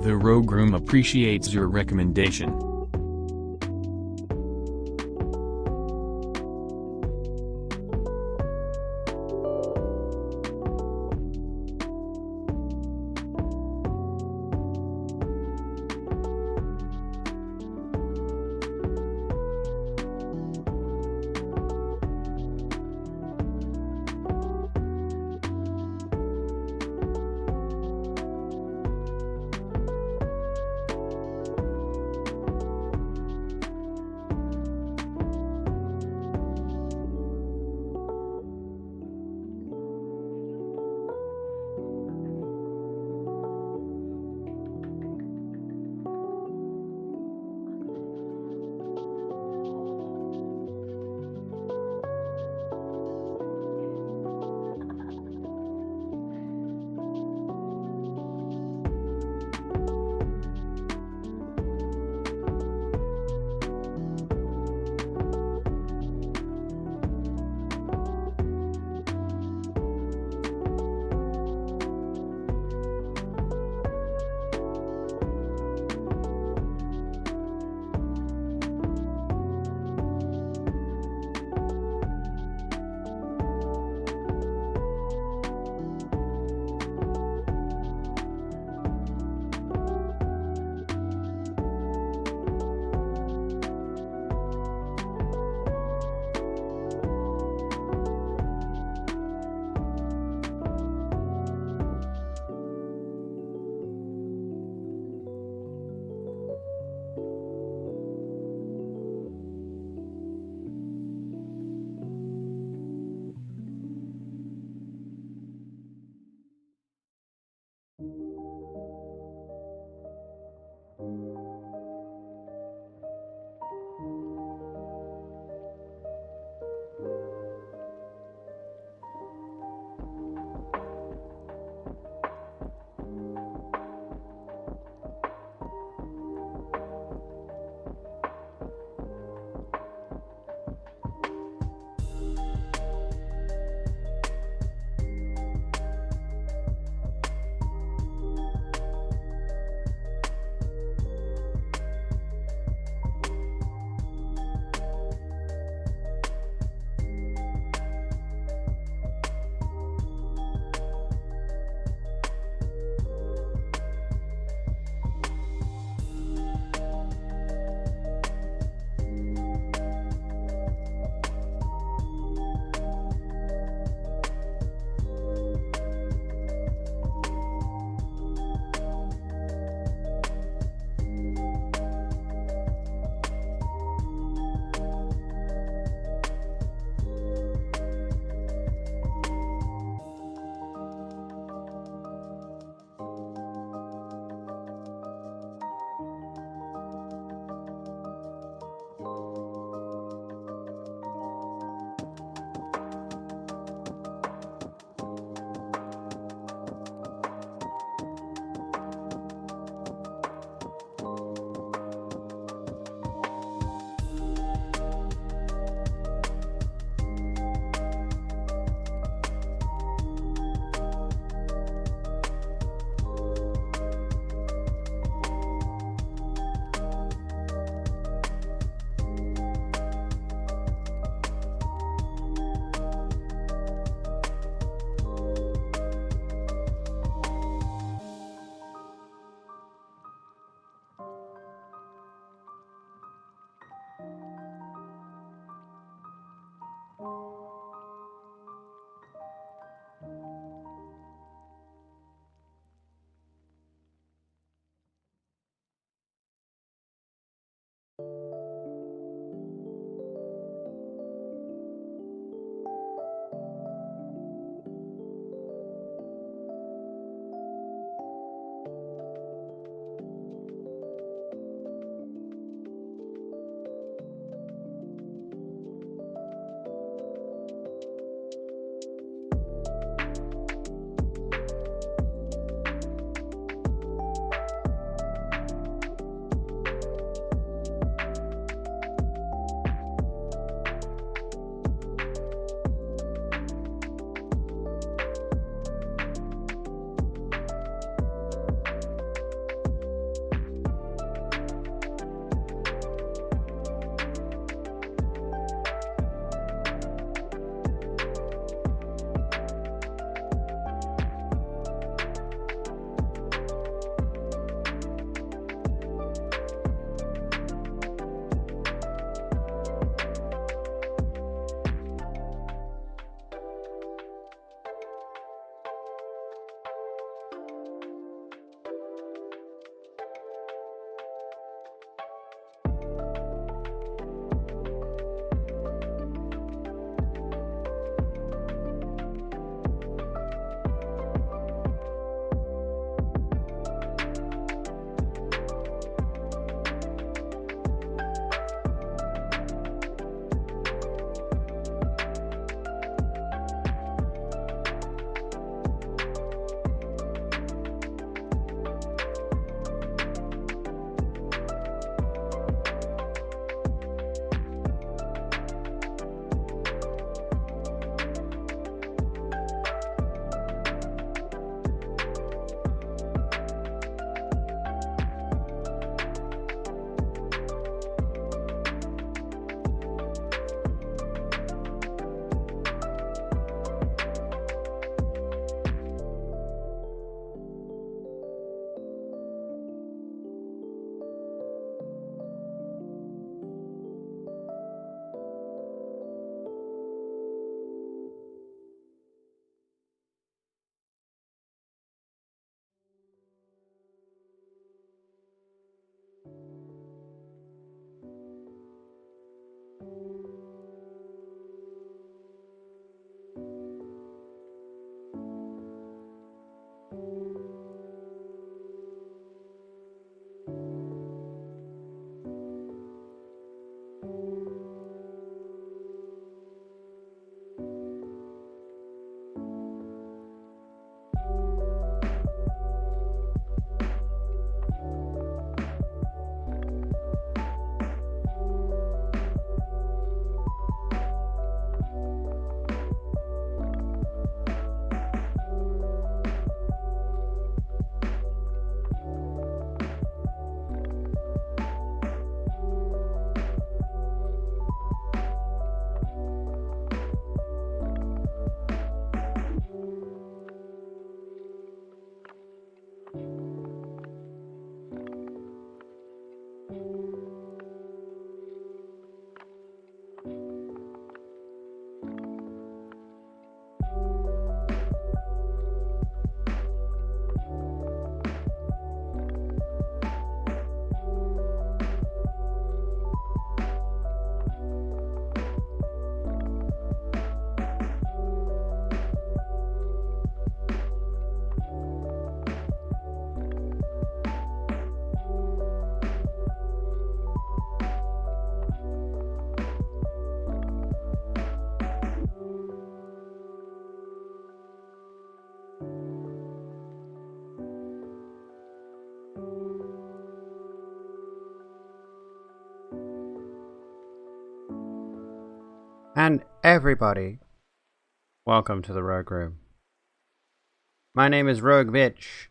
The Rogue Room appreciates your recommendation. And everybody, welcome to the Rogue Room. My name is Rogue Bitch.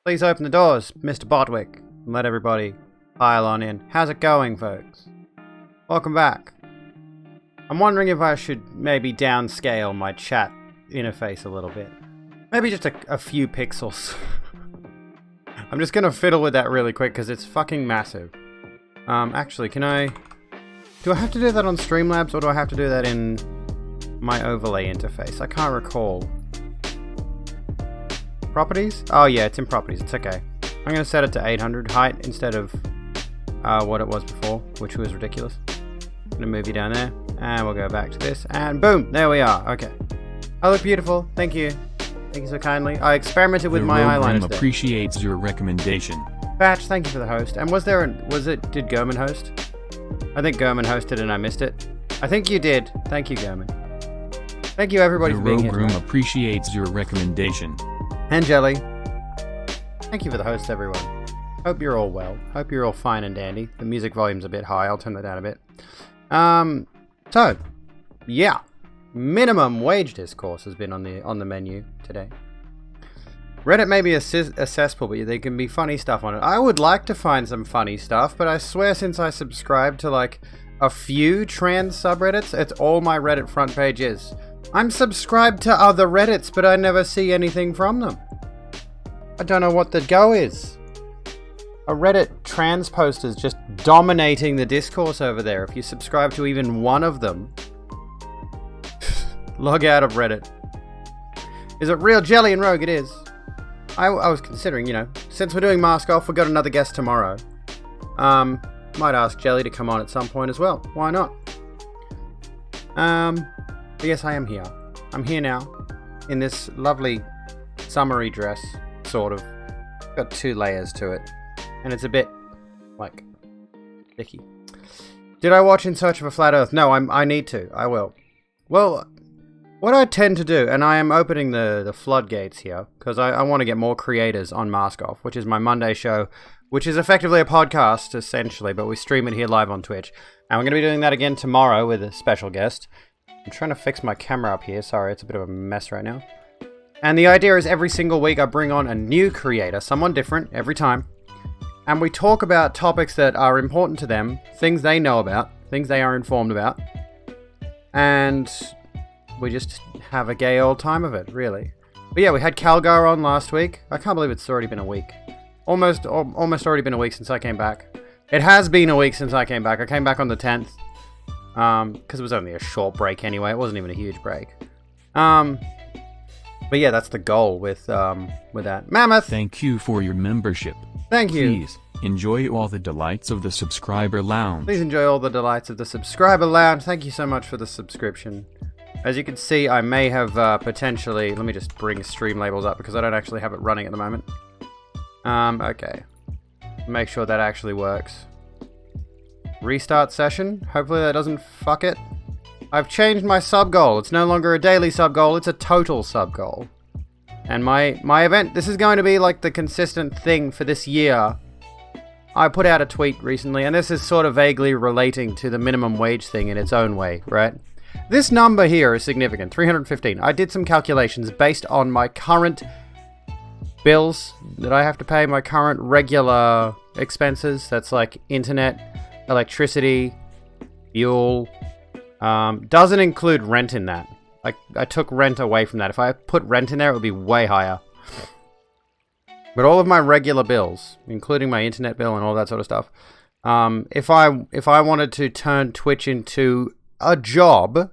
Please open the doors, Mr. Botwick, and let everybody pile on in. How's it going, folks? Welcome back. I'm wondering if I should maybe downscale my chat interface a little bit. Maybe just a few pixels. I'm just gonna fiddle with that really quick because it's fucking massive. Actually, do I have to do that on Streamlabs or do I have to do that in my overlay interface? I can't recall. Properties? Oh yeah, it's in properties, it's okay. I'm gonna set it to 800 height instead of what it was before, which was ridiculous. I'm gonna move you down there, and we'll go back to this, and boom, there we are, okay. I look beautiful, thank you. Thank you so kindly. I experimented with my eyeliners there. Appreciates your recommendation. Batch, thank you for the host. And did German host? I think German hosted and I missed it. I think you did. Thank you, German. Thank you everybody for being here. The Rogue Room appreciates your recommendation. And Jelly. Thank you for the host, everyone. Hope you're all well. Hope you're all fine and dandy. The music volume's a bit high. I'll turn that down a bit. So, yeah. Minimum wage discourse has been on the menu today. Reddit may be a cesspool, but there can be funny stuff on it. I would like to find some funny stuff, but I swear since I subscribe to like a few trans subreddits, it's all my Reddit front page is. I'm subscribed to other Reddits, but I never see anything from them. I don't know what the go is. A Reddit trans post is just dominating the discourse over there. If you subscribe to even one of them, log out of Reddit. Is it real Jelly and Rogue? It is. I was considering, since we're doing Mask Off, we've got another guest tomorrow. Might ask Jelly to come on at some point as well. Why not? But yes, I am here. I'm here now in this lovely summery dress, sort of. Got 2 layers to it. And it's a bit, sticky. Did I watch In Search of a Flat Earth? No, I need to. I will. Well, what I tend to do, and I am opening the floodgates here, because I want to get more creators on Mask Off, which is my Monday show, which is effectively a podcast, essentially, but we stream it here live on Twitch. And we're going to be doing that again tomorrow with a special guest. I'm trying to fix my camera up here. Sorry, it's a bit of a mess right now. And the idea is every single week I bring on a new creator, someone different, every time. And we talk about topics that are important to them, things they know about, things they are informed about. And we just have a gay old time of it, really. But yeah, we had Calgar on last week. I can't believe it's already been a week. Almost already been a week since I came back. It has been a week since I came back. I came back on the 10th. Because it was only a short break anyway. It wasn't even a huge break. But yeah, that's the goal with that. Mammoth! Thank you for your membership. Thank you. Please, enjoy all the delights of the Subscriber Lounge. Please enjoy all the delights of the Subscriber Lounge. Thank you so much for the subscription. As you can see, I may have potentially... Let me just bring Streamlabs up because I don't actually have it running at the moment. Okay. Make sure that actually works. Restart session. Hopefully that doesn't fuck it. I've changed my sub goal. It's no longer a daily sub goal, it's a total sub goal. And my event, this is going to be like the consistent thing for this year. I put out a tweet recently, and this is sort of vaguely relating to the minimum wage thing in its own way, right? This number here is significant, 315. I did some calculations based on my current bills that I have to pay, my current regular expenses. That's like internet, electricity, fuel. Doesn't include rent in that. I took rent away from that. If I put rent in there, it would be way higher. But all of my regular bills, including my internet bill and all that sort of stuff, if I wanted to turn Twitch into a job,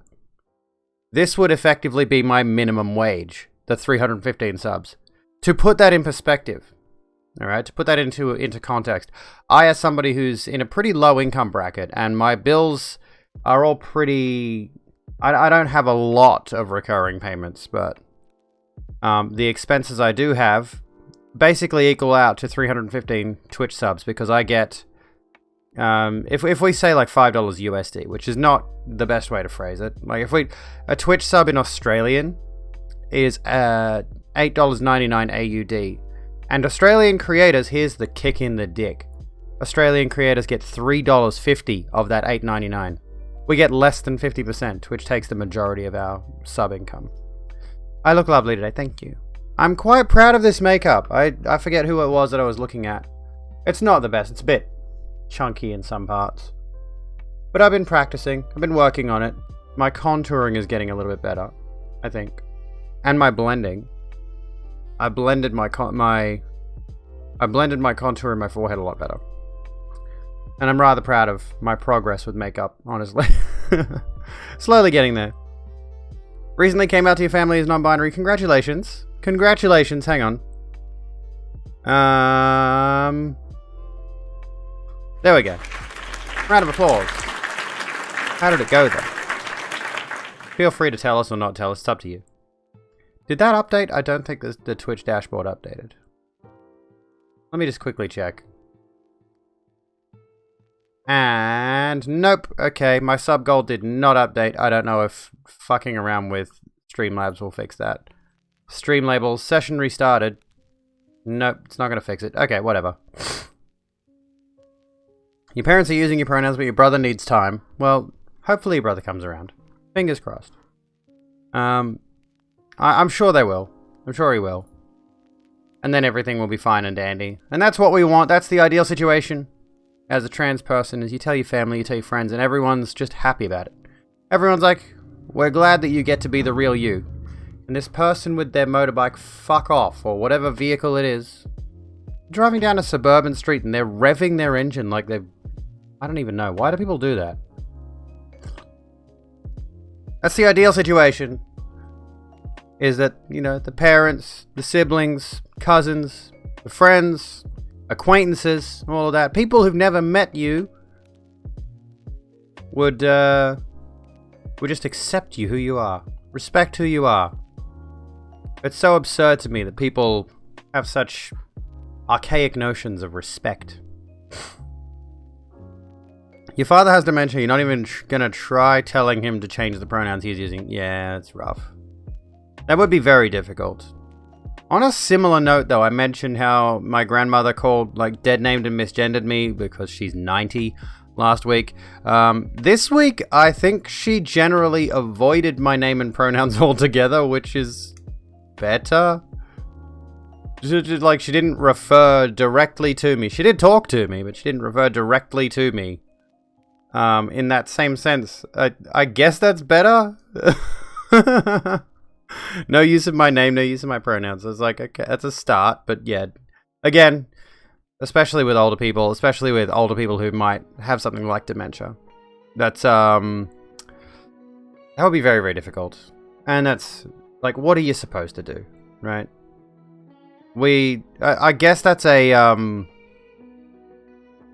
this would effectively be my minimum wage, the 315 subs. To put that in perspective, all right, to put that into context, I, as somebody who's in a pretty low income bracket, and my bills are all pretty... I don't have a lot of recurring payments, but the expenses I do have basically equal out to 315 Twitch subs, because I get, if we say like $5 USD, which is not the best way to phrase it, like a Twitch sub in Australian is $8.99 AUD, and Australian creators, here's the kick in the dick, Australian creators get $3.50 of that $8.99. we get less than 50%, which takes the majority of our sub income. I look lovely today, thank you. I'm quite proud of this makeup. I forget who it was that I was looking at. It's not the best, it's a bit chunky in some parts. But I've been practicing, I've been working on it. My contouring is getting a little bit better, I think. And my blending. I blended my contour in my forehead a lot better. And I'm rather proud of my progress with makeup, honestly. Slowly getting there. Recently came out to your family as non-binary. Congratulations. Congratulations, hang on. There we go. Round of applause. How did it go then? Feel free to tell us or not tell us, it's up to you. Did that update? I don't think the Twitch dashboard updated. Let me just quickly check. And nope. Okay, my sub goal did not update. I don't know if fucking around with Streamlabs will fix that. Stream labels, session restarted. Nope, it's not going to fix it. Okay, whatever. Your parents are using your pronouns, but your brother needs time. Well, hopefully your brother comes around. Fingers crossed. I'm sure they will. I'm sure he will. And then everything will be fine and dandy. And that's what we want. That's the ideal situation. As a trans person, is you tell your family, you tell your friends, and everyone's just happy about it. Everyone's like, we're glad that you get to be the real you. And this person with their motorbike, fuck off, or whatever vehicle it is, driving down a suburban street and they're revving their engine like they've... I don't even know. Why do people do that? That's the ideal situation. Is that, you know, the parents, the siblings, cousins, the friends, acquaintances, all of that. People who've never met you would just accept you who you are. Respect who you are. It's so absurd to me that people have such archaic notions of respect. Your father has dementia, you're not even gonna try telling him to change the pronouns he's using. Yeah, it's rough. That would be very difficult. On a similar note, though, I mentioned how my grandmother dead named and misgendered me because she's 90 last week. This week, I think she generally avoided my name and pronouns altogether, which is better. Like, she didn't refer directly to me. She did talk to me, but she didn't refer directly to me. In that same sense. I guess that's better? No use of my name, no use of my pronouns. It's like, okay, that's a start, but yeah. Again, especially with older people who might have something like dementia. That would be very, very difficult. And that's, like, what are you supposed to do, right? I guess that's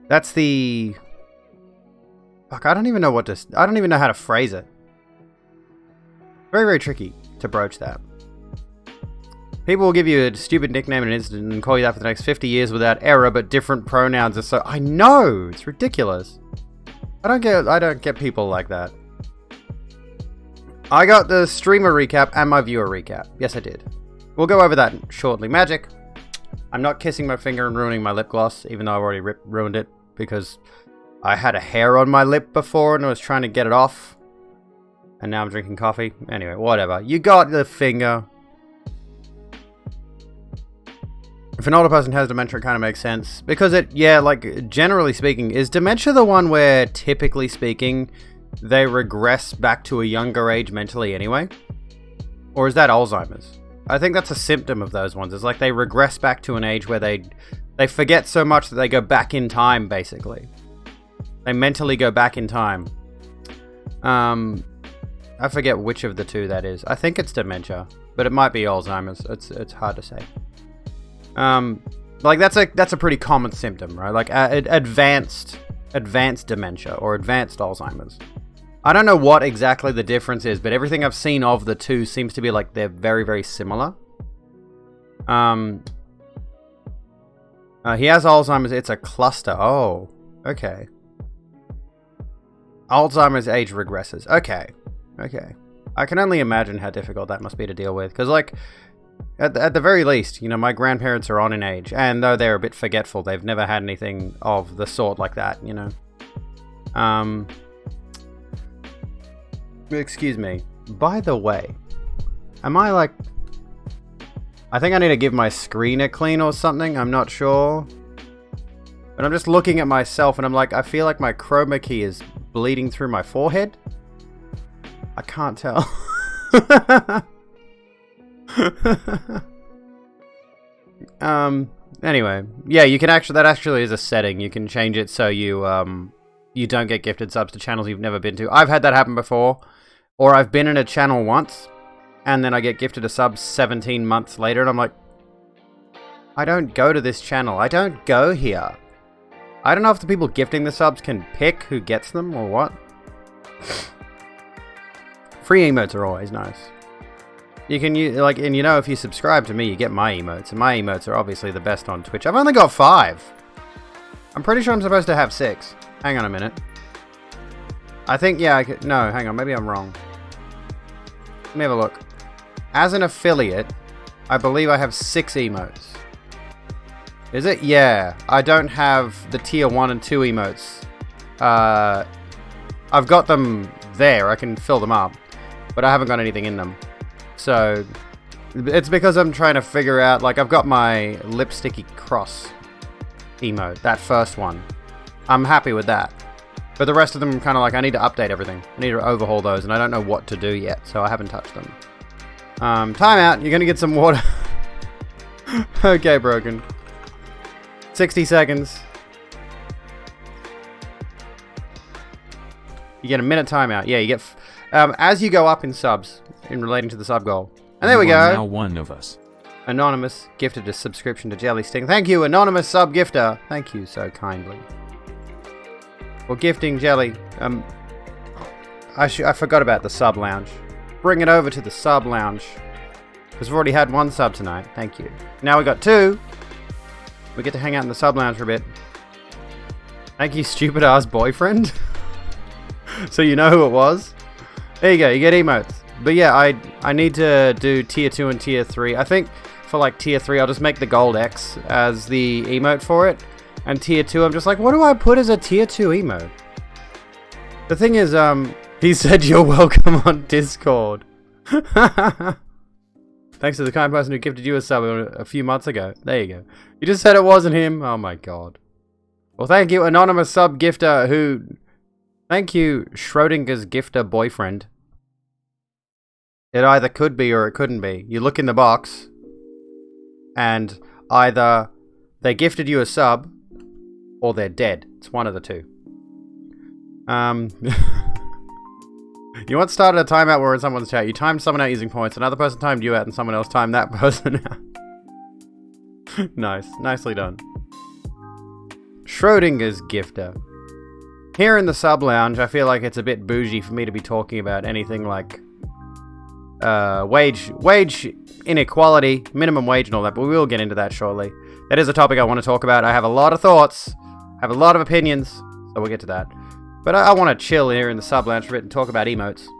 that's the... Fuck, I don't even know how to phrase it. Very, very tricky to broach that. People will give you a stupid nickname in an instant and call you that for the next 50 years without error, but different pronouns are so... I know! It's ridiculous. I don't get people like that. I got the streamer recap and my viewer recap. Yes, I did. We'll go over that shortly. Magic. I'm not kissing my finger and ruining my lip gloss, even though I've already ruined it, because I had a hair on my lip before and I was trying to get it off. And now I'm drinking coffee. Anyway, whatever. You got the finger. If an older person has dementia, it kind of makes sense. Because generally speaking, is dementia the one where, typically speaking, they regress back to a younger age mentally anyway? Or is that Alzheimer's? I think that's a symptom of those ones. It's like they regress back to an age where they forget so much that they go back in time, basically. They mentally go back in time. I forget which of the two that is. I think it's dementia, but it might be Alzheimer's. It's hard to say. That's a pretty common symptom, right? Like advanced dementia or advanced Alzheimer's. I don't know what exactly the difference is, but everything I've seen of the two seems to be like they're very, very similar. He has Alzheimer's. It's a cluster. Oh, okay. Alzheimer's age regresses. Okay. I can only imagine how difficult that must be to deal with. Because, like, at the very least, you know, my grandparents are on in age. And though they're a bit forgetful, they've never had anything of the sort like that, you know. Excuse me. By the way, am I like... I think I need to give my screen a clean or something. I'm not sure. But I'm just looking at myself and I'm like, I feel like my chroma key is bleeding through my forehead. I can't tell. Anyway. Yeah, you can actually... That actually is a setting. You can change it so you don't get gifted subs to channels you've never been to. I've had that happen before. Or I've been in a channel once, and then I get gifted a sub 17 months later, and I'm like, I don't go to this channel. I don't go here. I don't know if the people gifting the subs can pick who gets them or what. Free emotes are always nice. You can use, like, and you know, if you subscribe to me, you get my emotes, and my emotes are obviously the best on Twitch. I've only got 5. I'm pretty sure I'm supposed to have 6. Hang on a minute. I think, yeah, no, hang on, maybe I'm wrong. Let me have a look. As an affiliate, I believe I have 6 emotes. Is it? Yeah. I don't have the tier 1 and 2 emotes. I've got them there. I can fill them up. But I haven't got anything in them. So, it's because I'm trying to figure out... Like, I've got my lipsticky cross emote. That first one. I'm happy with that. But the rest of them, kind of like, I need to update everything. I need to overhaul those, and I don't know what to do yet, so I haven't touched them. Timeout. You're going to get some water. Okay, Broken. 60 seconds. You get a minute timeout. Yeah, you get... as you go up in subs, in relating to the sub goal. And there we go. Now one of us. Anonymous gifted a subscription to Jelly Sting. Thank you, Anonymous sub gifter. Thank you so kindly. Or gifting Jelly. I forgot about the sub lounge. Bring it over to the sub lounge. Because we've already had 1 sub tonight. Thank you. Now we got 2. We get to hang out in the sub lounge for a bit. Thank you, stupid ass boyfriend. So you know who it was. There you go. You get emotes. But yeah, I need to do tier 2 and tier 3. I think for like tier 3, I'll just make the gold X as the emote for it. And tier 2, I'm just like, what do I put as a tier 2 emote? The thing is, he said you're welcome on Discord. Thanks to the kind person who gifted you a sub a few months ago. There you go. You just said it wasn't him. Oh my god. Well, thank you, anonymous sub gifter who... Thank you, Schrodinger's gifter boyfriend. It either could be or it couldn't be. You look in the box, and either they gifted you a sub, or they're dead. It's one of the two. You once started a timeout where in someone's chat, you timed someone out using points, another person timed you out, and someone else timed that person out. Nice. Nicely done. Schrodinger's gifter. Here in the sub lounge, I feel like it's a bit bougie for me to be talking about anything like wage inequality, minimum wage and all that, but we will get into that shortly. That is a topic I want to talk about. I have a lot of thoughts, I have a lot of opinions, so we'll get to that. But I want to chill here in the sub lounge for a bit and talk about emotes. So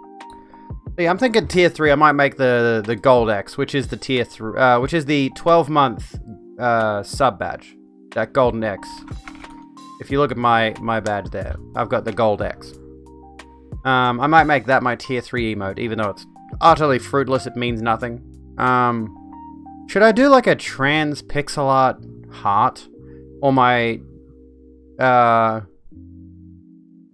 yeah, I'm thinking tier 3. I might make the gold X, which is the tier 3, which is the 12-month sub badge, that golden X. If you look at my badge there, I've got the gold X. I might make that my tier 3 emote, even though it's utterly fruitless. It means nothing. Should I do like a trans pixel art heart, or my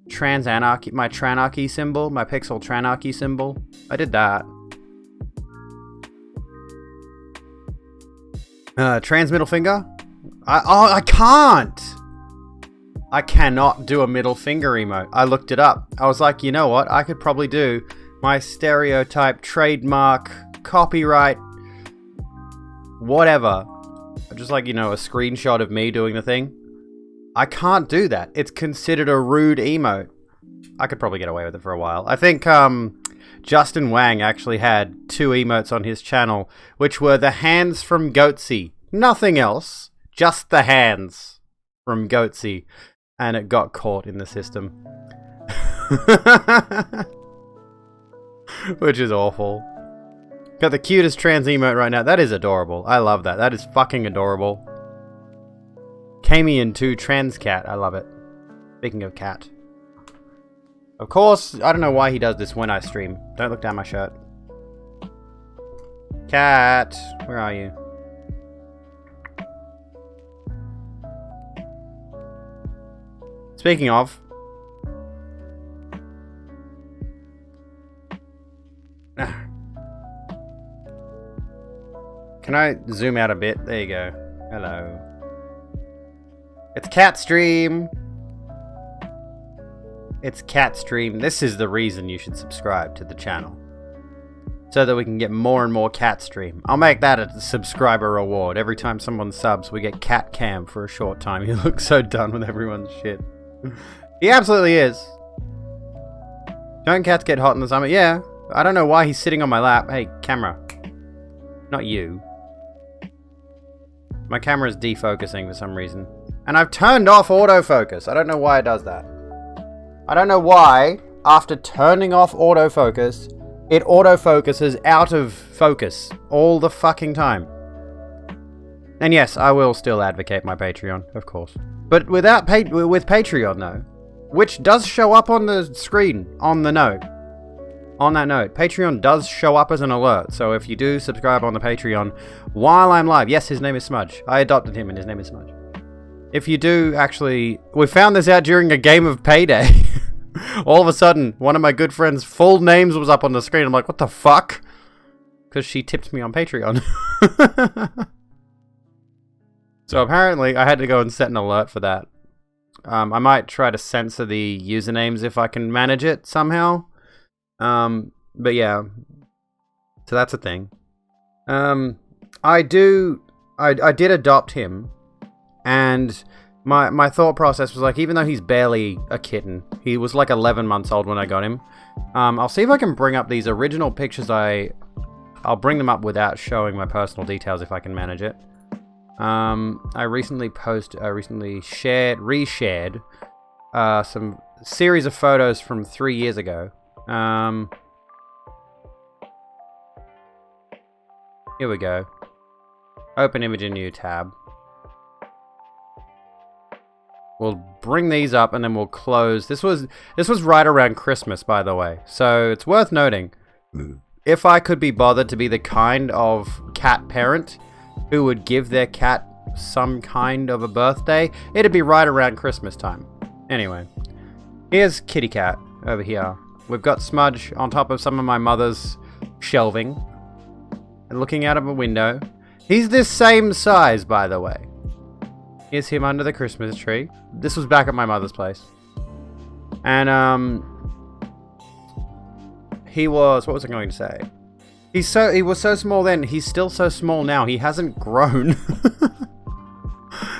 trans anarchy, my tranarchy symbol, my pixel tranarchy symbol? I did that. Trans middle finger. I can't. I cannot do a middle finger emote. I looked it up. I was like, you know what? I could probably do my stereotype, trademark, copyright, whatever. Just like, you know, a screenshot of me doing the thing. I can't do that. It's considered a rude emote. I could probably get away with it for a while. I think Justin Wang actually had 2 emotes on his channel, which were the hands from Goatsy. Nothing else. Just the hands from Goatsy. And it got caught in the system. Which is awful. Got the cutest trans emote right now. That is adorable. I love that. That is fucking adorable. Kamian 2 trans cat. I love it. Speaking of cat. Of course, I don't know why he does this when I stream. Don't look down my shirt. Cat, where are you? Speaking of... Can I zoom out a bit? There you go. Hello. It's Cat Stream! It's Cat Stream. This is the reason you should subscribe to the channel. So that we can get more and more Cat Stream. I'll make that a subscriber reward. Every time someone subs, we get Cat Cam for a short time. You look so done with everyone's shit. He absolutely is. Don't cats get hot in the summer? Yeah. I don't know why he's sitting on my lap. Hey, camera. Not you. My camera's defocusing for some reason. And I've turned off autofocus. I don't know why it does that. I don't know why, after turning off autofocus, it autofocuses out of focus all the fucking time. And yes, I will still advocate my Patreon, of course. But with Patreon, though, which does show up on the screen, on the note. On that note, Patreon does show up as an alert, so if you do subscribe on the Patreon while I'm live, yes, his name is Smudge. I adopted him and his name is Smudge. If you do actually... We found this out during a game of Payday. All of a sudden, one of my good friends' full names was up on the screen. I'm like, what the fuck? Because she tipped me on Patreon. So apparently, I had to go and set an alert for that. I might try to censor the usernames if I can manage it somehow. But yeah. So that's a thing. I did adopt him. And my thought process was like, even though he's barely a kitten, he was like 11 months old when I got him. I'll see if I can bring up these original pictures. I'll bring them up without showing my personal details if I can manage it. I recently reshared some series of photos from 3 years ago. Here we go. Open image in new tab. We'll bring these up and then we'll close. This was right around Christmas, by the way. So it's worth noting, if I could be bothered to be the kind of cat parent who would give their cat some kind of a birthday, it'd be right around Christmas time. Anyway, here's Kitty Cat over here. We've got Smudge on top of some of my mother's shelving and looking out of a window. He's this same size, by the way. Here's him under the Christmas tree. This was back at my mother's place. And, he was... What was I going to say? He was so small then. He's still so small now. He hasn't grown.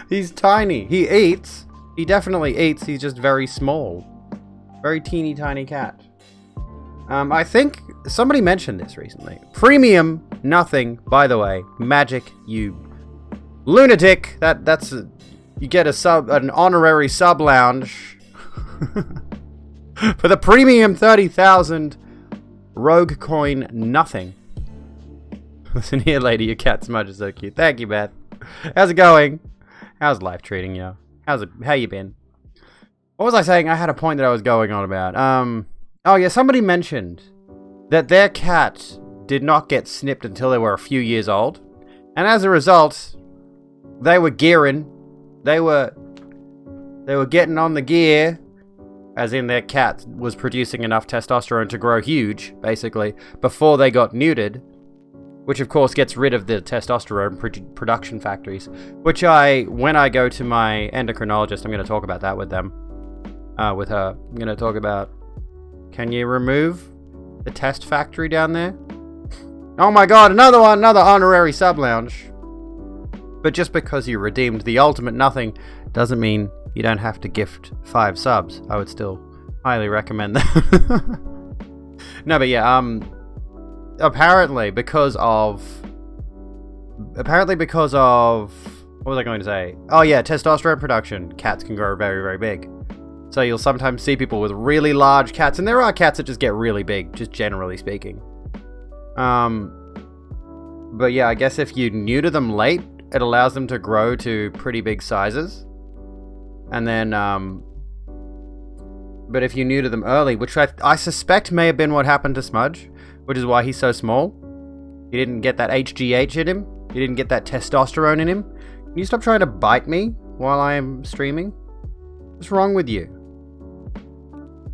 He's tiny. He eats. He definitely eats. He's just very small. Very teeny tiny cat. I think somebody mentioned this recently. Premium, nothing, by the way. Magic, you lunatic. That's you get an honorary sub lounge for the premium 30,000 rogue coin. Nothing. Listen here, lady. Your cat Smudge is so cute. Thank you, Beth. How's it going? How's life treating you? How you been? What was I saying? I had a point that I was going on about. Oh yeah, somebody mentioned that their cat did not get snipped until they were a few years old, and as a result, they were gearing. They were getting on the gear, as in their cat was producing enough testosterone to grow huge, basically, before they got neutered, which of course gets rid of the testosterone production factories, which when I go to my endocrinologist, I'm going to talk about that with them, with her. I'm going to talk about, can you remove the test factory down there? Oh my god, another honorary sub lounge. But just because you redeemed the ultimate nothing doesn't mean you don't have to gift 5 subs. I would still highly recommend that. No, but yeah, apparently because of what was I going to say? Oh yeah, testosterone production. Cats can grow very, very big. So you'll sometimes see people with really large cats, and there are cats that just get really big, just generally speaking. But yeah, I guess if you neuter them late, it allows them to grow to pretty big sizes. And then, but if you knew to them early, which I suspect may have been what happened to Smudge, which is why he's so small. He didn't get that HGH in him. He didn't get that testosterone in him. Can you stop trying to bite me while I am streaming? What's wrong with you?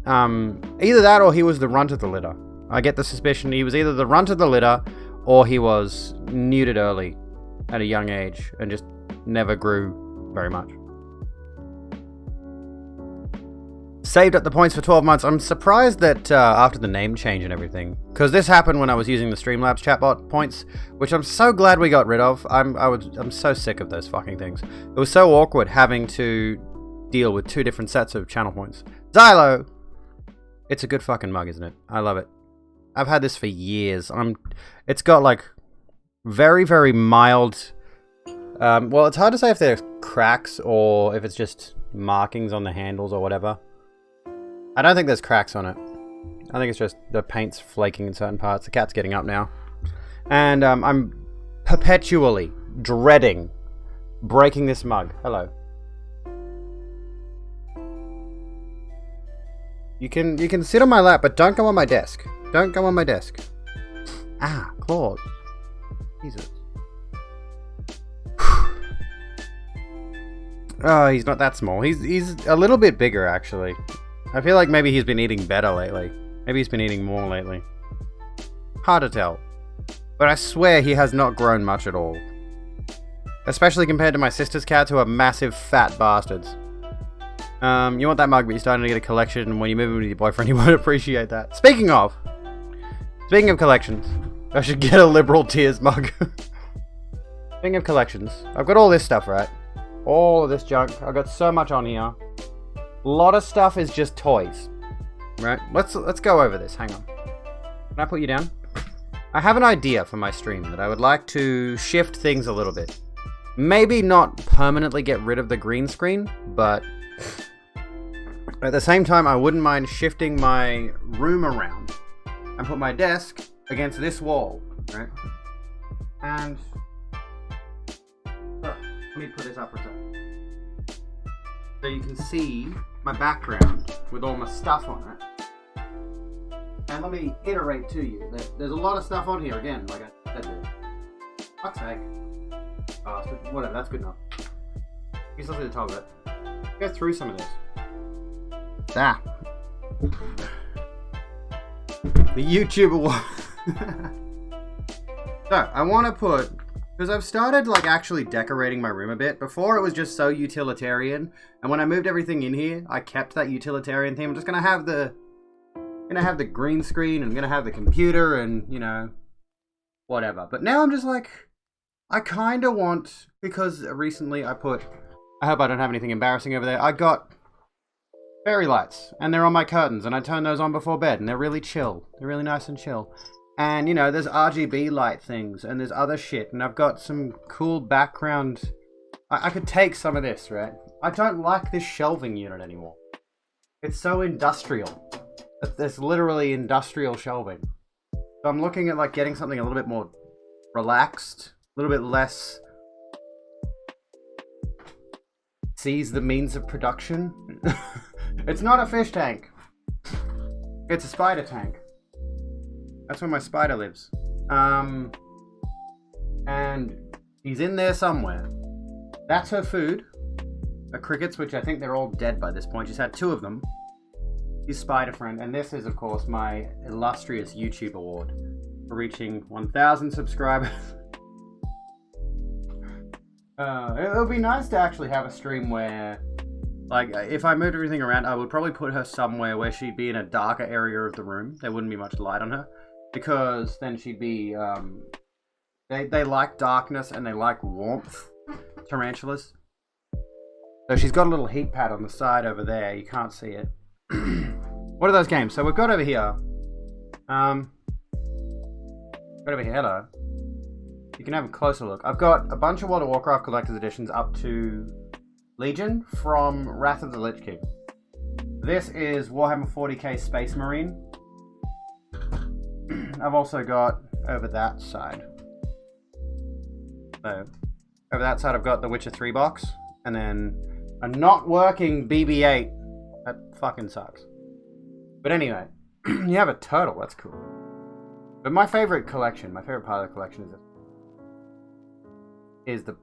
Either that or he was the runt of the litter. I get the suspicion he was either the runt of the litter or he was neutered early at a young age and just never grew very much. Saved up the points for 12 months. I'm surprised that after the name change and everything, because this happened when I was using the Streamlabs chatbot points, which I'm so glad we got rid of. I'm so sick of those fucking things. It was so awkward having to deal with two different sets of channel points. Xylo! It's a good fucking mug, isn't it? I love it. I've had this for years. It's got like very, very mild... well, it's hard to say if they're cracks or if it's just markings on the handles or whatever. I don't think there's cracks on it. I think it's just the paint's flaking in certain parts. The cat's getting up now. And I'm perpetually dreading breaking this mug. Hello. You can sit on my lap, but don't go on my desk. Don't go on my desk. Ah, claws. Jesus. Oh, he's not that small. He's a little bit bigger, actually. I feel like maybe he's been eating better lately. Maybe he's been eating more lately. Hard to tell. But I swear he has not grown much at all. Especially compared to my sister's cats, who are massive fat bastards. You want that mug, but you're starting to get a collection, and when you move in with your boyfriend, you won't appreciate that. Speaking of collections, I should get a Liberal Tears mug. Speaking of collections, I've got all this stuff, right? All of this junk. I've got so much on here. A lot of stuff is just toys, right? Let's go over this. Hang on. Can I put you down? I have an idea for my stream that I would like to shift things a little bit. Maybe not permanently get rid of the green screen, but at the same time, I wouldn't mind shifting my room around and put my desk against this wall, right? And let me put this up for a second. So you can see my background with all my stuff on it. And let me iterate to you that there's a lot of stuff on here again, like I said there. Fuck's sake. Oh, whatever, that's good enough. You still see the top of it. Go through some of this. Ah. The YouTuber So, I want to put... Because I've started, like, actually decorating my room a bit. Before, it was just so utilitarian. And when I moved everything in here, I kept that utilitarian theme. I'm just going to have the... green screen. I'm going to have the computer and, you know... whatever. But now I'm just like... I kind of want... Because recently I put... I hope I don't have anything embarrassing over there. I got... fairy lights. And they're on my curtains. And I turn those on before bed. And they're really chill. They're really nice and chill. And, you know, there's RGB light things, and there's other shit, and I've got some cool background... I could take some of this, right? I don't like this shelving unit anymore. It's so industrial. There's literally industrial shelving. So I'm looking at, like, getting something a little bit more relaxed, a little bit less... sees the means of production. It's not a fish tank. It's a spider tank. That's where my spider lives. And he's in there somewhere. That's her food. The crickets, which I think they're all dead by this point. She's had 2 of them. His spider friend. And this is, of course, my illustrious YouTube award for reaching 1,000 subscribers. It would be nice to actually have a stream where... like, if I moved everything around, I would probably put her somewhere where she'd be in a darker area of the room. There wouldn't be much light on her. Because then she'd be, they like darkness and they like warmth, tarantulas. So she's got a little heat pad on the side over there, you can't see it. What are those games? So we've got over here, hello. You can have a closer look. I've got a bunch of World of Warcraft Collector's Editions up to Legion from Wrath of the Lich King. This is Warhammer 40k Space Marine. I've also got over that side. So, over that side I've got the Witcher 3 box. And then a not working BB-8. That fucking sucks. But anyway, you have a turtle. That's cool. But my favorite collection, my favorite part of the collection is the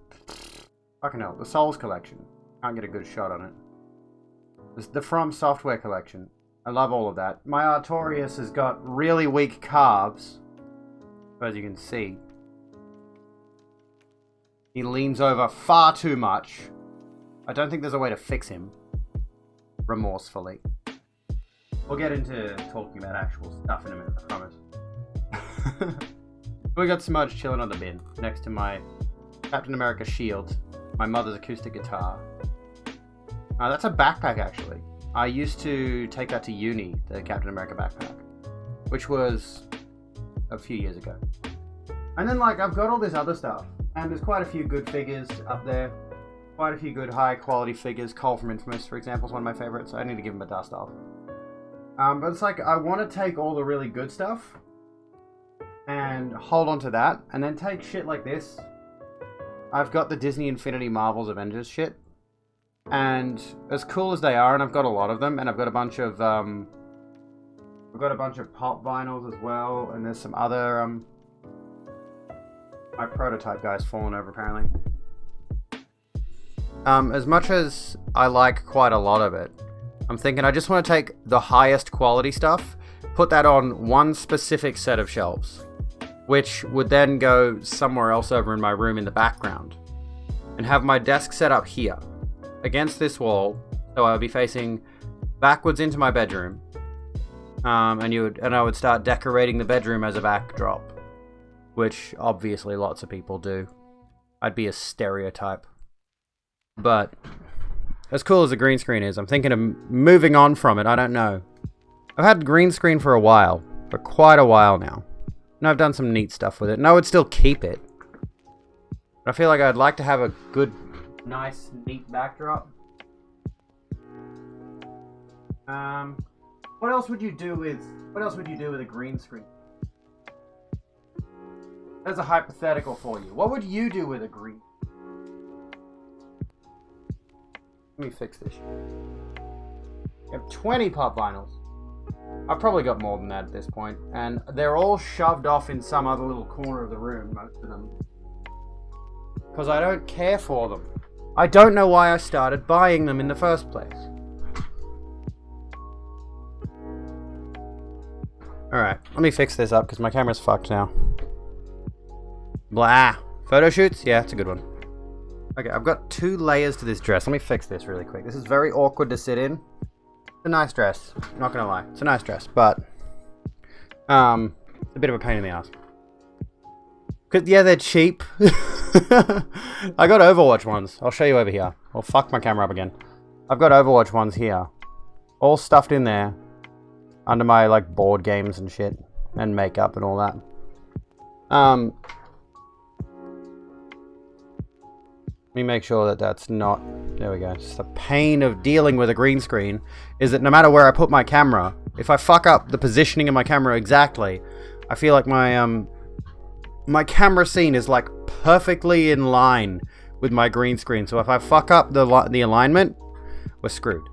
fucking hell, the Souls collection. Can't get a good shot on it. It's the From Software collection. I love all of that. My Artorias has got really weak calves, as you can see. He leans over far too much. I don't think there's a way to fix him. Remorsefully. We'll get into talking about actual stuff in a minute, I promise. We got Smudge chilling on the bin next to my Captain America shield, my mother's acoustic guitar. That's a backpack, actually. I used to take that to uni, the Captain America backpack, which was a few years ago. And then, like, I've got all this other stuff, and there's quite a few good figures up there. Quite a few good high-quality figures. Cole from Infamous, for example, is one of my favorites. I need to give him a dust off. But it's like, I want to take all the really good stuff and hold on to that, and then take shit like this. I've got the Disney Infinity Marvel's Avengers shit, and as cool as they are, and I've got a lot of them, and I've got a bunch of pop vinyls as well, and there's some other my prototype guy's fallen over apparently. As much as I like quite a lot of it, I'm thinking I just want to take the highest quality stuff, put that on one specific set of shelves, which would then go somewhere else over in my room in the background, and have my desk set up here, against this wall, so I would be facing backwards into my bedroom, and I would start decorating the bedroom as a backdrop, which obviously lots of people do. I'd be a stereotype. But as cool as the green screen is, I'm thinking of moving on from it. I don't know. I've had green screen for quite a while now. And I've done some neat stuff with it. And I would still keep it. But I feel like I'd like to have a good, nice, neat backdrop. What else would you do with a green screen? There's a hypothetical for you. What would you do with a green? Let me fix this shit. You have 20 pop vinyls. I've probably got more than that at this point, and they're all shoved off in some other little corner of the room, most of them. Because I don't care for them. I don't know why I started buying them in the first place. Alright, let me fix this up because my camera's fucked now. Blah. Photo shoots? Yeah, it's a good one. Okay, I've got 2 layers to this dress. Let me fix this really quick. This is very awkward to sit in. It's a nice dress. I'm not gonna lie. It's a nice dress, but it's a bit of a pain in the ass. Cause yeah, they're cheap. I got Overwatch ones. I'll show you over here. I'll fuck my camera up again. I've got Overwatch ones here, all stuffed in there, under my like board games and shit, and makeup and all that. Let me make sure that that's not... There we go. Just the pain of dealing with a green screen is that no matter where I put my camera, if I fuck up the positioning of my camera exactly, I feel like my camera scene is like perfectly in line with my green screen. So if I fuck up the alignment, we're screwed.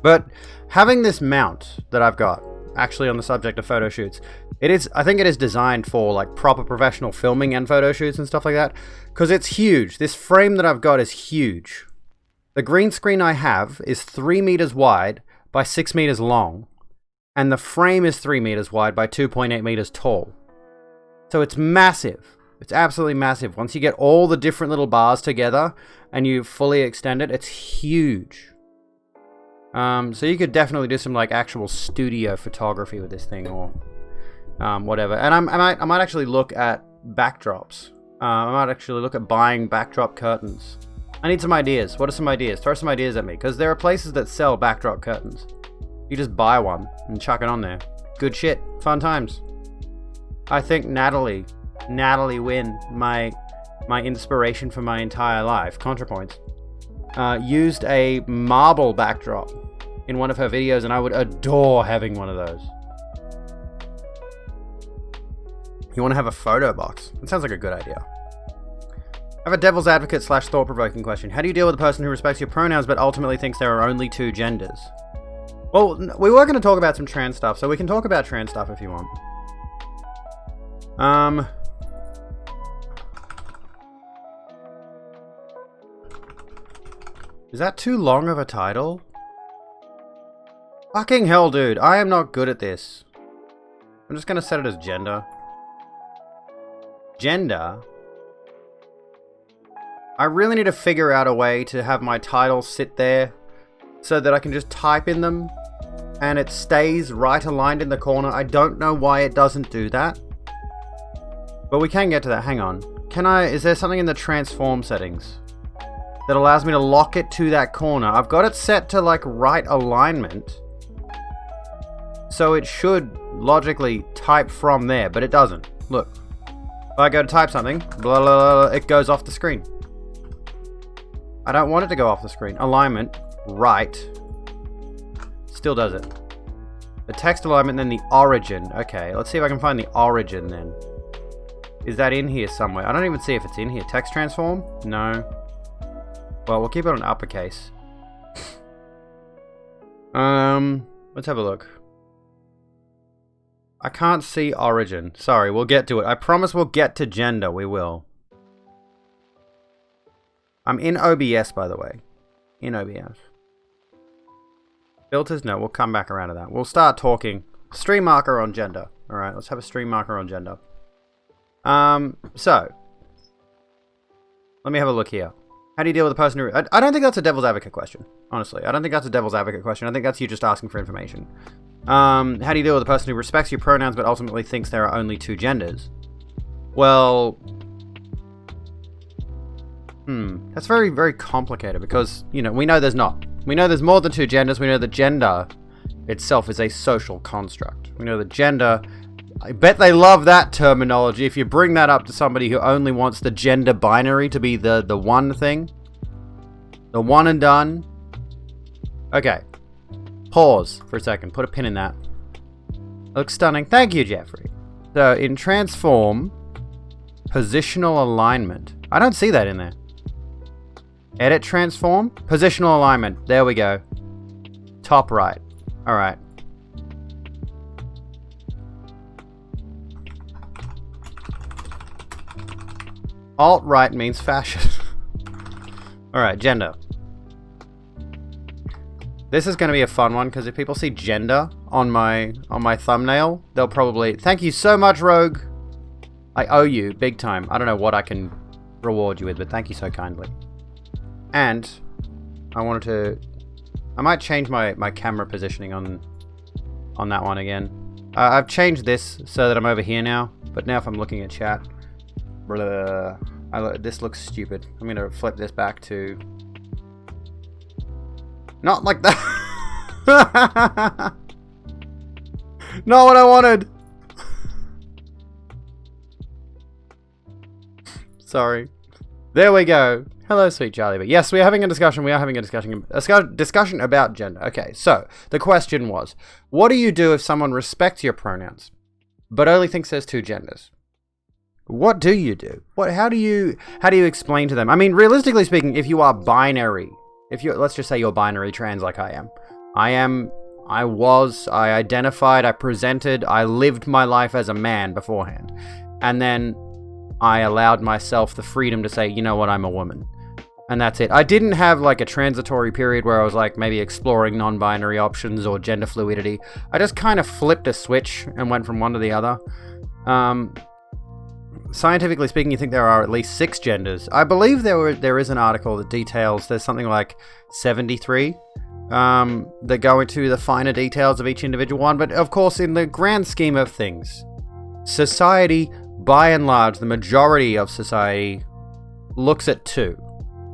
But having this mount that I've got, actually on the subject of photo shoots, I think it is designed for like proper professional filming and photo shoots and stuff like that, because it's huge. This frame that I've got is huge. The green screen I have is 3 meters wide by 6 meters long, and the frame is 3 meters wide by 2.8 meters tall. So it's massive. It's absolutely massive. Once you get all the different little bars together and you fully extend it, it's huge. So you could definitely do some like actual studio photography with this thing, or whatever. And I might actually look at backdrops. I might actually look at buying backdrop curtains. I need some ideas. What are some ideas? Throw some ideas at me, because there are places that sell backdrop curtains. You just buy one and chuck it on there. Good shit. Fun times. I think Natalie Wynn, my inspiration for my entire life, ContraPoints, used a marble backdrop in one of her videos, and I would adore having one of those. You want to have a photo box? That sounds like a good idea. I have a devil's advocate / thought-provoking question. How do you deal with a person who respects your pronouns but ultimately thinks there are only 2 genders? Well, we were going to talk about some trans stuff, so we can talk about trans stuff if you want. Is that too long of a title? Fucking hell, dude. I am not good at this. I'm just going to set it as gender. Gender? I really need to figure out a way to have my titles sit there so that I can just type in them and it stays right aligned in the corner. I don't know why it doesn't do that. But we can get to that. Hang on. Is there something in the transform settings that allows me to lock it to that corner? I've got it set to like right alignment. So it should logically type from there, but it doesn't. Look. If I go to type something, blah, blah, blah, it goes off the screen. I don't want it to go off the screen. Alignment, right. Still does it. The text alignment, then the origin. Okay, let's see if I can find the origin then. Is that in here somewhere? I don't even see if it's in here. Text transform? No. Well, we'll keep it on uppercase. Let's have a look. I can't see origin. Sorry, we'll get to it. I promise we'll get to gender. We will. I'm in OBS, by the way. In OBS. Filters? No, we'll come back around to that. We'll start talking. Stream marker on gender. Alright, let's have a stream marker on gender. So. Let me have a look here. How do you deal with a person who... I don't think that's a devil's advocate question. Honestly, I don't think that's a devil's advocate question. I think that's you just asking for information. How do you deal with a person who respects your pronouns but ultimately thinks there are only two genders? Well... That's very, very complicated because, you know, we know there's not. We know there's more than two genders. We know that gender itself is a social construct. We know that gender... I bet they love that terminology. If you bring that up to somebody who only wants the gender binary to be the one thing. The one and done. Okay. Pause for a second. Put a pin in that. Looks stunning. Thank you, Jeffrey. So, in transform, positional alignment. I don't see that in there. Edit transform, positional alignment. There we go. Top right. Alright. Alt-right means fascist. Alright, gender. This is going to be a fun one, because if people see gender on my thumbnail, they'll probably... Thank you so much, Rogue! I owe you, big time. I don't know what I can reward you with, but thank you so kindly. And, I wanted to... I might change my camera positioning on that one again. I've changed this so that I'm over here now, but now if I'm looking at chat... this looks stupid. I'm gonna flip this back to... Not like that! Not what I wanted! Sorry. There we go. Hello, sweet Charlie. But yes, we are having a discussion. We are having a discussion about gender. Okay, so the question was, what do you do if someone respects your pronouns, but only thinks there's two genders? What do you do? How do you explain to them? I mean, realistically speaking, if you are binary, let's just say you're binary trans like I am. I identified, I presented, I lived my life as a man beforehand. And then I allowed myself the freedom to say, you know what, I'm a woman. And that's it. I didn't have like a transitory period where I was like maybe exploring non-binary options or gender fluidity. I just kind of flipped a switch and went from one to the other. Scientifically speaking, you think there are at least 6 genders. I believe there is an article that details there's something like 73 that go into the finer details of each individual one. But of course, in the grand scheme of things, society, by and large, the majority of society looks at 2.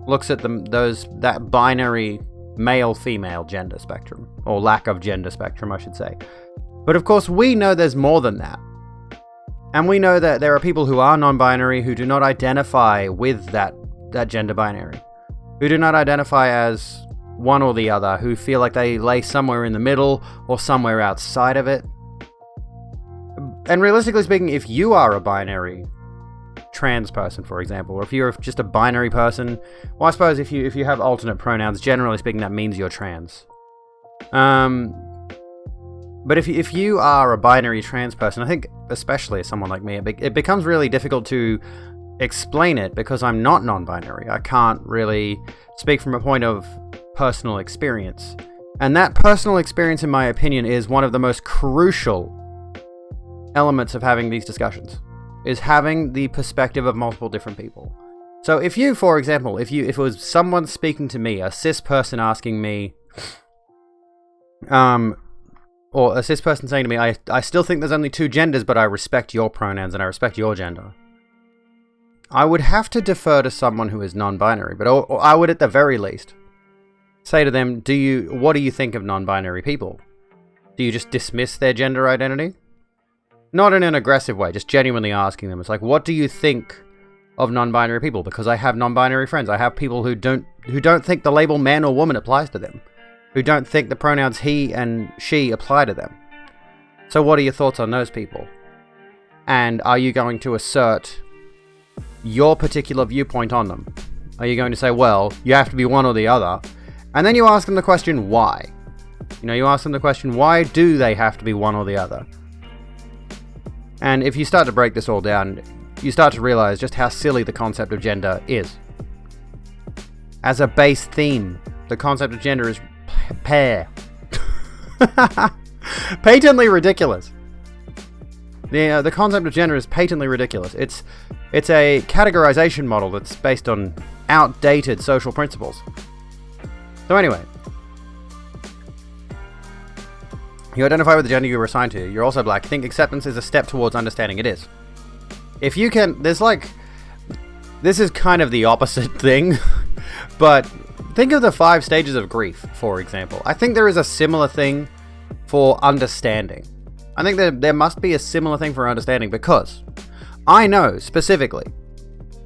Looks at that binary male-female gender spectrum, or lack of gender spectrum, I should say. But of course, we know there's more than that. And we know that there are people who are non-binary who do not identify with that gender binary. Who do not identify as one or the other, who feel like they lay somewhere in the middle or somewhere outside of it. And realistically speaking, if you are a binary trans person, for example, or if you're just a binary person, well, I suppose if you have alternate pronouns, generally speaking, that means you're trans. But if you are a binary trans person, I think especially as someone like me, it becomes really difficult to explain it because I'm not non-binary. I can't really speak from a point of personal experience. And that personal experience, in my opinion, is one of the most crucial elements of having these discussions, is having the perspective of multiple different people. So if you, for example, if it was someone speaking to me, a cis person asking me, or a cis person saying to me, I still think there's only two genders, but I respect your pronouns and I respect your gender, I would have to defer to someone who is non-binary, but or I would at the very least say to them, what do you think of non-binary people? Do you just dismiss their gender identity? Not in an aggressive way, just genuinely asking them. It's like, what do you think of non-binary people? Because I have non-binary friends. I have people who don't think the label man or woman applies to them, who don't think the pronouns he and she apply to them. So what are your thoughts on those people? And are you going to assert your particular viewpoint on them? Are you going to say, well, you have to be one or the other? And then you ask them the question, why? You ask them the question, why do they have to be one or the other? And if you start to break this all down, you start to realize just how silly the concept of gender is. As a base theme, the concept of gender is patently ridiculous. The concept of gender is patently ridiculous. It's a categorization model that's based on outdated social principles. So anyway, you identify with the gender you were assigned to. You're also black. Think acceptance is a step towards understanding it is. If you can, this is kind of the opposite thing, but think of the 5 stages of grief, for example. I think there is a similar thing for understanding. I think there must be a similar thing for understanding because I know specifically,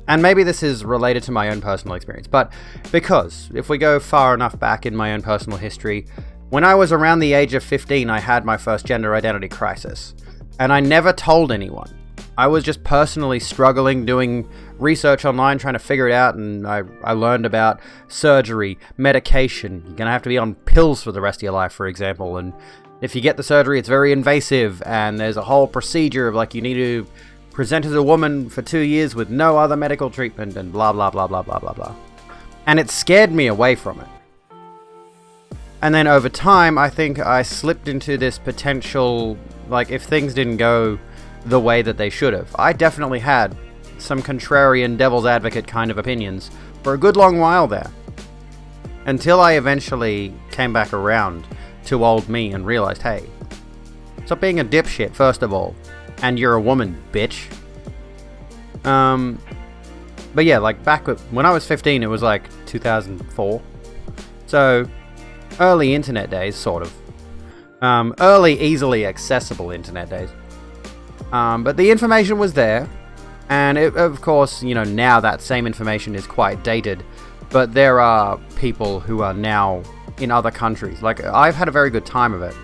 and maybe this is related to my own personal experience, but because if we go far enough back in my own personal history, when I was around the age of 15, I had my first gender identity crisis, and I never told anyone. I was just personally struggling, doing research online, trying to figure it out, and I learned about surgery, medication. You're going to have to be on pills for the rest of your life, for example, and if you get the surgery, it's very invasive, and there's a whole procedure of you need to present as a woman for 2 years with no other medical treatment, and blah, blah, blah, blah, blah, blah, blah. And it scared me away from it. And then over time, I think I slipped into this potential, if things didn't go the way that they should have. I definitely had some contrarian devil's advocate kind of opinions for a good long while there. Until I eventually came back around to old me and realized, hey, stop being a dipshit, first of all. And you're a woman, bitch. But yeah, back when I was 15, it was 2004. So, early internet days, sort of. Early, easily accessible internet days. But the information was there, and of course, now that same information is quite dated, but there are people who are now in other countries. I've had a very good time of it,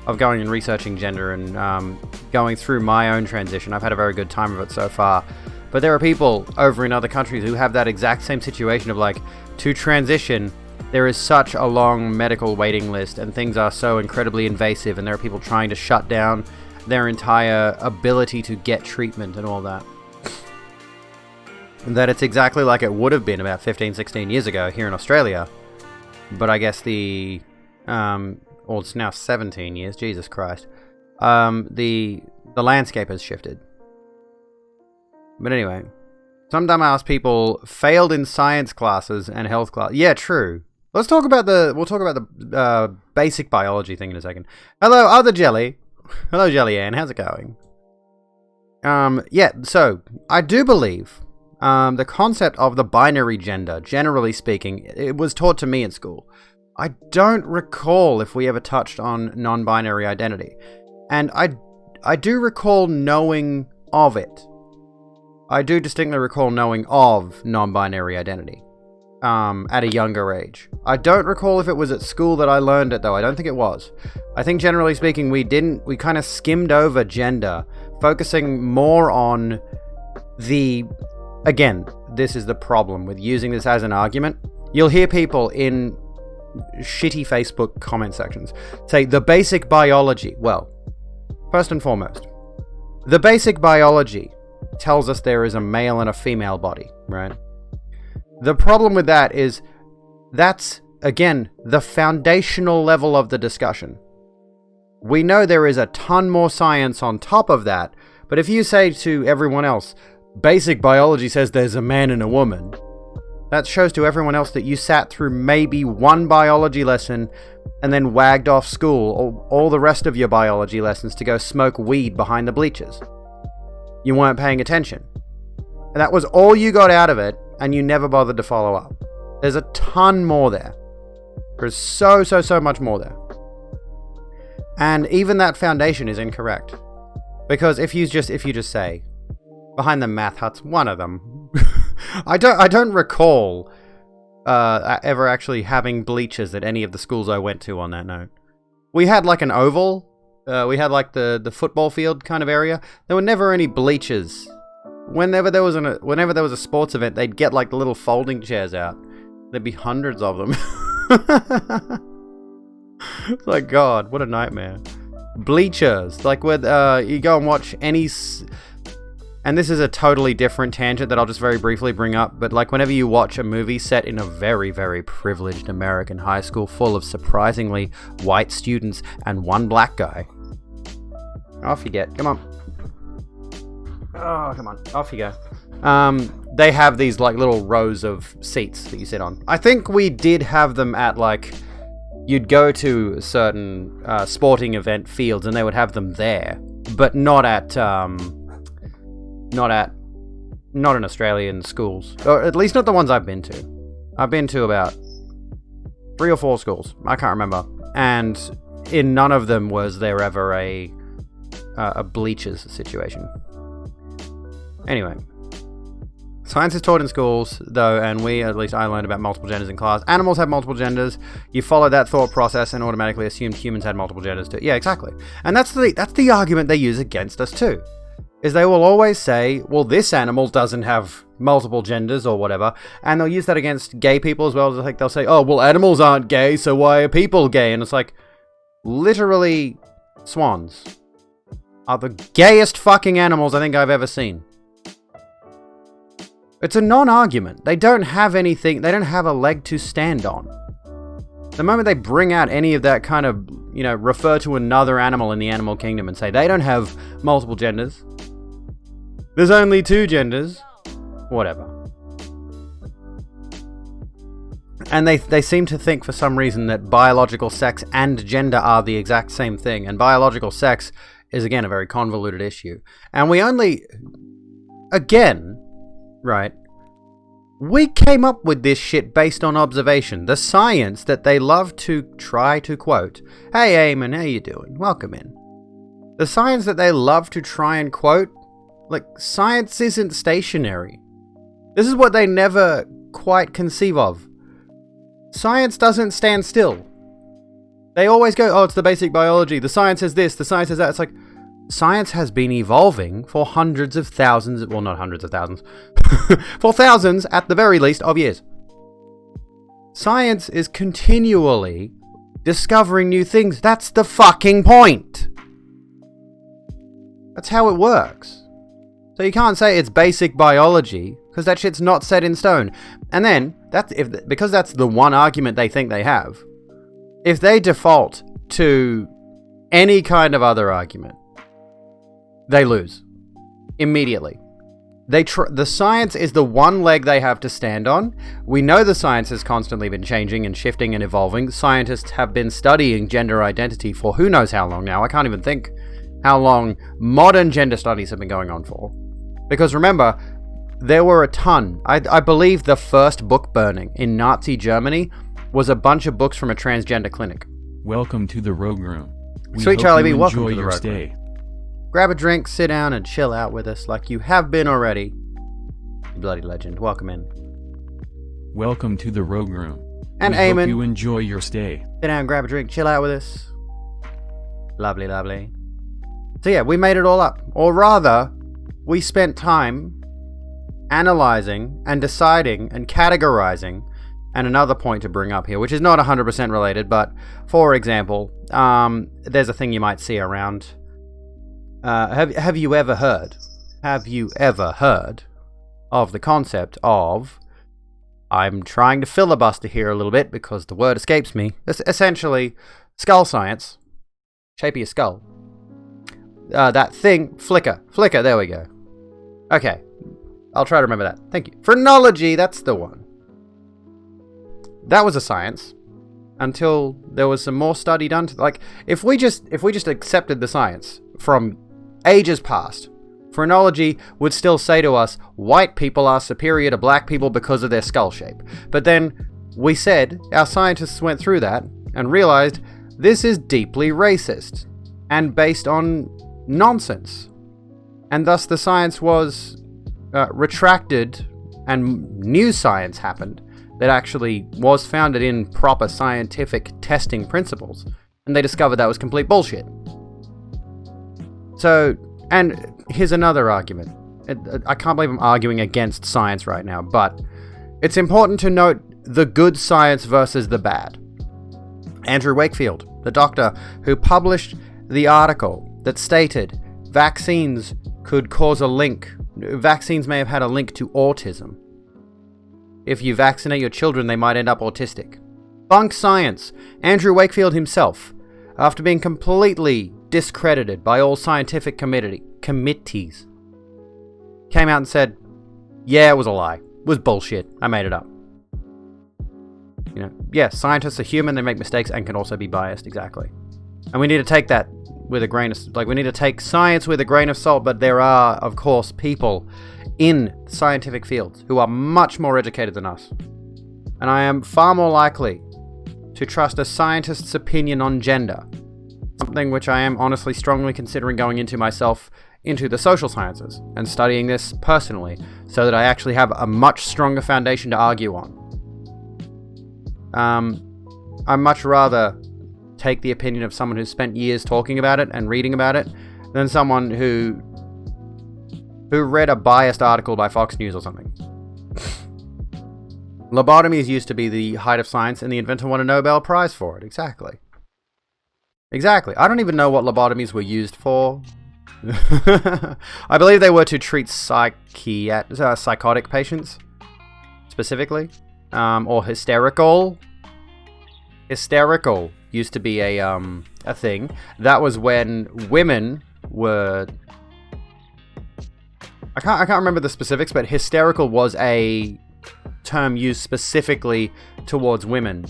of going and researching gender and going through my own transition. I've had a very good time of it so far. But there are people over in other countries who have that exact same situation of to transition, there is such a long medical waiting list and things are so incredibly invasive, and there are people trying to shut down their entire ability to get treatment and all that. That it's exactly like it would have been about 15, 16 years ago here in Australia. But I guess it's now 17 years, Jesus Christ. The landscape has shifted. But anyway, some dumbass people failed in science classes and health class. Yeah, true. We'll talk about the basic biology thing in a second. Hello, other Jelly. Hello, Jelly Ann. How's it going? Yeah, so I do believe the concept of the binary gender, generally speaking, it was taught to me in school. I don't recall if we ever touched on non-binary identity. And I do recall knowing of it. I do distinctly recall knowing of non-binary identity at a younger age. I don't recall if it was at school that I learned it, though. I don't think it was. I think generally speaking, we kind of skimmed over gender, focusing more on again, this is the problem with using this as an argument. You'll hear people in shitty Facebook comment sections. Say, the basic biology. Well, first and foremost, the basic biology tells us there is a male and a female body, right? The problem with that is that's, again, the foundational level of the discussion. We know there is a ton more science on top of that, but if you say to everyone else, basic biology says there's a man and a woman, that shows to everyone else that you sat through maybe one biology lesson and then wagged off school or all the rest of your biology lessons to go smoke weed behind the bleachers. You weren't paying attention. And that was all you got out of it, and you never bothered to follow up. There's a ton more there. There's so much more there. And even that foundation is incorrect. Because if you just say, behind the math huts, one of them. I don't recall ever actually having bleachers at any of the schools I went to on that note. We had like an oval. We had like the football field kind of area. There were never any bleachers. Whenever there was a sports event, they'd get like the little folding chairs out. There'd be hundreds of them. It's like, God, what a nightmare. Bleachers, like where you go and watch any... And this is a totally different tangent that I'll just very briefly bring up, but like whenever you watch a movie set in a very, very privileged American high school full of surprisingly white students and one black guy. Off you get. Come on. Oh, come on. Off you go. They have these like little rows of seats that you sit on. I think we did have them at like... You'd go to certain sporting event fields and they would have them there, but not in Australian schools, or at least not the ones I've been to. I've been to about 3 or 4 schools. I can't remember, and in none of them was there ever a bleachers situation. Anyway. Science is taught in schools, though, and I learned about multiple genders in class. Animals have multiple genders. You follow that thought process and automatically assumed humans had multiple genders too. Yeah, exactly. And that's the argument they use against us too. Is they will always say, well, this animal doesn't have multiple genders or whatever, and they'll use that against gay people as well. Like they'll say, oh, well, animals aren't gay, so why are people gay? And it's like, literally, swans are the gayest fucking animals I think I've ever seen. It's a non-argument. They don't have anything, they don't have a leg to stand on. The moment they bring out any of that kind of, refer to another animal in the animal kingdom and say they don't have multiple genders, there's only 2 genders, whatever. And they seem to think for some reason that biological sex and gender are the exact same thing, and biological sex is again a very convoluted issue. And we only, again... Right. We came up with this shit based on observation. The science that they love to try to quote. Hey, Eamon, how you doing? Welcome in. The science that they love to try and quote, like, science isn't stationary. This is what they never quite conceive of. Science doesn't stand still. They always go, oh, it's the basic biology. The science says this, the science says that. It's like, science has been evolving for hundreds of thousands, well, not hundreds of thousands, for thousands at the very least of years. Science is continually discovering new things. That's the fucking point. That's how it works. So you can't say it's basic biology, because that shit's not set in stone. And then, because that's the one argument they think they have, if they default to any kind of other argument, they lose. Immediately. The science is the one leg they have to stand on. We know the science has constantly been changing and shifting and evolving. Scientists have been studying gender identity for who knows how long now. I can't even think how long modern gender studies have been going on for. Because remember, there were a ton. I believe the first book burning in Nazi Germany was a bunch of books from a transgender clinic. Welcome to the Rogue Room. Sweet Charlie B, welcome to the your Rogue stay. Room. Grab a drink, sit down, and chill out with us like you have been already. You bloody legend. Welcome in. Welcome to the Rogue Room. And we Eamon. Hope you enjoy your stay. Sit down, grab a drink, chill out with us. Lovely, lovely. So yeah, we made it all up. Or rather, we spent time analyzing and deciding and categorizing And another point to bring up here, which is not 100% related, but for example, there's a thing you might see around. Have you ever heard of the concept of, I'm trying to filibuster here a little bit because the word escapes me, essentially skull science, shape of your skull. That thing, flicker, there we go. Okay, I'll try to remember that. Thank you. Phrenology, that's the one. That was a science until there was some more study done. Like, if we just accepted the science from ages past, phrenology would still say to us, white people are superior to black people because of their skull shape. But then we said, our scientists went through that and realized this is deeply racist and based on nonsense. And thus the science was retracted and new science happened that actually was founded in proper scientific testing principles. And they discovered that was complete bullshit. So, and here's another argument. I can't believe I'm arguing against science right now, but it's important to note the good science versus the bad. Andrew Wakefield, the doctor who published the article that stated vaccines could cause a link. Vaccines may have had a link to autism. If you vaccinate your children, they might end up autistic. Bunk science. Andrew Wakefield himself, after being completely discredited by all scientific committees, came out and said, yeah, it was a lie. It was bullshit. I made it up. You know, yeah, scientists are human, they make mistakes and can also be biased, exactly. And we need to take that with a grain of, we need to take science with a grain of salt, but there are, of course, people in scientific fields who are much more educated than us. And I am far more likely to trust a scientist's opinion on gender, something which I am honestly strongly considering going into myself, into the social sciences, and studying this personally, so that I actually have a much stronger foundation to argue on. I'd much rather take the opinion of someone who's spent years talking about it and reading about it than someone who read a biased article by Fox News or something. Lobotomies used to be the height of science, and the inventor won a Nobel Prize for it. Exactly. I don't even know what lobotomies were used for. I believe they were to treat psychotic patients, specifically. Or hysterical. Hysterical used to be a thing. That was when women were... I can't remember the specifics, but hysterical was a term used specifically towards women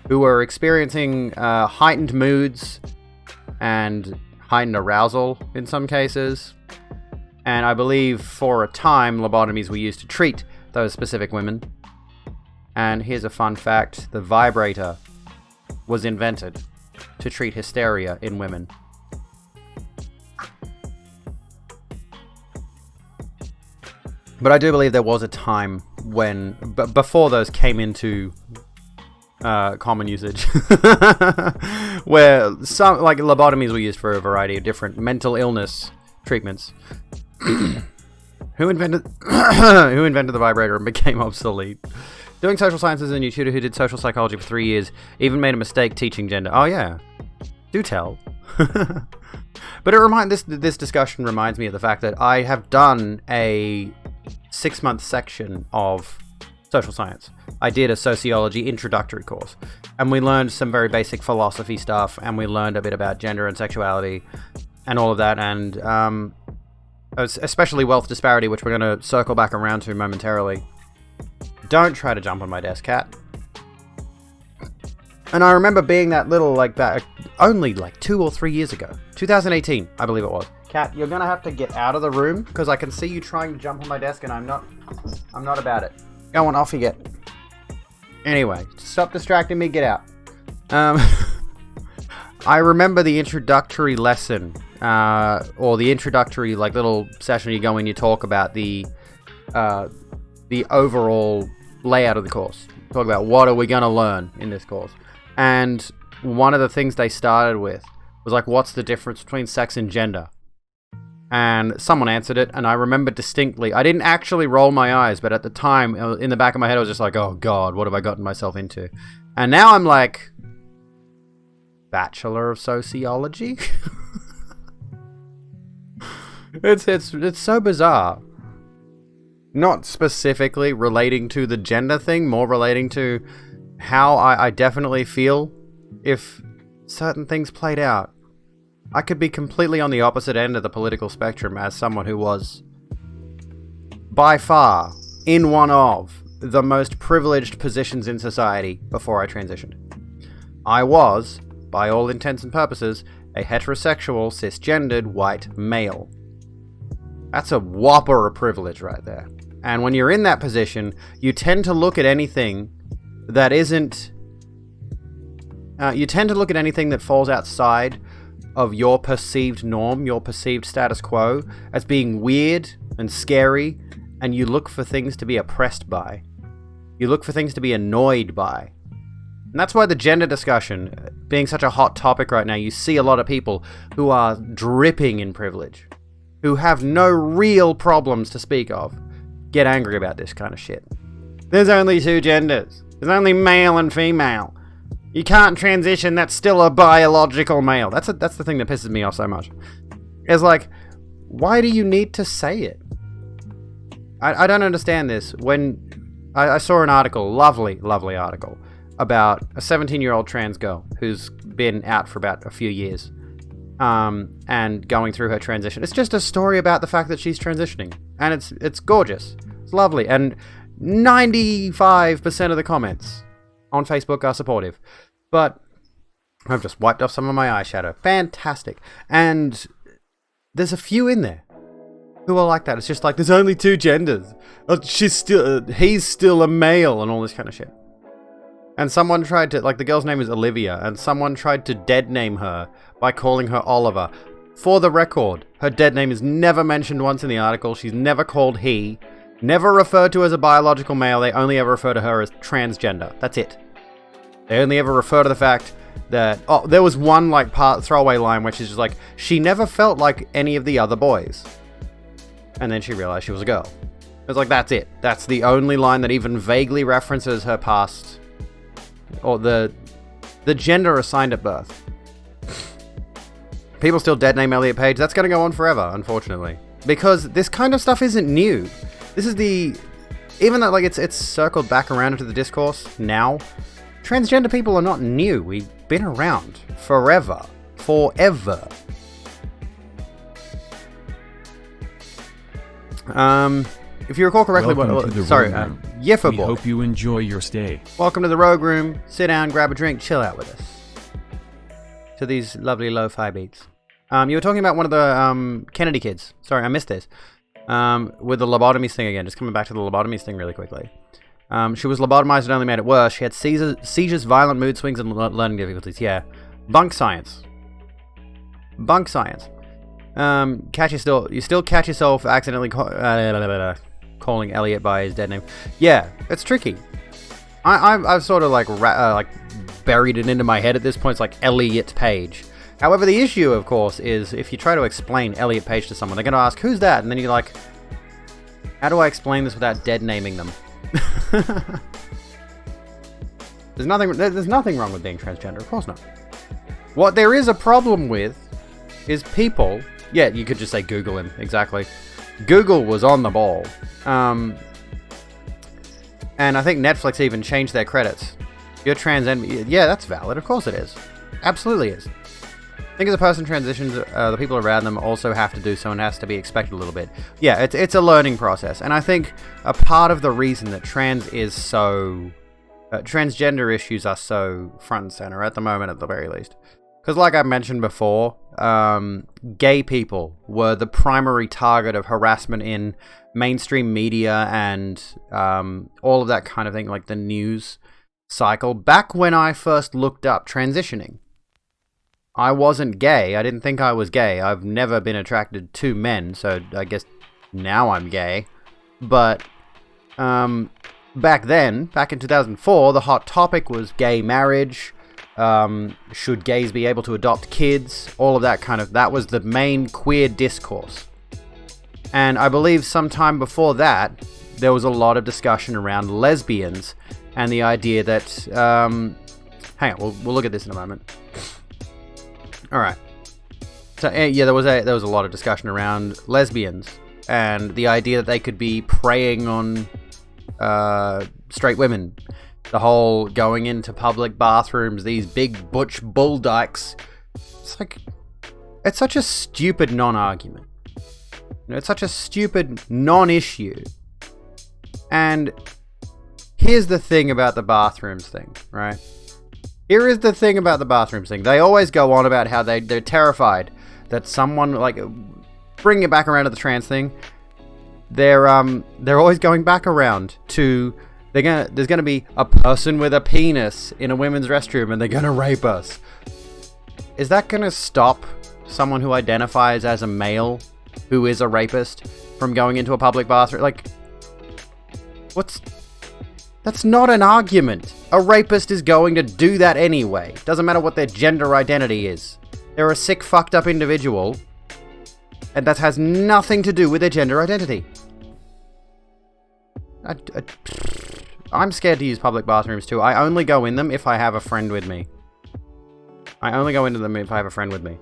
who were experiencing heightened moods and heightened arousal in some cases. And I believe for a time, lobotomies were used to treat those specific women. And here's a fun fact. The vibrator was invented to treat hysteria in women. But I do believe there was a time when, before those came into common usage, where some, like, lobotomies were used for a variety of different mental illness treatments. Who invented the vibrator and became obsolete? Doing social sciences, a new tutor who did social psychology for 3 years even made a mistake teaching gender. Oh yeah, do tell. But this discussion reminds me of the fact that I have done a 6-month section of social science. I did a sociology introductory course, and we learned some very basic philosophy stuff, and we learned a bit about gender and sexuality and all of that, and especially wealth disparity, which we're going to circle back around to momentarily. Don't try to jump on my desk, Cat. And I remember being that little, like, that only like 2 or 3 years ago. 2018, I believe it was. Cat, you're gonna have to get out of the room because I can see you trying to jump on my desk and I'm not about it. Go on, off you get. Anyway, stop distracting me, get out. I remember the introductory lesson, or the introductory, like, little session you go in, you talk about the overall layout of the course. Talk about what are we gonna learn in this course. And one of the things they started with was like, what's the difference between sex and gender? and someone answered it, and I remember distinctly. I didn't actually roll my eyes, but at the time, in the back of my head, I was just like, oh god, what have I gotten myself into? And now I'm like, Bachelor of Sociology? It's so bizarre. Not specifically relating to the gender thing, more relating to how I definitely feel if certain things played out. I could be completely on the opposite end of the political spectrum as someone who was, by far, in one of the most privileged positions in society before I transitioned. I was, by all intents and purposes, a heterosexual, cisgendered, white male. That's a whopper of privilege right there. And when you're in that position, you tend to look at anything that isn't... you tend to look at anything that falls outside of your perceived norm, your perceived status quo, as being weird and scary, and you look for things to be oppressed by. You look for things to be annoyed by. And that's why the gender discussion, being such a hot topic right now, you see a lot of people who are dripping in privilege, who have no real problems to speak of, get angry about this kind of shit. There's only two genders. There's only male and female. You can't transition, that's still a biological male. That's the thing that pisses me off so much. It's like, why do you need to say it? I don't understand this. When I saw an article, lovely article, about a 17-year-old trans girl who's been out for about a few years, and going through her transition. It's just a story about the fact that she's transitioning, and it's gorgeous. It's lovely, and 95% of the comments on Facebook are supportive. But I've just wiped off some of my eyeshadow. Fantastic. And there's a few in there who are like that. It's just like, there's only two genders. He's still a male and all this kind of shit. And someone tried to, like, the girl's name is Olivia, and someone tried to dead name her by calling her Oliver. For the record, her dead name is never mentioned once in the article. She's never called he, never referred to as a biological male. They only ever refer to her as transgender. That's it. They only ever refer to the fact that... Oh, there was one, like, throwaway line which is just like, she never felt like any of the other boys. And then she realized she was a girl. It was like, that's it. That's the only line that even vaguely references her past... or the gender assigned at birth. People still dead name Elliot Page. That's going to go on forever, unfortunately. Because this kind of stuff isn't new. This is the... Even though, like, it's circled back around into the discourse now... Transgender people are not new. We've been around forever. Forever. If you recall correctly, Yeffa We boy. hope you enjoy your stay. Welcome to the Rogue Room. Sit down, grab a drink, chill out with us. To these lovely lo-fi beats. You were talking about one of the Kennedy kids. Sorry, I missed this. With the lobotomies thing again. Just coming back to the lobotomies thing really quickly. She was lobotomized and only made it worse. She had seizures, violent mood swings, and learning difficulties. Yeah. Bunk science. Bunk science. You still catch yourself accidentally calling Elliot by his dead name. Yeah, it's tricky. I've sort of like buried it into my head at this point. It's like Elliot Page. However, the issue, of course, is if you try to explain Elliot Page to someone, they're going to ask, who's that? And then you're like, how do I explain this without dead naming them? There's nothing wrong with being transgender, of course not. What there is a problem with is people... Yeah, you could just say Google him, exactly. Google was on the ball. And I think Netflix even changed their credits. You're trans and... Yeah, that's valid, of course it is. Absolutely is. I think as a person transitions, the people around them also have to do so and has to be expected a little bit. Yeah, it's a learning process. And I think a part of the reason that trans is so... transgender issues are so front and center at the moment, at the very least. Because like I mentioned before, gay people were the primary target of harassment in mainstream media and all of that kind of thing, like the news cycle. Back when I first looked up transitioning, I wasn't gay. I didn't think I was gay. I've never been attracted to men, so I guess now I'm gay. But back then, back in 2004, the hot topic was gay marriage. Should gays be able to adopt kids? All of that kind of... That was the main queer discourse. And I believe sometime before that, there was a lot of discussion around lesbians and the idea that... hang on, we'll look at this in a moment. Alright. So, yeah, there was a lot of discussion around lesbians and the idea that they could be preying on straight women. The whole going into public bathrooms, these big butch bull dykes. It's like... It's such a stupid non-argument. It's such a stupid non-issue. And here's the thing about the bathrooms thing, right? Here is the thing about the bathrooms thing. They always go on about how they're terrified that someone, like, bring it back around to the trans thing. They're always going back around to there's gonna be a person with a penis in a women's restroom and they're gonna rape us. Is that gonna stop someone who identifies as a male who is a rapist from going into a public bathroom? Like, that's not an argument. A rapist is going to do that anyway. Doesn't matter what their gender identity is. They're a sick, fucked up individual, and that has nothing to do with their gender identity. I'm scared to use public bathrooms too. I only go in them if I have a friend with me. I only go into them if I have a friend with me.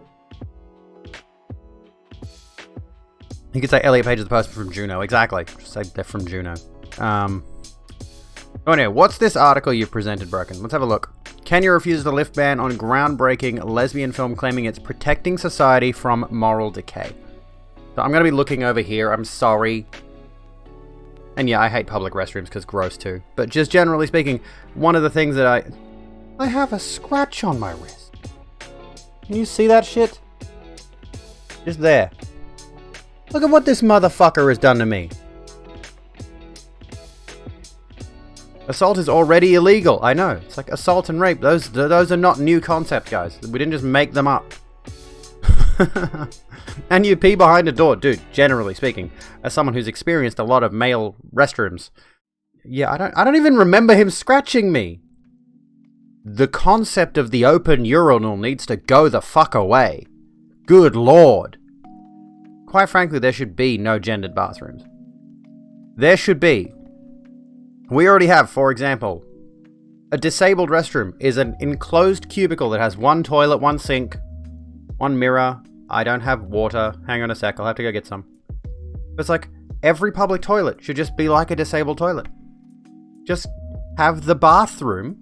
You could say Elliot Page is the person from Juno. Exactly. Just say they're from Juno. Oh no, what's this article you've presented, Broken? Let's have a look. Kenya refuses the lift ban on groundbreaking lesbian film, claiming it's protecting society from moral decay. So I'm going to be looking over here. I'm sorry. And yeah, I hate public restrooms because gross too. But just generally speaking, one of the things that I have a scratch on my wrist. Can you see that shit? Just there. Look at what this motherfucker has done to me. Assault is already illegal. I know. It's like assault and rape. Those are not new concepts, guys. We didn't just make them up. And you pee behind a door. Dude, generally speaking, as someone who's experienced a lot of male restrooms, yeah, I don't even remember him scratching me. The concept of the open urinal needs to go the fuck away. Good lord. Quite frankly, there should be no gendered bathrooms. There should be. We already have, for example, a disabled restroom is an enclosed cubicle that has one toilet, one sink, one mirror. I don't have water. Hang on a sec, I'll have to go get some. It's like, every public toilet should just be like a disabled toilet. Just have the bathroom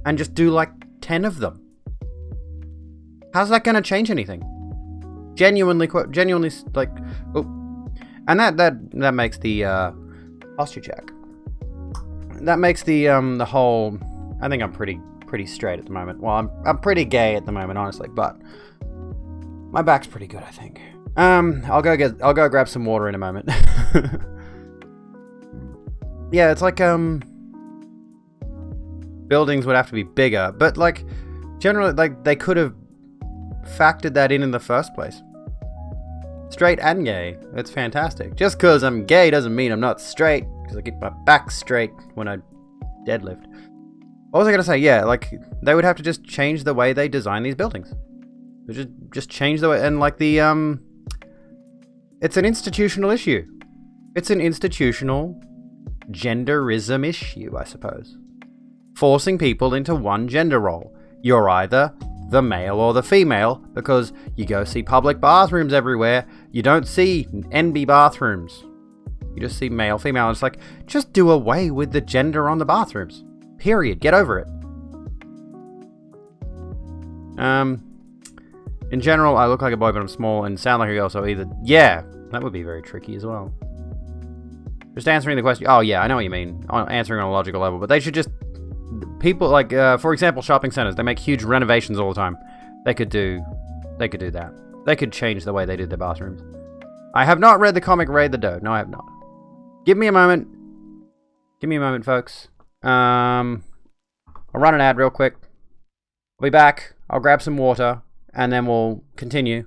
and just do like 10 of them. How's that going to change anything? Genuinely, like, oh. And that makes the, posture check. That makes the whole, I think I'm pretty straight at the moment. Well, I'm pretty gay at the moment, honestly, but my back's pretty good, I think. I'll go grab some water in a moment. Yeah, it's like, buildings would have to be bigger, but like, generally, like, they could have factored that in the first place. Straight and gay. It's fantastic. Just because I'm gay doesn't mean I'm not straight, because I keep my back straight when I deadlift. What was I going to say? Yeah, like, they would have to just change the way they design these buildings. Just change the way, and like the, it's an institutional issue. It's an institutional genderism issue, I suppose. Forcing people into one gender role. You're either the male or the female, because you go see public bathrooms everywhere. You don't see NB bathrooms. You just see male, female, and it's like, just do away with the gender on the bathrooms. Period. Get over it. In general, I look like a boy, but I'm small and sound like a girl, so either... Yeah, that would be very tricky as well. Just answering the question... Oh, yeah, I know what you mean. Answering on a logical level, but they should just... People, like, for example, shopping centers, they make huge renovations all the time. They could do that. They could change the way they did their bathrooms. I have not read the comic Raid the Doe. No, I have not. Give me a moment. Give me a moment, folks. I'll run an ad real quick. I'll be back. I'll grab some water, and then we'll continue.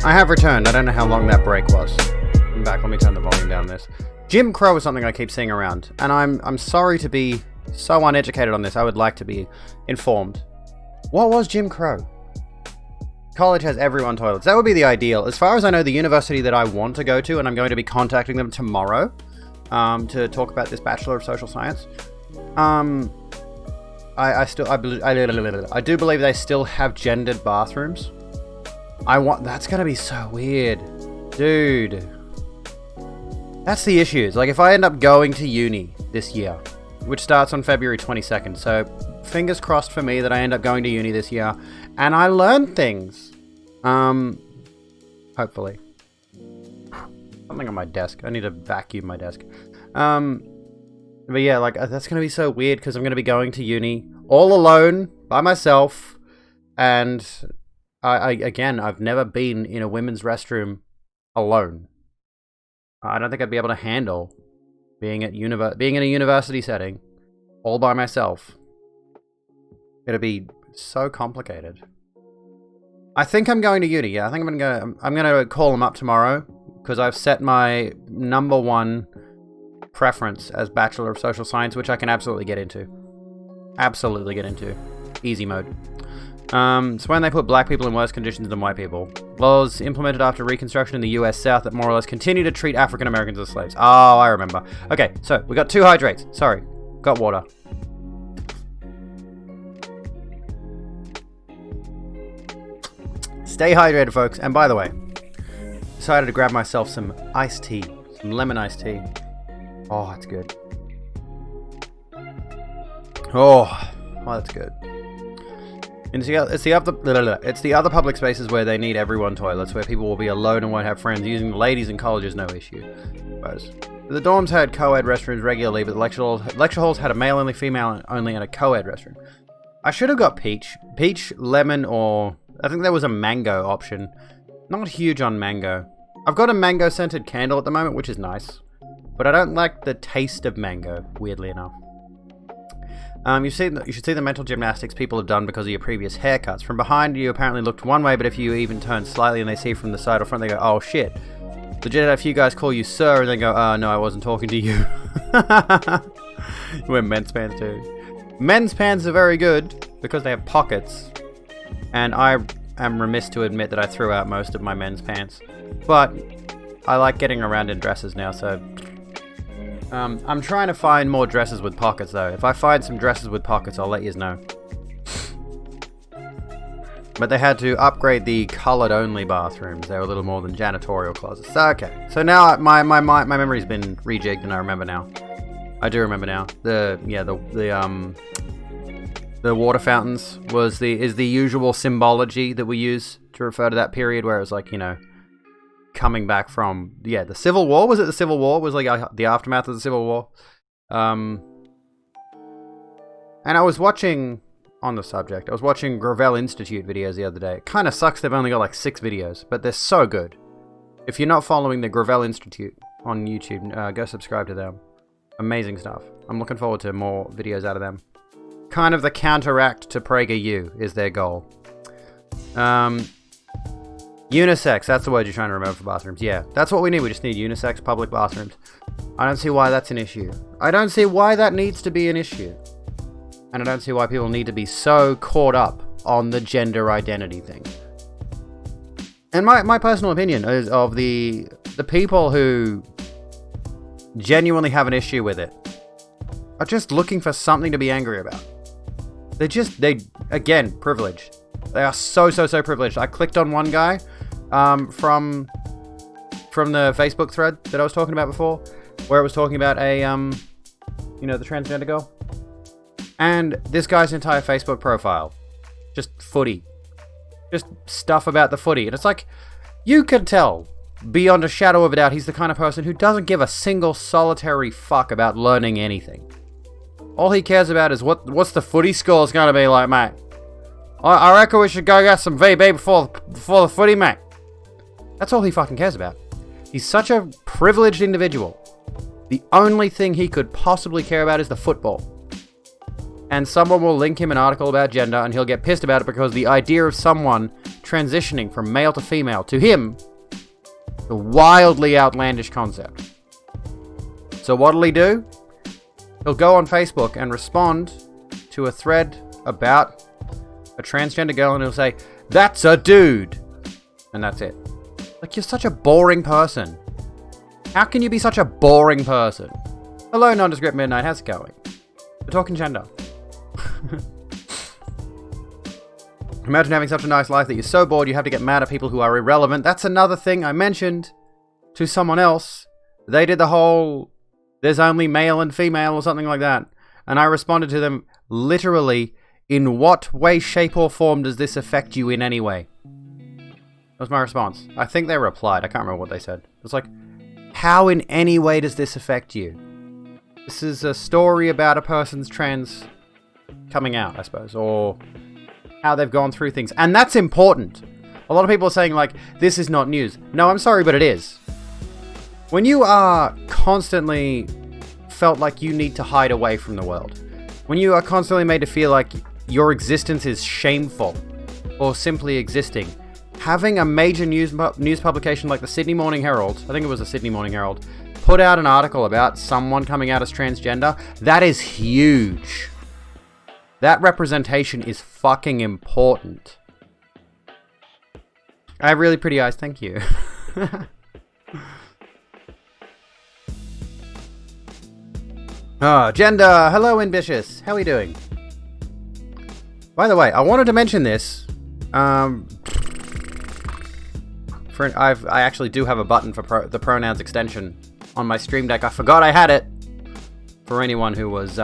I have returned. I don't know how long that break was. I'm back. Let me turn the volume down on this. Jim Crow is something I keep seeing around, and I'm sorry to be so uneducated on this. I would like to be informed. What was Jim Crow? College has everyone toilets. That would be the ideal. As far as I know, the university that I want to go to, and I'm going to be contacting them tomorrow to talk about this Bachelor of Social Science. I do believe they still have gendered bathrooms. That's gonna be so weird, dude. That's the issues. Like, if I end up going to uni this year, which starts on February 22nd, so fingers crossed for me that I end up going to uni this year, and I learn things. Hopefully. Something on my desk. I need to vacuum my desk. But yeah, like, that's gonna be so weird, because I'm gonna be going to uni all alone, by myself, and I've never been in a women's restroom alone. I don't think I'd be able to handle being in a university setting all by myself. It'd be so complicated. I think I'm going to uni. Yeah, I think I'm gonna call them up tomorrow, because I've set my number one preference as Bachelor of Social Science, which I can absolutely get into. Easy mode. It's when they put black people in worse conditions than white people. Laws implemented after Reconstruction in the US South that more or less continue to treat African Americans as slaves. Oh, I remember. Okay, so we got 2 hydrates. Sorry, got water. Stay hydrated, folks. And by the way, decided to grab myself some iced tea, some lemon iced tea. Oh, that's good. Oh, that's good. And it's the other public spaces where they need everyone toilets, where people will be alone and won't have friends. Using the ladies in college is no issue. The dorms had co-ed restrooms regularly, but the lecture halls had a male-only, female-only, and a co-ed restroom. I should have got peach, lemon, or I think there was a mango option. Not huge on mango. I've got a mango-scented candle at the moment, which is nice, but I don't like the taste of mango, weirdly enough. You should see the mental gymnastics people have done because of your previous haircuts. From behind, you apparently looked one way, but if you even turn slightly and they see from the side or front, they go, oh shit. Legit had a few guys call you sir, and then go, no, I wasn't talking to you. You wear men's pants too. Men's pants are very good because they have pockets. And I am remiss to admit that I threw out most of my men's pants. But I like getting around in dresses now, so... I'm trying to find more dresses with pockets, though. If I find some dresses with pockets, I'll let you know. But they had to upgrade the colored-only bathrooms. They were a little more than janitorial closets. So, okay. So now my memory's been rejigged, and I remember now. I do remember now. The water fountains is the usual symbology that we use to refer to that period where it was like, you know, coming back from the Civil War. Was it the Civil War? Was like the aftermath of the Civil War. And I was watching on the subject. I was watching Gravel Institute videos the other day. It kind of sucks they've only got like 6 videos, but they're so good. If you're not following the Gravel Institute on YouTube, go subscribe to them. Amazing stuff. I'm looking forward to more videos out of them. Kind of the counteract to PragerU is their goal. Unisex, that's the word you're trying to remember for bathrooms. Yeah, that's what we need. We just need unisex public bathrooms. I don't see why that's an issue. I don't see why that needs to be an issue. And I don't see why people need to be so caught up on the gender identity thing. And my personal opinion is of the people who genuinely have an issue with it are just looking for something to be angry about. Again, privileged. They are so privileged. I clicked on one guy from the Facebook thread that I was talking about before, where it was talking about the transgender girl. And this guy's entire Facebook profile, just footy. Just stuff about the footy. And it's like, you can tell, beyond a shadow of a doubt, he's the kind of person who doesn't give a single solitary fuck about learning anything. All he cares about is what's the footy scores going to be like, mate. I reckon we should go get some VB before the footy, mate. That's all he fucking cares about. He's such a privileged individual. The only thing he could possibly care about is the football. And someone will link him an article about gender and he'll get pissed about it because the idea of someone transitioning from male to female, to him, a wildly outlandish concept. So what'll he do? He'll go on Facebook and respond to a thread about a transgender girl, and he'll say, "That's a dude." And that's it. Like, you're such a boring person. How can you be such a boring person? Hello, Nondescript Midnight, how's it going? We're talking gender. Imagine having such a nice life that you're so bored you have to get mad at people who are irrelevant. That's another thing I mentioned to someone else. They did the whole, there's only male and female or something like that. And I responded to them literally, in what way, shape or form does this affect you in any way? That was my response. I think they replied. I can't remember what they said. It was like, how in any way does this affect you? This is a story about a person's trans coming out, I suppose, or how they've gone through things. And that's important. A lot of people are saying, like, this is not news. No, I'm sorry, but it is. When you are constantly felt like you need to hide away from the world, when you are constantly made to feel like your existence is shameful or simply existing, having a major news publication like the Sydney Morning Herald, I think it was the Sydney Morning Herald, put out an article about someone coming out as transgender, that is huge. That representation is fucking important. I have really pretty eyes, thank you. Gender, hello ambitious, how are we doing? By the way, I wanted to mention this. I actually do have a button for the pronouns extension on my Stream Deck. I forgot I had it. For anyone who was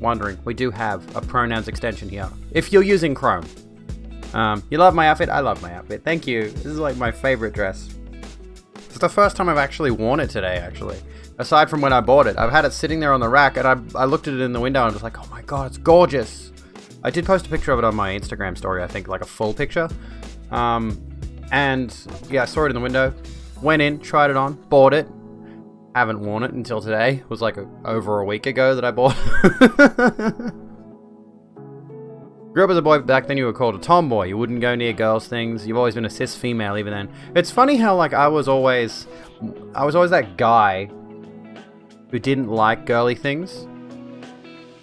wondering, we do have a pronouns extension here. If you're using Chrome. You love my outfit? I love my outfit. Thank you. This is like my favorite dress. It's the first time I've actually worn it today, actually. Aside from when I bought it. I've had it sitting there on the rack, and I looked at it in the window and was like, oh my god, it's gorgeous. I did post a picture of it on my Instagram story, I think, like a full picture. And yeah, I saw it in the window, went in, tried it on, bought it. Haven't worn it until today. It was like over a week ago that I bought it. Grew up as a boy, but back then you were called a tomboy. You wouldn't go near girls' things. You've always been a cis female even then. It's funny how, like, I was always that guy who didn't like girly things.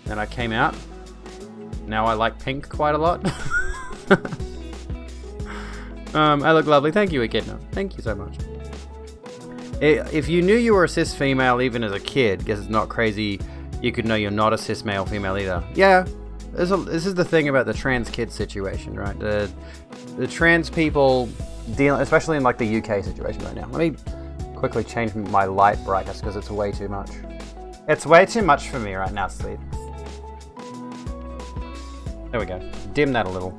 And I came out. Now I like pink quite a lot. I look lovely. Thank you, Echidna. Thank you so much. If you knew you were a cis female even as a kid, guess it's not crazy you could know you're not a cis male female either. Yeah, this is the thing about the trans kid situation, right? The trans people deal, especially in like the UK situation right now. Let me quickly change my light brightness because it's way too much. It's way too much for me right now, sleep. There we go. Dim that a little.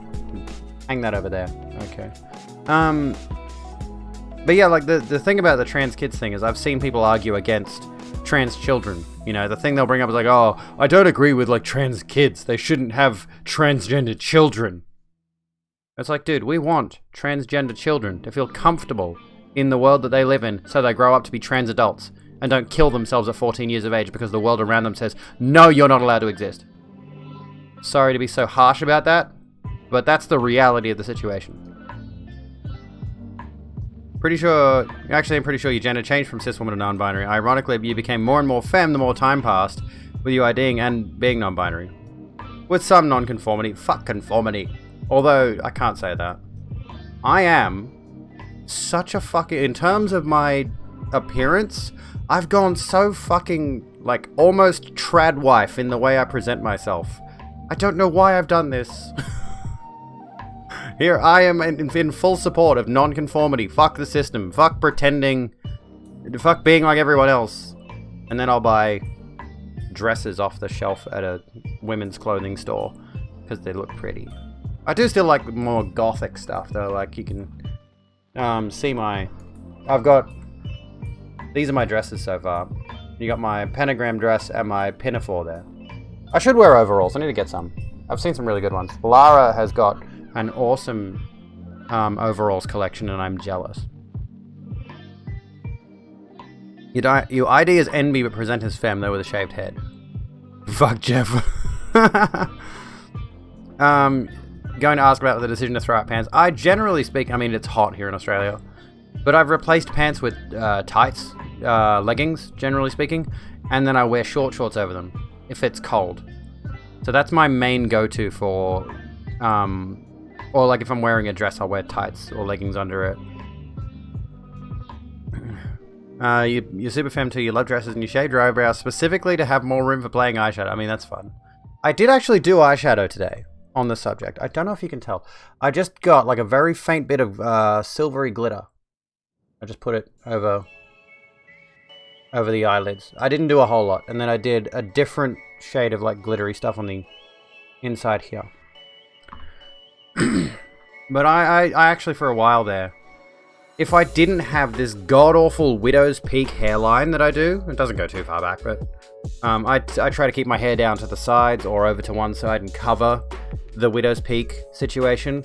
Hang that over there. Okay. But yeah, like the thing about the trans kids thing is I've seen people argue against trans children. You know, the thing they'll bring up is like, oh, I don't agree with like trans kids. They shouldn't have transgender children. It's like, dude, we want transgender children to feel comfortable in the world that they live in so they grow up to be trans adults and don't kill themselves at 14 years of age because the world around them says, no, you're not allowed to exist. Sorry to be so harsh about that, but that's the reality of the situation. I'm pretty sure your gender changed from cis woman to non-binary. Ironically, you became more and more femme the more time passed with you IDing and being non-binary. With some non-conformity. Fuck conformity. Although, I can't say that. I am such a fucking... In terms of my appearance, I've gone so fucking, like, almost trad wife in the way I present myself. I don't know why I've done this. Here I am in full support of non-conformity. Fuck the system. Fuck pretending. Fuck being like everyone else. And then I'll buy dresses off the shelf at a women's clothing store because they look pretty. I do still like more gothic stuff though. Like you can see my... I've got... These are my dresses so far. You got my pentagram dress and my pinafore there. I should wear overalls. I need to get some. I've seen some really good ones. Lara has got an awesome overalls collection and I'm jealous. You ID as NB but present as femme though with a shaved head. Fuck Jeff. going to ask about the decision to throw out pants. I generally speak, I mean, it's hot here in Australia, but I've replaced pants with tights, leggings, generally speaking, and then I wear shorts over them if it's cold. So that's my main go-to for, or like if I'm wearing a dress, I'll wear tights or leggings under it. You're super femme too, you love dresses and you shaved your eyebrows specifically to have more room for playing eyeshadow. I mean, that's fun. I did actually do eyeshadow today on the subject. I don't know if you can tell. I just got like a very faint bit of silvery glitter. I just put it over the eyelids. I didn't do a whole lot. And then I did a different shade of like glittery stuff on the inside here. But I actually for a while there, if I didn't have this god-awful widow's peak hairline that I do, it doesn't go too far back, but I try to keep my hair down to the sides or over to one side and cover the widow's peak situation.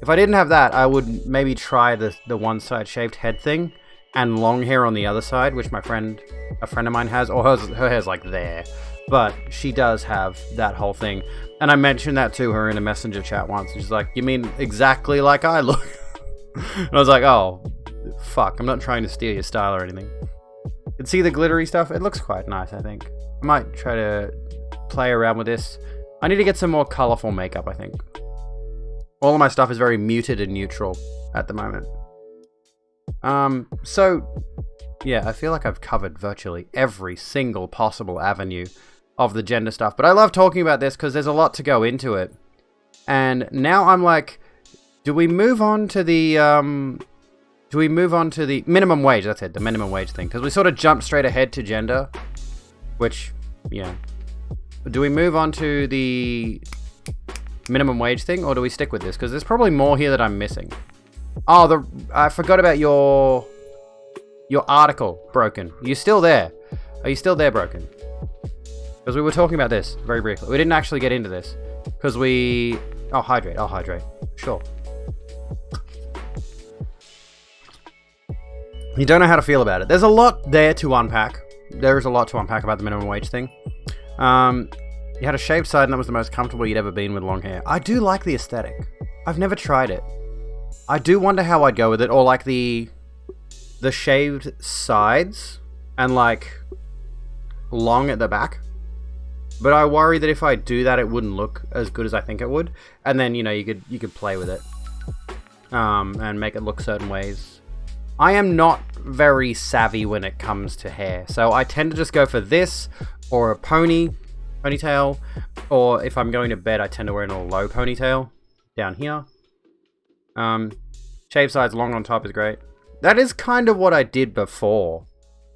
If I didn't have that, I would maybe try the one side shaved head thing and long hair on the other side, which a friend of mine has, or her hair's like there, but she does have that whole thing. And I mentioned that to her in a messenger chat once, and she's like, "You mean exactly like I look?" And I was like, oh, fuck, I'm not trying to steal your style or anything. You can see the glittery stuff. It looks quite nice, I think. I might try to play around with this. I need to get some more colorful makeup, I think. All of my stuff is very muted and neutral at the moment. So, yeah, I feel like I've covered virtually every single possible avenue of the gender stuff. But I love talking about this because there's a lot to go into it. And now I'm like, do we move on to the minimum wage? That's it, the minimum wage thing. Because we sort of jumped straight ahead to gender, which, yeah. Do we move on to the minimum wage thing, or do we stick with this? Because there's probably more here that I'm missing. Oh, I forgot about your article, Broken. Are you still there? Are you still there, Broken? Because we were talking about this very briefly. We didn't actually get into this. Because I'll hydrate. Sure. You don't know how to feel about it. There's a lot there to unpack. There is a lot to unpack about the minimum wage thing. You had a shaved side and that was the most comfortable you'd ever been with long hair. I do like the aesthetic. I've never tried it. I do wonder how I'd go with it, or like the shaved sides and like long at the back. But I worry that if I do that, it wouldn't look as good as I think it would. And then, you could play with it and make it look certain ways. I am not very savvy when it comes to hair, so I tend to just go for this or a ponytail, or if I'm going to bed, I tend to wear a low ponytail down here. Shave sides long on top is great. That is kind of what I did before.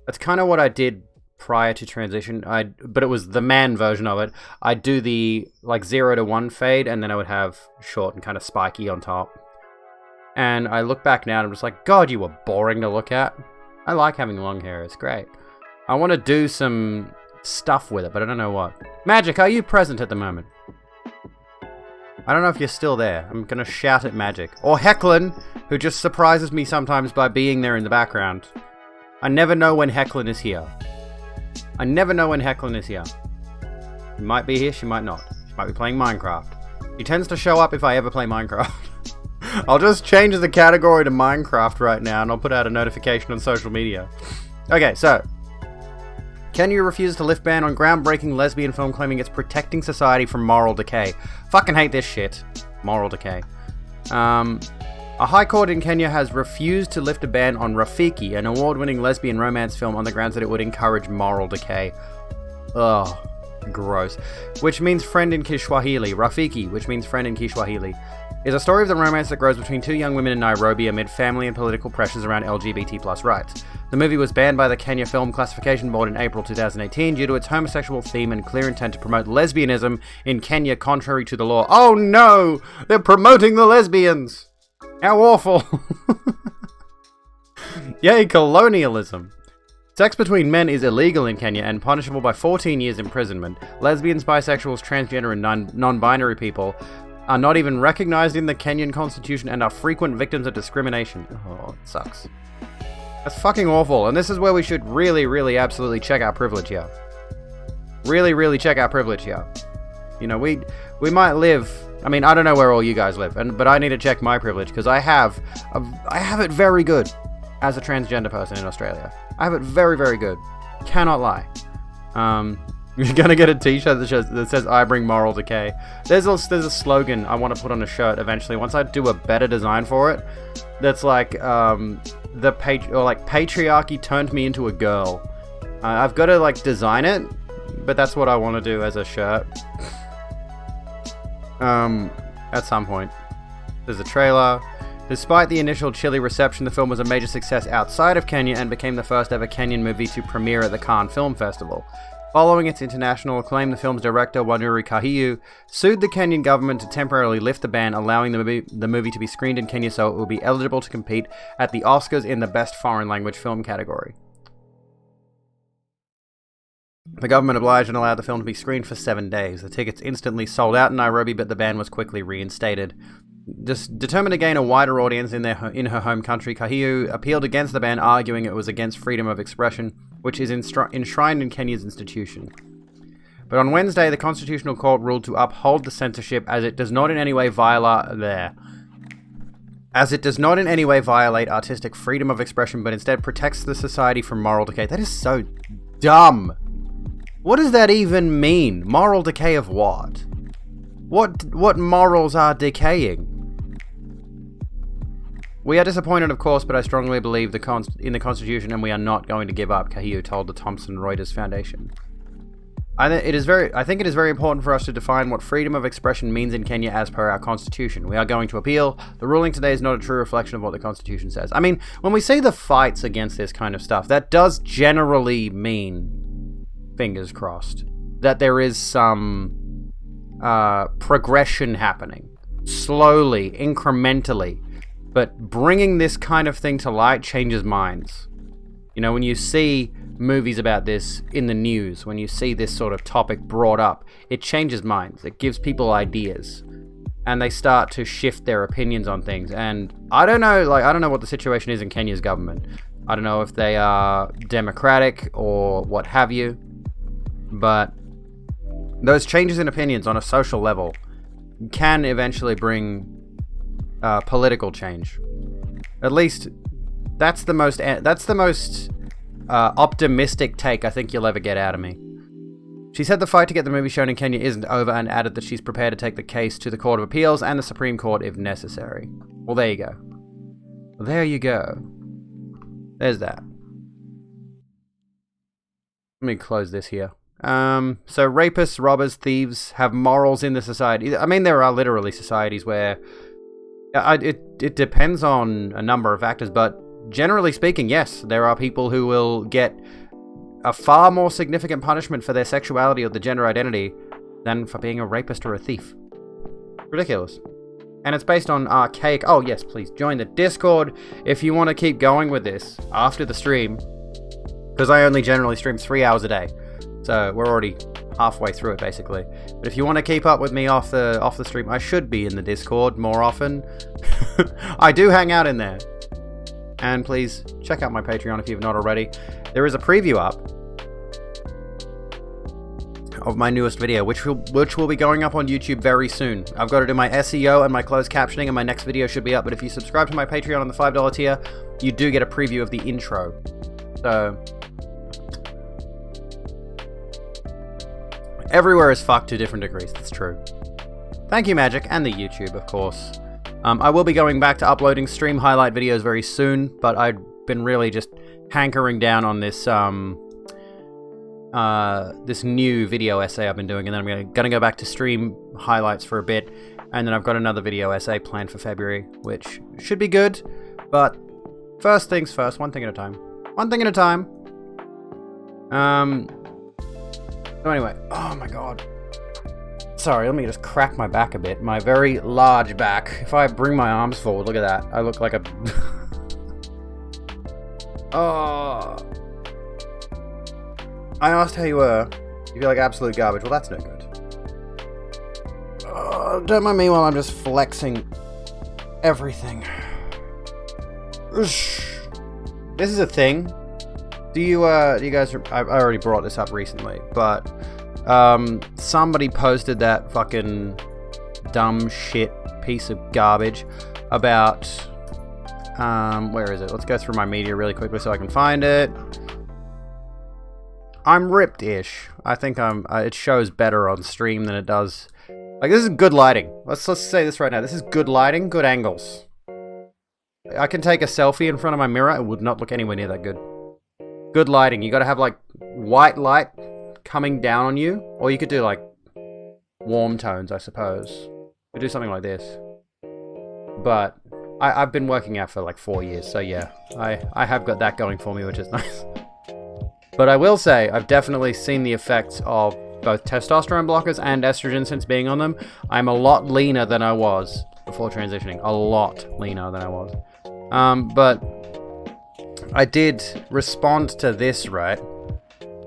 That's kind of what I did prior to transition. But it was the man version of it. I'd do the like 0 to 1 fade, and then I would have short and kind of spiky on top. And I look back now and I'm just like, God, you were boring to look at. I like having long hair. It's great. I want to do some stuff with it, but I don't know what. Magic, are you present at the moment? I don't know if you're still there. I'm going to shout at Magic. Or Hecklin, who just surprises me sometimes by being there in the background. I never know when Hecklin is here. She might be here, she might not. She might be playing Minecraft. She tends to show up if I ever play Minecraft. I'll just change the category to Minecraft right now, and I'll put out a notification on social media. Okay, so Kenya refuses to lift ban on groundbreaking lesbian film, claiming it's protecting society from moral decay. Fucking hate this shit. Moral decay. A high court in Kenya has refused to lift a ban on Rafiki, an award-winning lesbian romance film, on the grounds that it would encourage moral decay. Ugh. Gross. Which means friend in Kiswahili. Rafiki, which means friend in Kiswahili, is a story of the romance that grows between two young women in Nairobi amid family and political pressures around LGBT+ rights. The movie was banned by the Kenya Film Classification Board in April 2018 due to its homosexual theme and clear intent to promote lesbianism in Kenya contrary to the law. Oh no! They're promoting the lesbians! How awful! Yay, colonialism! Sex between men is illegal in Kenya and punishable by 14 years imprisonment. Lesbians, bisexuals, transgender and non-binary people are not even recognized in the Kenyan constitution and are frequent victims of discrimination. Oh, it sucks. That's fucking awful, and this is where we should really, really, absolutely check our privilege here. Really, really check our privilege here. You know, we might live I mean, I don't know where all you guys live, but I need to check my privilege, because I have it very good as a transgender person in Australia. I have it very, very good. Cannot lie. You're gonna get a t-shirt that says "I bring moral decay." There's a slogan I want to put on a shirt eventually. Once I do a better design for it, that's like patriarchy turned me into a girl. I've got to like design it, but that's what I want to do as a shirt. At some point. There's a trailer. Despite the initial chilly reception, the film was a major success outside of Kenya and became the first ever Kenyan movie to premiere at the Cannes Film Festival. Following its international acclaim, the film's director, Wanduri Kahiu, sued the Kenyan government to temporarily lift the ban, allowing the movie to be screened in Kenya so it will be eligible to compete at the Oscars in the Best Foreign Language Film category. The government obliged and allowed the film to be screened for 7 days. The tickets instantly sold out in Nairobi, but the ban was quickly reinstated. Determined to gain a wider audience in her home country, Kahiu appealed against the ban, arguing it was against freedom of expression, which is enshrined in Kenya's institution. But on Wednesday, the Constitutional Court ruled to uphold the censorship as it does not in any way violate artistic freedom of expression, but instead protects the society from moral decay. That is so dumb. What does that even mean? Moral decay of what? What morals are decaying? We are disappointed, of course, but I strongly believe in the Constitution, and we are not going to give up, Kahiu told the Thomson Reuters Foundation. I think it is very important for us to define what freedom of expression means in Kenya as per our Constitution. We are going to appeal. The ruling today is not a true reflection of what the Constitution says. I mean, when we see the fights against this kind of stuff, that does generally mean, fingers crossed, that there is some progression happening. Slowly, incrementally. But bringing this kind of thing to light changes minds. You know, when you see movies about this in the news, when you see this sort of topic brought up, it changes minds. It gives people ideas. And they start to shift their opinions on things. And I don't know what the situation is in Kenya's government. I don't know if they are democratic or what have you. But those changes in opinions on a social level can eventually bring political change. At least that's the most optimistic take I think you'll ever get out of me. She said the fight to get the movie shown in Kenya isn't over, and added that she's prepared to take the case to the Court of Appeals and the Supreme Court if necessary. Well, there you go. There you go. There's that. Let me close this here. So rapists, robbers, thieves have morals in the society. I mean, there are literally societies where it depends on a number of factors, but generally speaking, yes, there are people who will get a far more significant punishment for their sexuality or the gender identity than for being a rapist or a thief. Ridiculous. And it's based on archaic... Oh, yes, please join the Discord if you want to keep going with this after the stream, because I only generally stream 3 hours a day. So we're already halfway through it, basically. But if you want to keep up with me off the stream, I should be in the Discord more often. I do hang out in there. And please check out my Patreon if you've not already. There is a preview up of my newest video, which will be going up on YouTube very soon. I've got to do my SEO and my closed captioning, and my next video should be up. But if you subscribe to my Patreon on the $5 tier, you do get a preview of the intro. So... everywhere is fucked to different degrees, that's true. Thank you, Magic, and the YouTube, of course. I will be going back to uploading stream highlight videos very soon, but I've been really just hankering down on this this new video essay I've been doing, and then I'm gonna go back to stream highlights for a bit, and then I've got another video essay planned for February, which should be good, but first things first, one thing at a time. One thing at a time. So anyway, oh my god. Sorry, let me just crack my back a bit. My very large back. If I bring my arms forward, look at that. I look like a... Oh. I asked how you were. You feel like absolute garbage. Well, that's no good. Oh, don't mind me while I'm just flexing everything. This is a thing. Do you guys... I already brought this up recently, but... somebody posted that fucking dumb shit piece of garbage about, where is it? Let's go through my media really quickly so I can find it. I'm ripped-ish. I think it shows better on stream than it does. Like, this is good lighting. Let's say this right now. This is good lighting, good angles. I can take a selfie in front of my mirror. It would not look anywhere near that good. Good lighting. You gotta have, like, white light coming down on you. Or you could do, like, warm tones, I suppose. You could do something like this. But I've been working out for, like, 4 years. So, yeah. I have got that going for me, which is nice. But I will say, I've definitely seen the effects of both testosterone blockers and estrogen since being on them. I'm a lot leaner than I was before transitioning. A lot leaner than I was. But I did respond to this, right?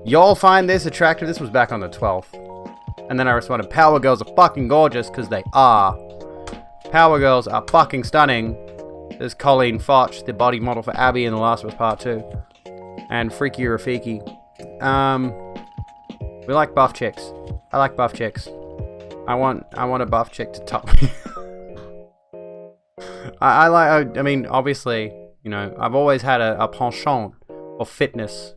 Y'all find this attractive? This was back on the 12th. And then I responded, Power Girls are fucking gorgeous, because they are. Power Girls are fucking stunning. There's Colleen Foch, the body model for Abby in The Last of Us Part 2. And Freaky Rafiki. We like buff chicks. I like buff chicks. I want a buff chick to top me. I mean, obviously, you know, I've always had a penchant for fitness.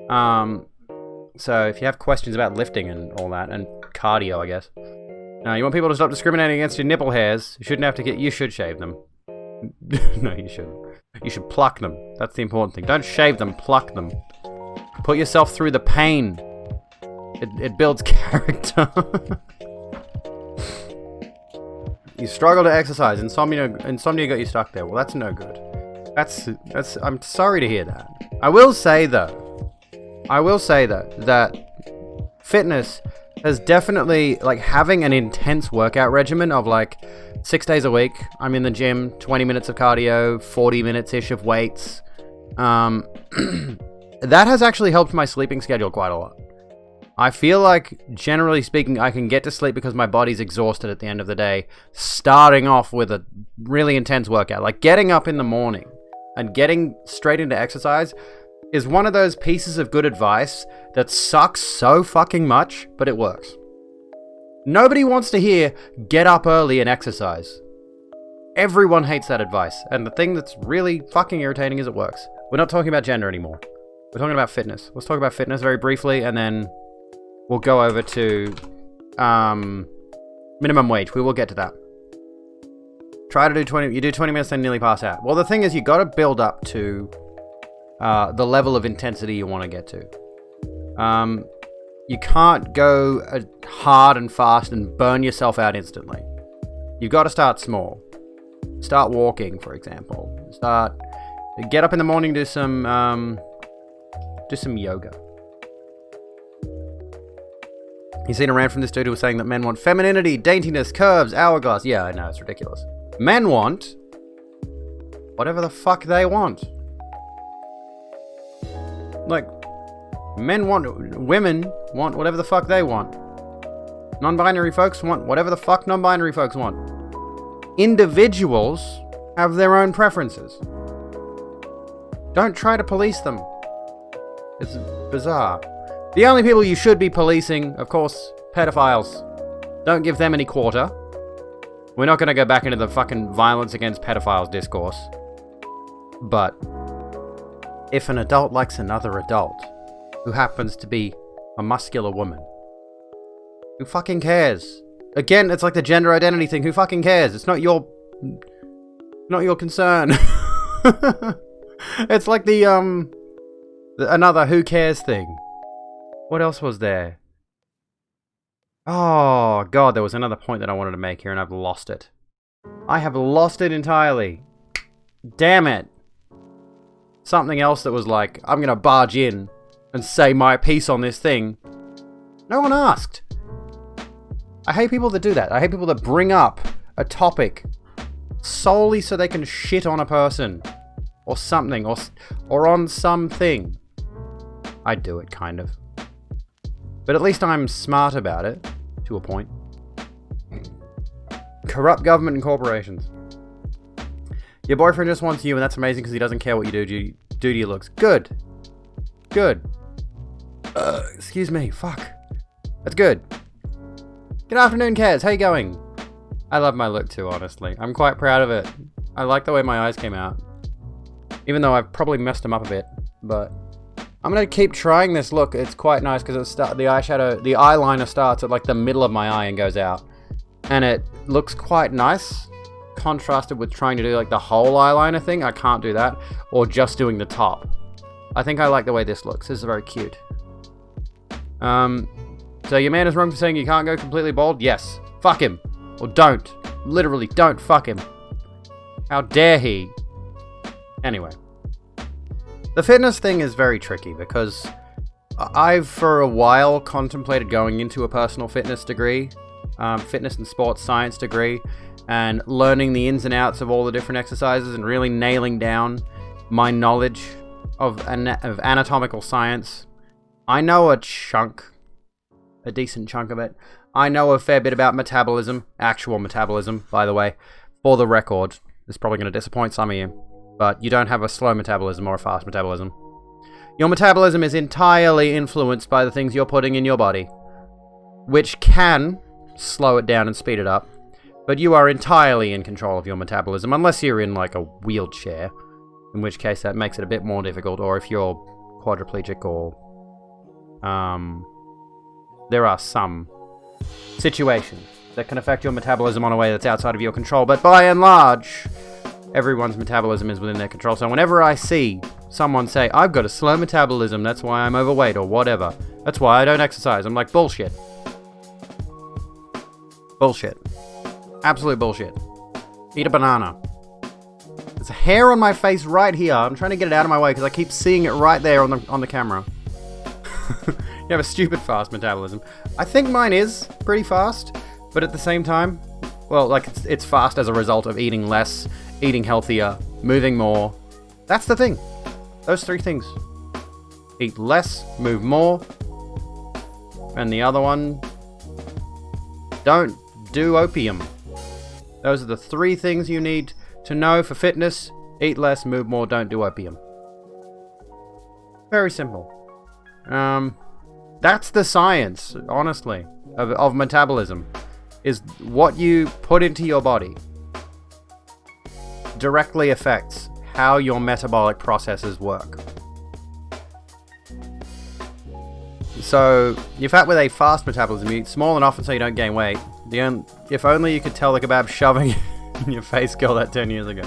So if you have questions about lifting and all that, and cardio, I guess. You want people to stop discriminating against your nipple hairs, you should shave them. No, you shouldn't. You should pluck them. That's the important thing. Don't shave them, pluck them. Put yourself through the pain. It builds character. You struggle to exercise. Insomnia got you stuck there. Well, that's no good. That's. I'm sorry to hear that. I will say though that fitness has definitely, like, having an intense workout regimen of like 6 days a week. I'm in the gym, 20 minutes of cardio, 40 minutes-ish of weights. That has actually helped my sleeping schedule quite a lot. I feel like, generally speaking, I can get to sleep because my body's exhausted at the end of the day, starting off with a really intense workout. Like, getting up in the morning and getting straight into exercise is one of those pieces of good advice that sucks so fucking much, but it works. Nobody wants to hear, get up early and exercise. Everyone hates that advice, and the thing that's really fucking irritating is it works. We're not talking about gender anymore. We're talking about fitness. Let's talk about fitness very briefly, and then we'll go over to minimum wage. We will get to that. Try to do 20. You do 20 minutes, then nearly pass out. Well, the thing is, you got to build up to the level of intensity you want to get to. You can't go hard and fast and burn yourself out instantly. You've got to start small. Start walking, for example. Get up in the morning, do some yoga. You seen a rant from this dude who was saying that men want femininity, daintiness, curves, hourglass. Yeah, I know, it's ridiculous. Men want whatever the fuck they want. Like, women want whatever the fuck they want. Non-binary folks want whatever the fuck non-binary folks want. Individuals have their own preferences. Don't try to police them. It's bizarre. The only people you should be policing, of course, pedophiles. Don't give them any quarter. We're not going to go back into the fucking violence against pedophiles discourse. But if an adult likes another adult who happens to be a muscular woman, who fucking cares? Again, it's like the gender identity thing. Who fucking cares? It's not your concern. It's like the another who cares thing. What else was there? Oh god, there was another point that I wanted to make here and I've lost it. I have lost it entirely. Damn it. Something else that was like, I'm gonna barge in and say my piece on this thing. No one asked. I hate people that do that. I hate people that bring up a topic solely so they can shit on a person. Or something. Or on something. I do it, kind of. But at least I'm smart about it. To a point. Corrupt government and corporations. Your boyfriend just wants you and that's amazing because he doesn't care what you do to your looks. Good. Good. Excuse me. Fuck. That's good. Good afternoon, Kaz. How you going? I love my look too, honestly. I'm quite proud of it. I like the way my eyes came out. Even though I've probably messed them up a bit, but I'm gonna keep trying this look. It's quite nice because the eyeliner starts at like the middle of my eye and goes out, and it looks quite nice. Contrasted with trying to do like the whole eyeliner thing, I can't do that, or just doing the top. I think I like the way this looks. This is very cute. So your man is wrong for saying you can't go completely bald? Yes. Fuck him. Or don't. Literally, don't fuck him. How dare he? Anyway. The fitness thing is very tricky because I've for a while contemplated going into a personal fitness degree, fitness and sports science degree, and learning the ins and outs of all the different exercises and really nailing down my knowledge of anatomical science. I know a decent chunk of it. I know a fair bit about metabolism, actual metabolism, by the way. For the record, this is probably going to disappoint some of you, but you don't have a slow metabolism or a fast metabolism. Your metabolism is entirely influenced by the things you're putting in your body, which can slow it down and speed it up, but you are entirely in control of your metabolism, unless you're in like a wheelchair, in which case that makes it a bit more difficult, or if you're quadriplegic, or there are some situations that can affect your metabolism on a way that's outside of your control, but by and large, everyone's metabolism is within their control. So whenever I see someone say, I've got a slow metabolism, that's why I'm overweight, or whatever, that's why I don't exercise, I'm like, bullshit. Bullshit. Absolute bullshit. Eat a banana. There's a hair on my face right here. I'm trying to get it out of my way because I keep seeing it right there on the camera. You have a stupid fast metabolism. I think mine is pretty fast, but at the same time, well, like it's fast as a result of eating less, eating healthier, moving more. That's the thing. Those three things. Eat less, move more, and the other one, don't do opium. Those are the three things you need to know for fitness. Eat less, move more, don't do opium. Very simple. That's the science, honestly, of metabolism, is what you put into your body directly affects how your metabolic processes work. So, you're fat with a fast metabolism, you eat small and often so you don't gain weight. If only you could tell the kebab shoving in your face girl that 10 years ago.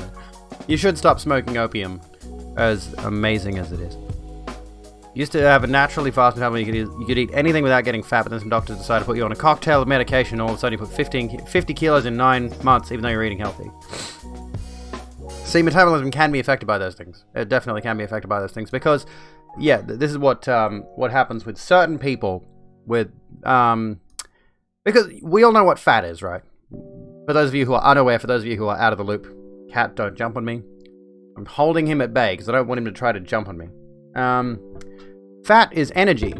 You should stop smoking opium, as amazing as it is. You used to have a naturally fast metabolism, you could eat anything without getting fat, but then some doctors decided to put you on a cocktail of medication, and all of a sudden you put 50 kilos in 9 months, even though you're eating healthy. See, metabolism can be affected by those things. It definitely can be affected by those things, because, yeah, this is what happens with certain people, with, because we all know what fat is, right? For those of you who are unaware, for those of you who are out of the loop, cat, don't jump on me. I'm holding him at bay, because I don't want him to try to jump on me. Fat is energy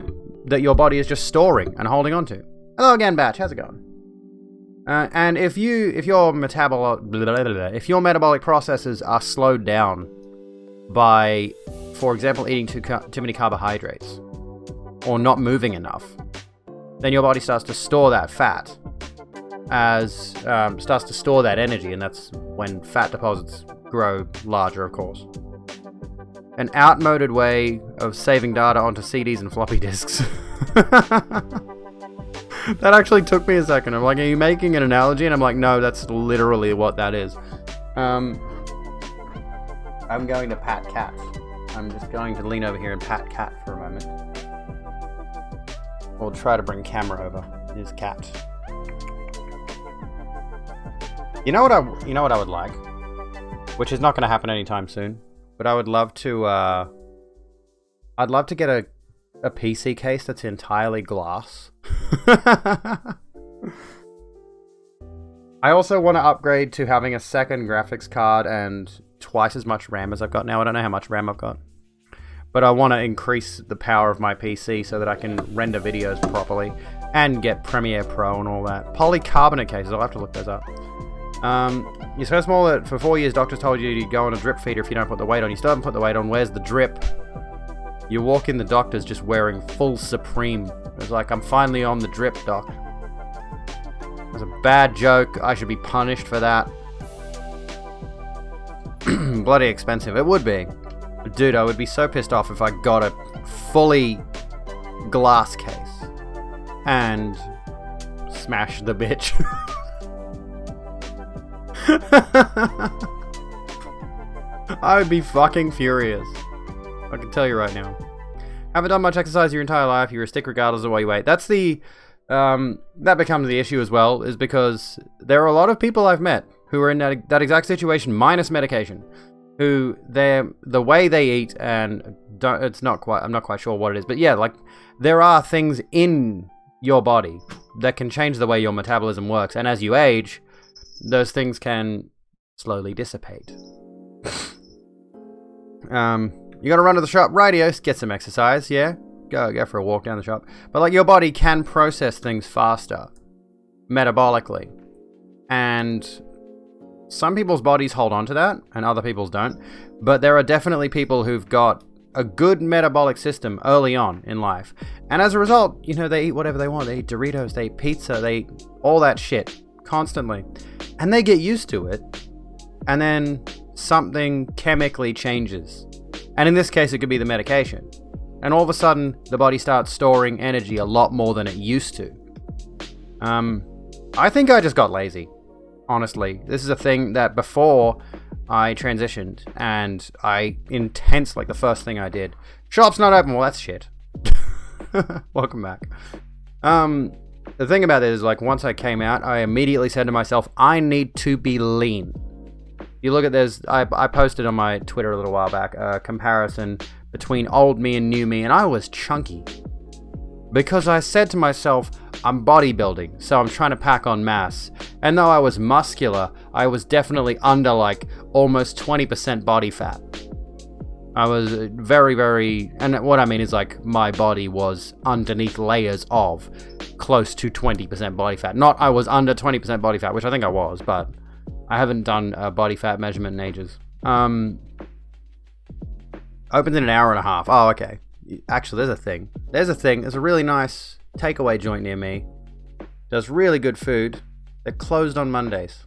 that your body is just storing and holding on to. Hello again, Batch. How's it going? And if your metabolic processes are slowed down by, for example, eating too many carbohydrates or not moving enough, then your body starts to store that fat starts to store that energy, and that's when fat deposits grow larger, of course. An outmoded way of saving data onto CDs and floppy disks. That actually took me a second. I'm like, are you making an analogy? And I'm like, no, that's literally what that is. I'm going to pat cat. I'm just going to lean over here and pat cat for a moment. We'll try to bring camera over. Here's cat. You know what I would like? Which is not going to happen anytime soon. But I would love to, I'd love to get a PC case that's entirely glass. I also want to upgrade to having a second graphics card and twice as much RAM as I've got now. I don't know how much RAM I've got. But I want to increase the power of my PC so that I can render videos properly and get Premiere Pro and all that. Polycarbonate cases, I'll have to look those up. You're so small that for 4 years doctors told you to go on a drip feeder if you don't put the weight on. You still haven't put the weight on. Where's the drip? You walk in the doctor's just wearing full Supreme. It's like, I'm finally on the drip, doc. That's a bad joke. I should be punished for that. Bloody expensive. It would be. Dude, I would be so pissed off if I got a fully glass case and smashed the bitch. I would be fucking furious. I can tell you right now. Haven't done much exercise your entire life, you're a stick regardless of what you weigh. That's the... that becomes the issue as well, is because there are a lot of people I've met who are in that exact situation, minus medication, who the way they eat, and I'm not quite sure what it is, but yeah, like, there are things in your body that can change the way your metabolism works, and as you age, those things can slowly dissipate. You gotta run to the shop, rightio, get some exercise, yeah? Go for a walk down the shop. But like, your body can process things faster, metabolically. And some people's bodies hold on to that, and other people's don't. But there are definitely people who've got a good metabolic system early on in life. And as a result, you know, they eat whatever they want. They eat Doritos, they eat pizza, they eat all that shit constantly. And they get used to it. And then something chemically changes. And in this case, it could be the medication. And all of a sudden, the body starts storing energy a lot more than it used to. I think I just got lazy, honestly. This is a thing that before I transitioned, and the first thing I did, shop's not open, well, that's shit. Welcome back. The thing about it is, like, once I came out, I immediately said to myself, I need to be lean. You look at this, I posted on my Twitter a little while back a comparison between old me and new me, and I was chunky. Because I said to myself, I'm bodybuilding, so I'm trying to pack on mass. And though I was muscular, I was definitely under like almost 20% body fat. I was very, very, and what I mean is like my body was underneath layers of close to 20% body fat. Not I was under 20% body fat, which I think I was, but I haven't done a body fat measurement in ages. Opens in an hour and a half. Oh, okay. Actually, there's a thing. There's a really nice takeaway joint near me. Does really good food. They're closed on Mondays.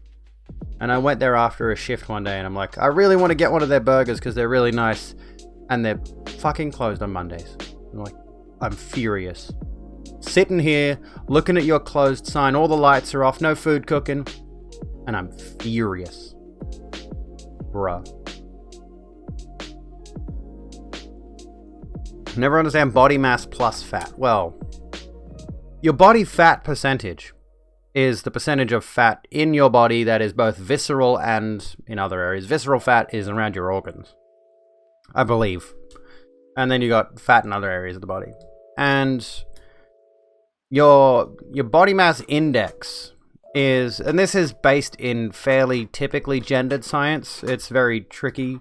And I went there after a shift one day, and I'm like, I really want to get one of their burgers because they're really nice. And they're fucking closed on Mondays. I'm like, I'm furious. Sitting here, looking at your closed sign, all the lights are off, no food cooking. And I'm furious. Bruh. Never understand body mass plus fat. Well, your body fat percentage is the percentage of fat in your body that is both visceral and in other areas. Visceral fat is around your organs, I believe. And then you got fat in other areas of the body. And your body mass index is, and this is based in fairly typically gendered science. It's very tricky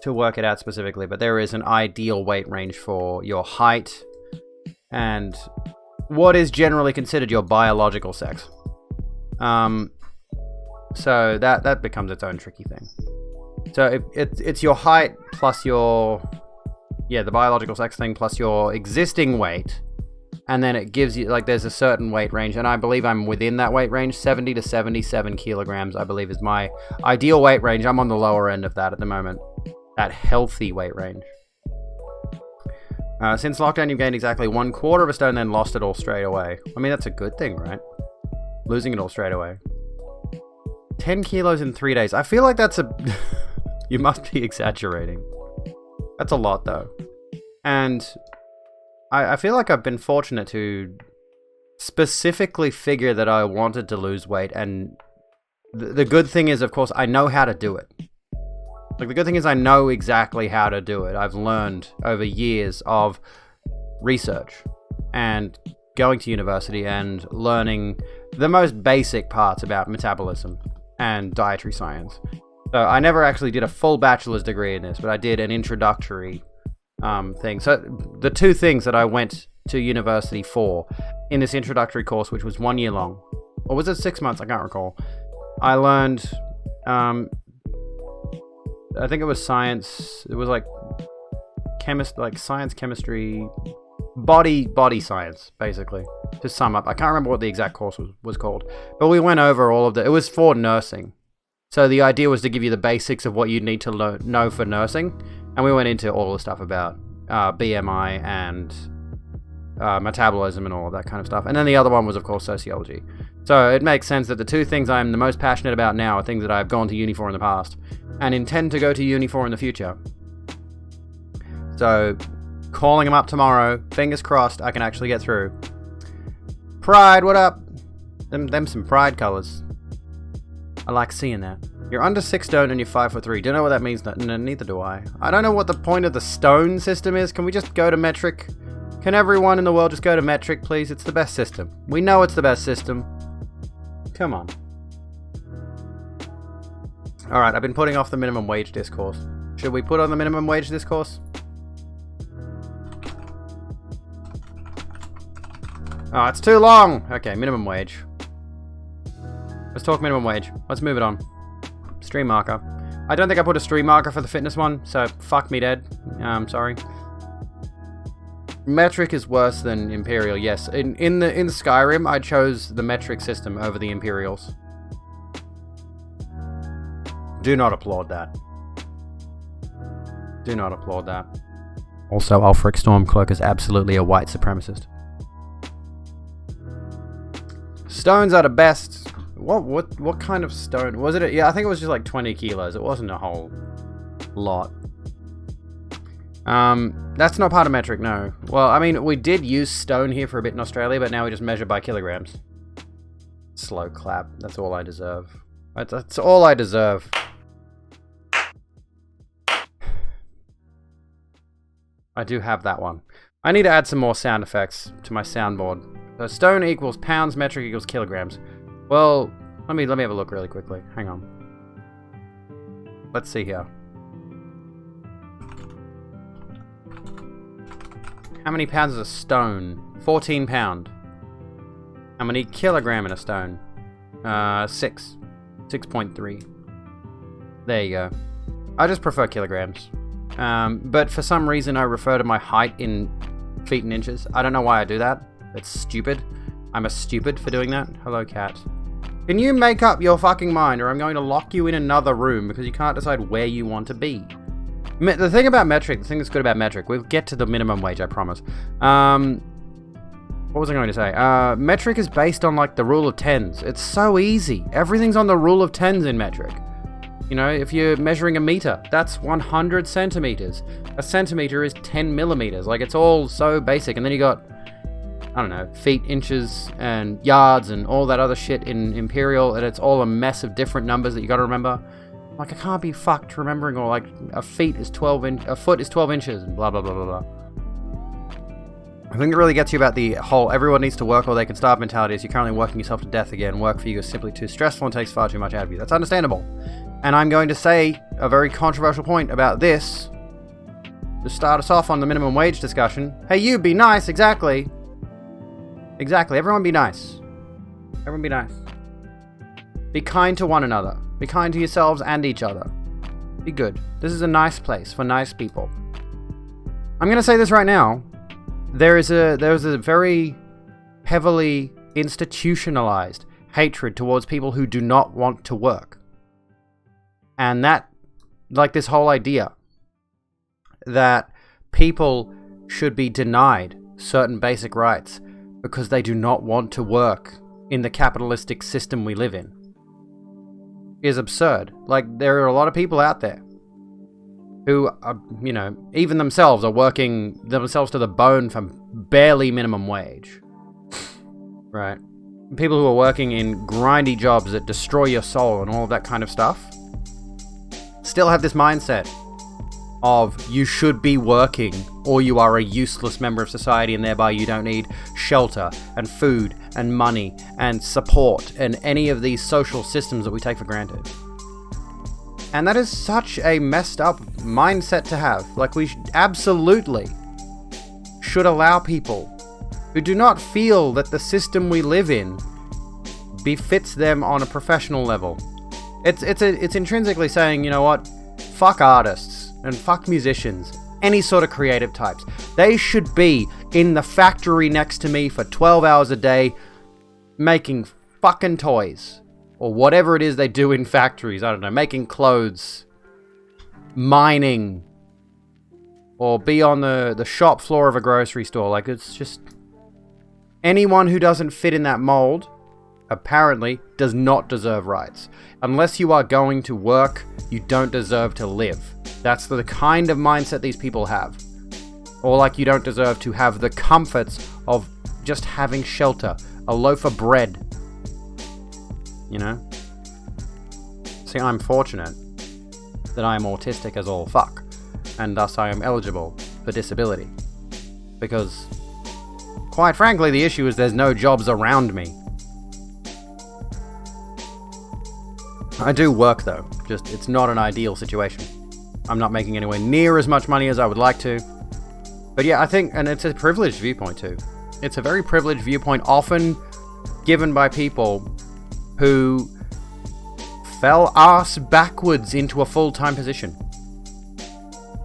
to work it out specifically, but there is an ideal weight range for your height and what is generally considered your biological sex. So that becomes its own tricky thing. So it's your height plus the biological sex thing plus your existing weight, and then it gives you, like, there's a certain weight range, and I believe I'm within that weight range. 70 to 77 kilograms, I believe, is my ideal weight range. I'm on the lower end of that at the moment. That healthy weight range. Since lockdown, you've gained exactly 1/4 of a stone, then lost it all straight away. I mean, that's a good thing, right? Losing it all straight away. 10 kilos in 3 days. I feel like that's a... You must be exaggerating. That's a lot, though. And I feel like I've been fortunate to specifically figure that I wanted to lose weight, and the good thing is, of course, I know how to do it. Like, the good thing is I know exactly how to do it. I've learned over years of research and going to university and learning the most basic parts about metabolism and dietary science. So I never actually did a full bachelor's degree in this, but I did an introductory thing. So the two things that I went to university for in this introductory course, which was 1 year long, or was it 6 months? I can't recall. I learned... I think it was science. It was like science, chemistry, body science, basically. to sum up. I can't remember what the exact course was called. But we went over all of it was for nursing. So the idea was to give you the basics of what you'd need to know for nursing. And we went into all the stuff about BMI and metabolism and all of that kind of stuff. And then the other one was, of course, sociology. So it makes sense that the two things I'm the most passionate about now are things that I've gone to uni for in the past and intend to go to uni for in the future. So calling them up tomorrow, fingers crossed I can actually get through. Pride, what up? Them some pride colors. I like seeing that. You're under 6 stone and you're 5'3". Don't know what that means. Neither do I. I don't know what the point of the stone system is. Can we just go to metric? Can everyone in the world just go to metric, please? It's the best system. We know it's the best system. Come on. Alright, I've been putting off the minimum wage discourse. Should we put on the minimum wage discourse? Oh, it's too long! Okay, minimum wage. Let's talk minimum wage. Let's move it on. Stream marker. I don't think I put a stream marker for the fitness one, so fuck me dead. Sorry. Metric is worse than Imperial, yes. In Skyrim, I chose the metric system over the Imperials. Do not applaud that. Do not applaud that. Also, Ulfric Stormcloak is absolutely a white supremacist. Stones are the best. What kind of stone? Was it? Yeah, I think it was just like 20 kilos. It wasn't a whole lot. That's not part of metric, no. Well, I mean, we did use stone here for a bit in Australia, but now we just measure by kilograms. Slow clap. That's all I deserve. That's all I deserve. I do have that one. I need to add some more sound effects to my soundboard. So stone equals pounds, metric equals kilograms. Well, let me have a look really quickly. Hang on. Let's see here. How many pounds is a stone? 14 pound. How many kilogram in a stone? 6. 6.3. There you go. I just prefer kilograms. But for some reason I refer to my height in feet and inches. I don't know why I do that. It's stupid. I'm a stupid for doing that. Hello, cat. Can you make up your fucking mind or I'm going to lock you in another room because you can't decide where you want to be? The thing about metric, the thing that's good about metric, we'll get to the minimum wage, I promise. What was I going to say? Metric is based on like the rule of tens. It's so easy. Everything's on the rule of tens in metric. You know, if you're measuring a meter, that's 100 centimeters. A centimeter is 10 millimeters. Like, it's all so basic. And then you got, I don't know, feet, inches, and yards, and all that other shit in Imperial, and it's all a mess of different numbers that you got to remember. Like, I can't be fucked remembering all, like, a foot is 12 inches, and blah, blah, blah, blah, blah. I think it really gets you about the whole everyone needs to work or they can starve mentality is you're currently working yourself to death again. Work for you is simply too stressful and takes far too much out of you. That's understandable. And I'm going to say a very controversial point about this to start us off on the minimum wage discussion. Hey, you, be nice, exactly. Exactly, everyone be nice. Everyone be nice. Be kind to one another. Be kind to yourselves and each other. Be good. This is a nice place for nice people. I'm going to say this right now. There's a very heavily institutionalized hatred towards people who do not want to work. And that, like this whole idea that people should be denied certain basic rights because they do not want to work in the capitalistic system we live in is absurd. Like, there are a lot of people out there who are, you know, even themselves are working themselves to the bone for barely minimum wage. Right? People who are working in grindy jobs that destroy your soul and all of that kind of stuff still have this mindset of you should be working or you are a useless member of society and thereby you don't need shelter and food and money and support and any of these social systems that we take for granted. And that is such a messed up mindset to have. Like, we absolutely should allow people who do not feel that the system we live in befits them on a professional level. It's intrinsically saying, you know what, fuck artists and fuck musicians any sort of creative types. They should be in the factory next to me for 12 hours a day making fucking toys. Or whatever it is they do in factories. I don't know, making clothes, mining, or be on the shop floor of a grocery store. Like, it's just... anyone who doesn't fit in that mold, apparently, does not deserve rights. Unless you are going to work, you don't deserve to live. That's the kind of mindset these people have. Or like you don't deserve to have the comforts of just having shelter, a loaf of bread. You know? See, I'm fortunate that I am autistic as all fuck, and thus I am eligible for disability. Because, quite frankly, the issue is there's no jobs around me. I do work though, just it's not an ideal situation. I'm not making anywhere near as much money as I would like to. But yeah, I think, and it's a privileged viewpoint too. It's a very privileged viewpoint, often given by people who fell ass backwards into a full-time position.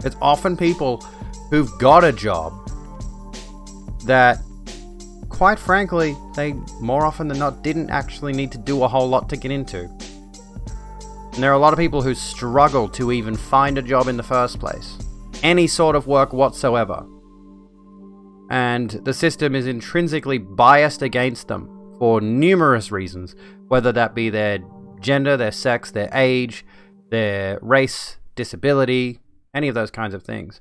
It's often people who've got a job that, quite frankly, they more often than not didn't actually need to do a whole lot to get into. And there are a lot of people who struggle to even find a job in the first place. Any sort of work whatsoever. And the system is intrinsically biased against them for numerous reasons, whether that be their gender, their sex, their age, their race, disability, any of those kinds of things.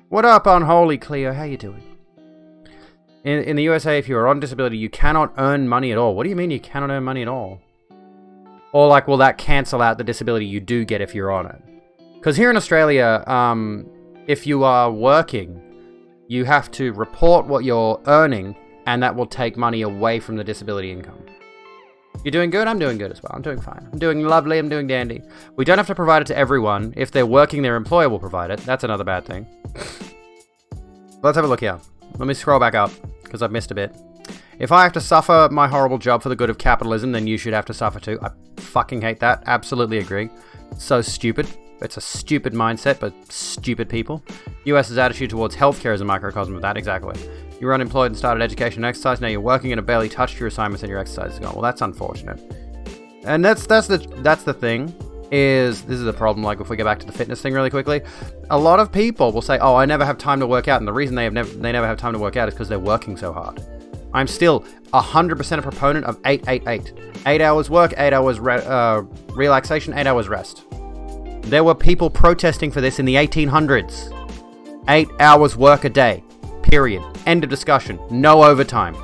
What up, Unholy Cleo? How you doing? In the USA, if you are on disability, you cannot earn money at all. What do you mean you cannot earn money at all? Or like, will that cancel out the disability you do get if you're on it? Because here in Australia, if you are working, you have to report what you're earning, and that will take money away from the disability income. You're doing good? I'm doing good as well. I'm doing fine. I'm doing lovely. I'm doing dandy. We don't have to provide it to everyone. If they're working, their employer will provide it. That's another bad thing. Let's have a look here. Let me scroll back up, because I've missed a bit. If I have to suffer my horrible job for the good of capitalism, then you should have to suffer too. I fucking hate that. Absolutely agree. So stupid. It's a stupid mindset, but stupid people. US's attitude towards healthcare is a microcosm of that, exactly. You were unemployed and started education and exercise, now you're working and have barely touched your assignments and your exercise is gone. Well, that's unfortunate. And that's the thing, is this is the problem, like if we go back to the fitness thing really quickly, a lot of people will say, oh, I never have time to work out, and the reason they never have time to work out is because they're working so hard. I'm still 100% a proponent of 8-8-8. 8 hours work, 8 hours relaxation, 8 hours rest. There were people protesting for this in the 1800s. 8 hours work a day. Period. End of discussion. No overtime.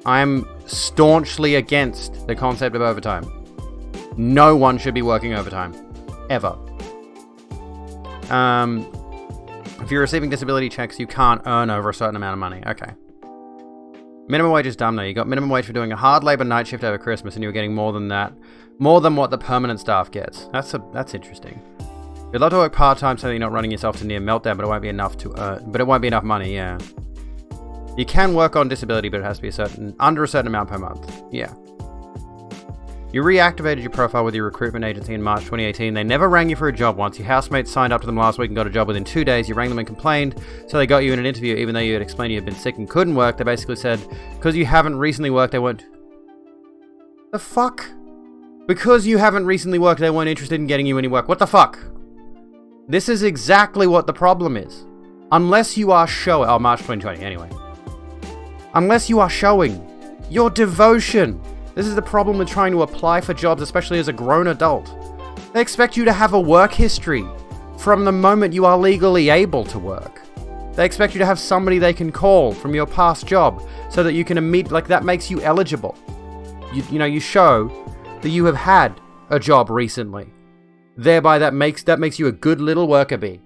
I'm staunchly against the concept of overtime. No one should be working overtime. Ever. If you're receiving disability checks, you can't earn over a certain amount of money. Okay. Minimum wage is dumb though. You got minimum wage for doing a hard labor night shift over Christmas, and you were getting more than that. More than what the permanent staff gets. That's interesting. You'd love to work part-time so that you're not running yourself to near meltdown, but it won't be enough to earn. But it won't be enough money, yeah. You can work on disability, but it has to be under a certain amount per month. Yeah. You reactivated your profile with your recruitment agency in March 2018. They never rang you for a job once. Your housemates signed up to them last week and got a job within 2 days. You rang them and complained, so they got you in an interview even though you had explained you had been sick and couldn't work. They basically said, because you haven't recently worked, they won't... The fuck? Because you haven't recently worked, they weren't interested in getting you any work. What the fuck? This is exactly what the problem is. Unless you are showing... Oh, March 2020, anyway. Unless you are showing your devotion. This is the problem with trying to apply for jobs, especially as a grown adult. They expect you to have a work history from the moment you are legally able to work. They expect you to have somebody they can call from your past job so that you can like, that makes you eligible. You show that you have had a job recently. Thereby, that makes you a good little worker bee.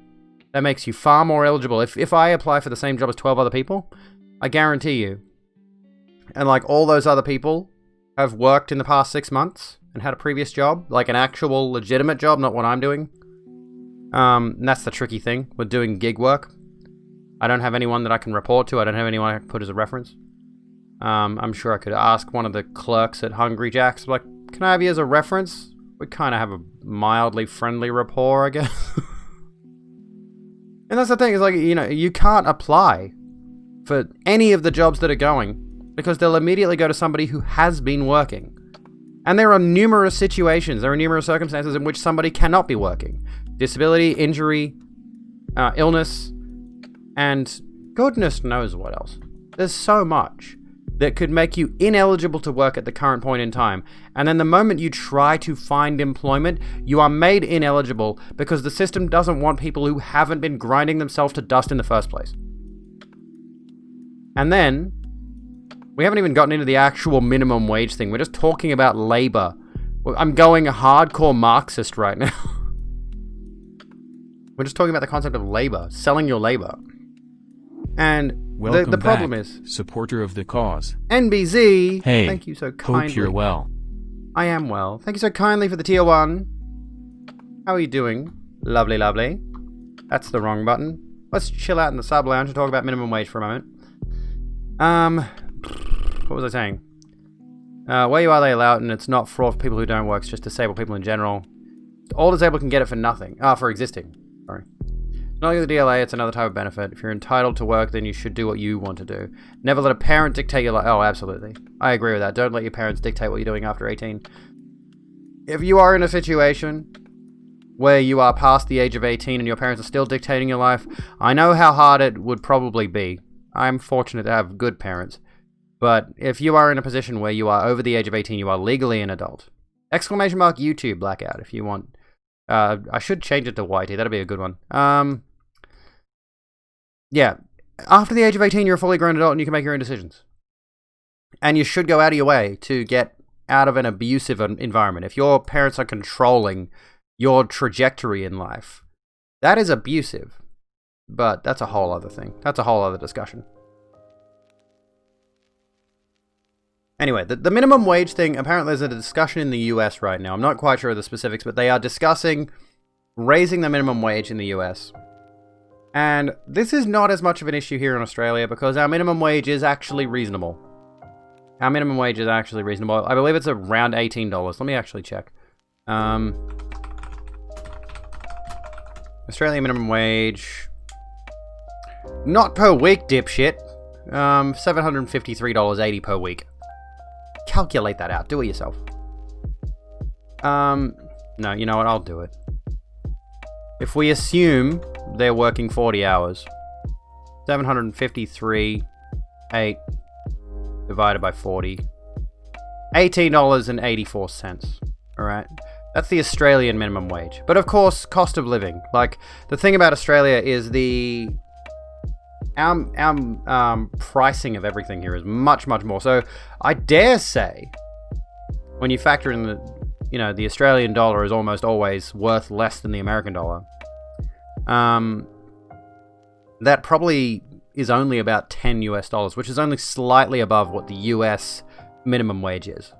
That makes you far more eligible. If I apply for the same job as 12 other people, I guarantee you, and like all those other people have worked in the past 6 months and had a previous job, like an actual legitimate job, not what I'm doing. And that's the tricky thing with doing gig work. I don't have anyone that I can report to. I don't have anyone I can put as a reference. I'm sure I could ask one of the clerks at Hungry Jack's, like, can I have you as a reference? We kind of have a mildly friendly rapport, I guess. And that's the thing, is like, you know, you can't apply for any of the jobs that are going because they'll immediately go to somebody who has been working. And there are numerous situations, there are numerous circumstances in which somebody cannot be working. Disability, injury, illness, and goodness knows what else. There's so much that could make you ineligible to work at the current point in time. And then the moment you try to find employment, you are made ineligible because the system doesn't want people who haven't been grinding themselves to dust in the first place. And then, we haven't even gotten into the actual minimum wage thing. We're just talking about labor. I'm going hardcore Marxist right now. We're just talking about the concept of labor, selling your labor. And the problem is... supporter of the cause. NBZ, hey, thank you so kindly. Hope you're well. I am well. Thank you so kindly for the tier 1. How are you doing? Lovely, lovely. That's the wrong button. Let's chill out in the sub lounge and talk about minimum wage for a moment. What was I saying? Where you are, they allow it, and it's not for people who don't work, it's just disabled people in general. All disabled can get it for nothing. For existing. Sorry. It's not like the DLA, it's another type of benefit. If you're entitled to work, then you should do what you want to do. Never let a parent dictate your life. Oh, absolutely. I agree with that. Don't let your parents dictate what you're doing after 18. If you are in a situation where you are past the age of 18 and your parents are still dictating your life, I know how hard it would probably be. I'm fortunate to have good parents. But if you are in a position where you are over the age of 18, you are legally an adult. Exclamation mark YouTube blackout if you want. I should change it to Whitey. That'd be a good one. Yeah. After the age of 18, you're a fully grown adult and you can make your own decisions. And you should go out of your way to get out of an abusive environment. If your parents are controlling your trajectory in life, that is abusive. But that's a whole other thing. That's a whole other discussion. Anyway, the minimum wage thing, apparently there's a discussion in the US right now. I'm not quite sure of the specifics, but they are discussing raising the minimum wage in the US. And this is not as much of an issue here in Australia because our minimum wage is actually reasonable. Our minimum wage is actually reasonable. I believe it's around $18. Let me actually check. Australian minimum wage. Not per week, dipshit. $753.80 per week. Calculate that out. Do it yourself. No, you know what? I'll do it. If we assume they're working 40 hours, 753.8 divided by 40, $18.84. All right, that's the Australian minimum wage. But of course, cost of living. Like the thing about Australia is our pricing of everything here is much, much more. So I dare say, when you factor in the Australian dollar is almost always worth less than the American dollar. That probably is only about $10 US, which is only slightly above what the US minimum wage is.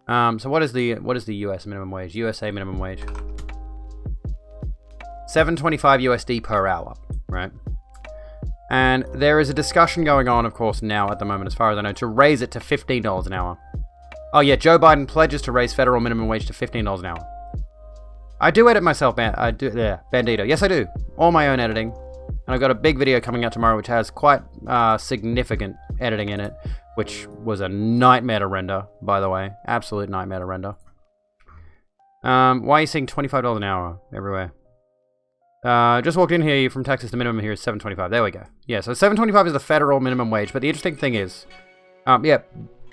So what is the US minimum wage? USA minimum wage. $7.25 USD per hour, right? And there is a discussion going on, of course, now at the moment, as far as I know, to raise it to $15 an hour. Oh yeah, Joe Biden pledges to raise federal minimum wage to $15 an hour. I do edit myself, Bandito. Yes, I do. All my own editing. And I've got a big video coming out tomorrow which has quite significant editing in it, which was a nightmare to render, by the way. Absolute nightmare to render. Why are you seeing $25 an hour everywhere? Just walked in here, you're from Texas, the minimum here is $7.25. There we go. Yeah, so $7.25 is the federal minimum wage, but the interesting thing is,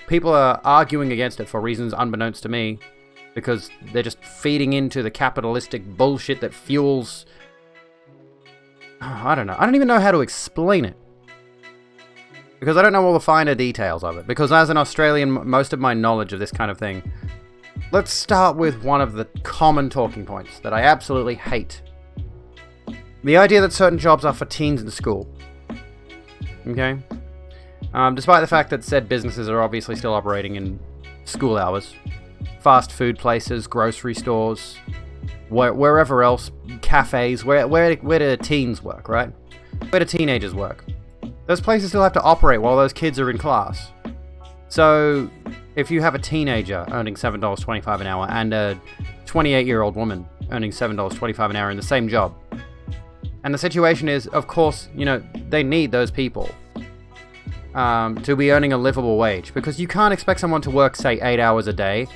people are arguing against it for reasons unbeknownst to me, because they're just feeding into the capitalistic bullshit that fuels... I don't know. I don't even know how to explain it. Because I don't know all the finer details of it. Because as an Australian, most of my knowledge of this kind of thing... Let's start with one of the common talking points that I absolutely hate. The idea that certain jobs are for teens in school. Okay? Despite the fact that said businesses are obviously still operating in school hours. Fast food places, grocery stores, wherever else, cafes, where do teens work, right? Where do teenagers work? Those places still have to operate while those kids are in class. So, if you have a teenager earning $7.25 an hour and a 28-year-old woman earning $7.25 an hour in the same job, And the situation is, of course, they need those people to be earning a livable wage, because you can't expect someone to work, say, 8 hours a day,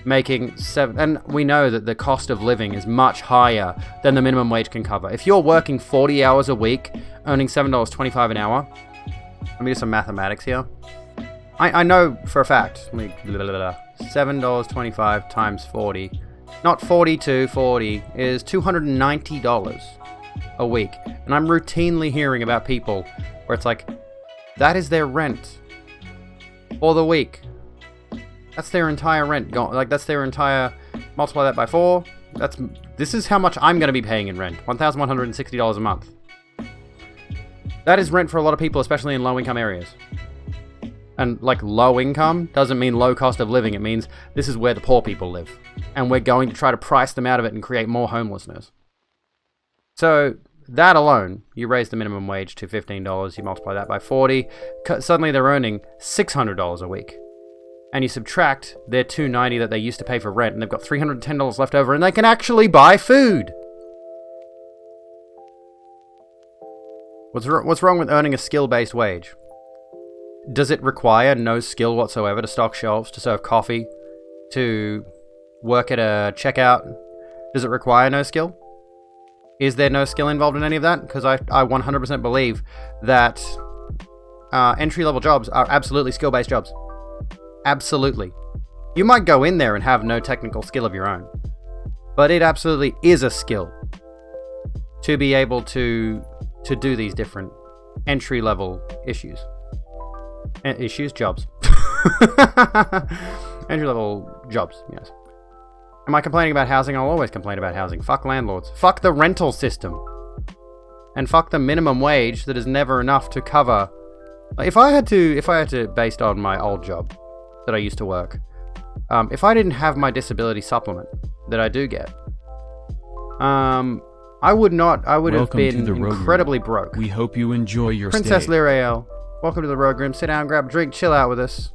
making 7, and we know that the cost of living is much higher than the minimum wage can cover. If you're working 40 hours a week, earning $7.25 an hour, let me do some mathematics here. I know for a fact, $7.25 times 40, not 42, 40, is $290 a week. And I'm routinely hearing about people where it's like, that is their rent for the week. That's their entire rent gone. Like, that's their entire, multiply that by 4. This is how much I'm going to be paying in rent. $1,160 a month. That is rent for a lot of people, especially in low-income areas. And, like, low income doesn't mean low cost of living. It means this is where the poor people live. And we're going to try to price them out of it and create more homelessness. So, that alone, you raise the minimum wage to $15, you multiply that by 40, suddenly they're earning $600 a week. And you subtract their $290 that they used to pay for rent, and they've got $310 left over, and they can actually buy food. What's wrong with earning a skill-based wage? Does it require no skill whatsoever to stock shelves, to serve coffee, to work at a checkout? Does it require no skill? Is there no skill involved in any of that? Because I 100% believe that entry-level jobs are absolutely skill-based jobs. Absolutely. You might go in there and have no technical skill of your own, but it absolutely is a skill to be able to do these different entry-level jobs. Entry-level jobs, yes. Am I complaining about housing? I'll always complain about housing. Fuck landlords. Fuck the rental system. And fuck the minimum wage that is never enough to cover. If I had to, based on my old job that I used to work, if I didn't have my disability supplement that I do get, I would have been incredibly broke. We hope you enjoy your Princess stay. Lyrael, welcome to the Rogue Room. Sit down, grab a drink, chill out with us.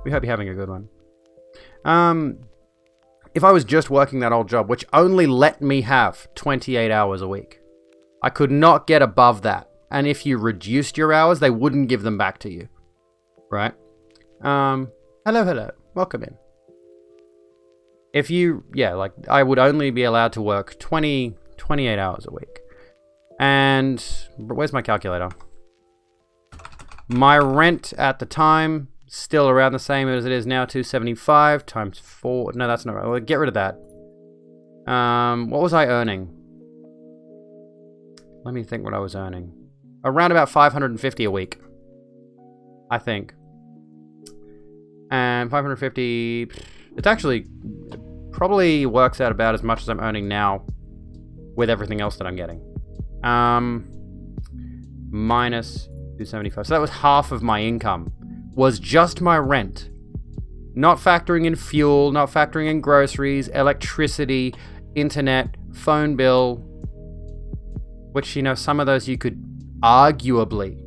We hope you're having a good one. If I was just working that old job, which only let me have 28 hours a week, I could not get above that. And if you reduced your hours, they wouldn't give them back to you. Right? Hello. Welcome in. I would only be allowed to work 28 hours a week. And where's my calculator? My rent at the time, still around the same as it is now, $275 times 4. No, that's not right. Well, get rid of that. What was I earning? Let me think what I was earning. Around about $550 a week, I think. And $550, it's actually probably works out about as much as I'm earning now with everything else that I'm getting. Minus $275. So that was half of my income. Was just my rent. Not factoring in fuel, not factoring in groceries, electricity, internet, phone bill. Which, some of those you could arguably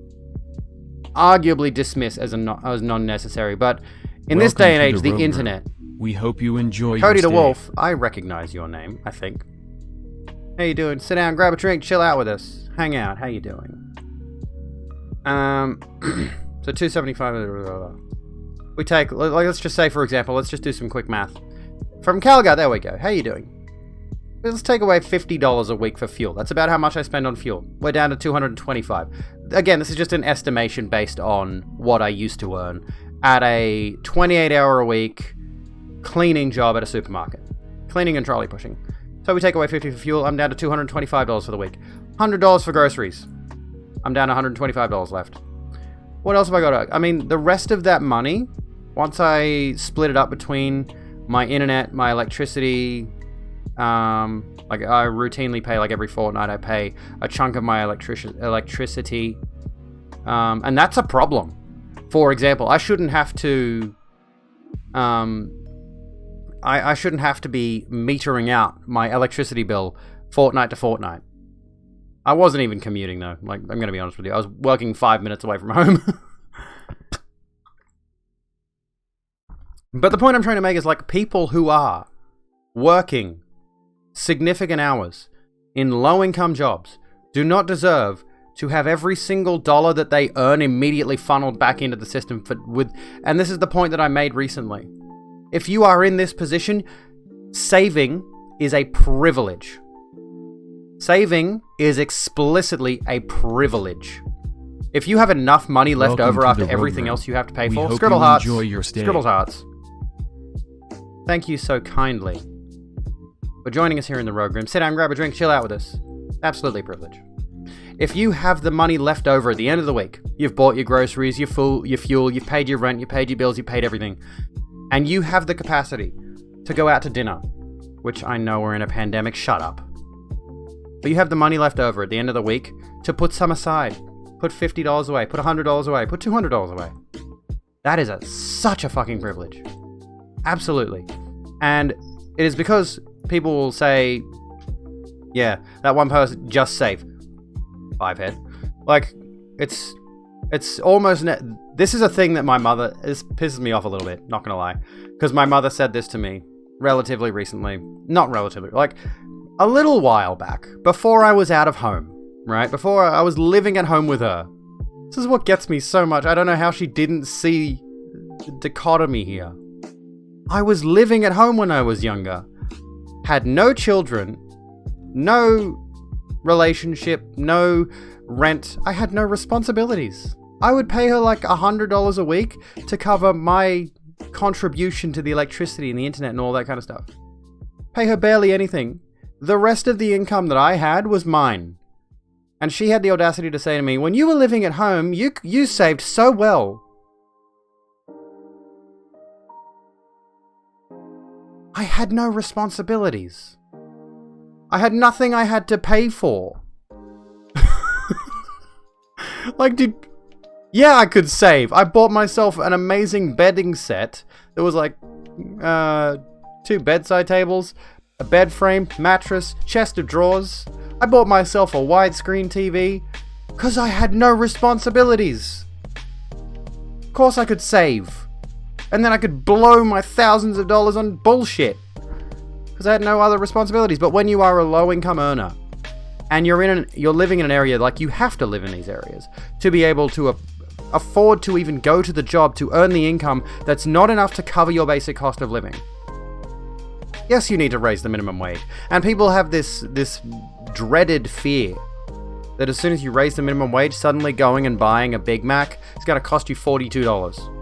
dismiss as non-necessary. But in this day and age, the internet. We hope you enjoy Cody your stay. DeWolf, I recognize your name, I think. How you doing? Sit down, grab a drink, chill out with us. Hang out. How you doing? So $275. We take, let's just say, for example, let's just do some quick math. From Calgary, there we go. How you doing? Let's take away $50 a week for fuel. That's about how much I spend on fuel. We're down to $225. Again, this is just an estimation based on what I used to earn at a 28-hour a week cleaning job at a supermarket. Cleaning and trolley pushing. So we take away $50 for fuel. I'm down to $225 for the week. $100 for groceries. I'm down to $125 left. What else have I got? The rest of that money, once I split it up between my internet, my electricity, I routinely pay, every fortnight I pay a chunk of my electricity, and that's a problem. For example, I shouldn't have to, I shouldn't have to be metering out my electricity bill fortnight to fortnight. I wasn't even commuting though. I'm going to be honest with you. I was working 5 minutes away from home. But the point I'm trying to make is people who are working significant hours in low-income jobs do not deserve to have every single dollar that they earn immediately funneled back into the system and this is the point that I made recently. If you are in this position, saving is a privilege. Saving is explicitly a privilege. If you have enough money left over after everything else you have to pay for, Scribble Hearts, Scribble Hearts. Thank you so kindly for joining us here in the Rogue Room. Sit down, grab a drink, chill out with us. Absolutely a privilege. If you have the money left over at the end of the week, you've bought your groceries, your fuel, you've paid your rent, you paid your bills, you paid everything, and you have the capacity to go out to dinner, which I know we're in a pandemic, shut up. But you have the money left over at the end of the week to put some aside. Put $50 away, put $100 away, put $200 away. That is such a fucking privilege. Absolutely. And it is because people will say, yeah, that one person just saved. 5 head. Like, it's almost... This is a thing that my mother... This pisses me off a little bit, not gonna lie. Because my mother said this to me relatively recently. Not relatively, like a little while back. Before I was out of home, right? Before I was living at home with her. This is what gets me so much. I don't know how she didn't see the dichotomy here. I was living at home when I was younger. Had no children. No relationship, no rent. I had no responsibilities. I would pay her like $100 a week to cover my contribution to the electricity and the internet and all that kind of stuff. Pay her barely anything. The rest of the income that I had was mine. And she had the audacity to say to me, when you were living at home, you saved so well. I had no responsibilities. I had nothing I had to pay for. Like, yeah, I could save. I bought myself an amazing bedding set. There was like 2 bedside tables, a bed frame, mattress, chest of drawers. I bought myself a widescreen TV because I had no responsibilities. Of course I could save. And then I could blow my thousands of dollars on bullshit. Because I had no other responsibilities. But when you are a low-income earner, and you're living in an area, like you have to live in these areas, to be able to afford to even go to the job to earn the income that's not enough to cover your basic cost of living. Yes, you need to raise the minimum wage. And people have this dreaded fear that as soon as you raise the minimum wage, suddenly going and buying a Big Mac is going to cost you $42.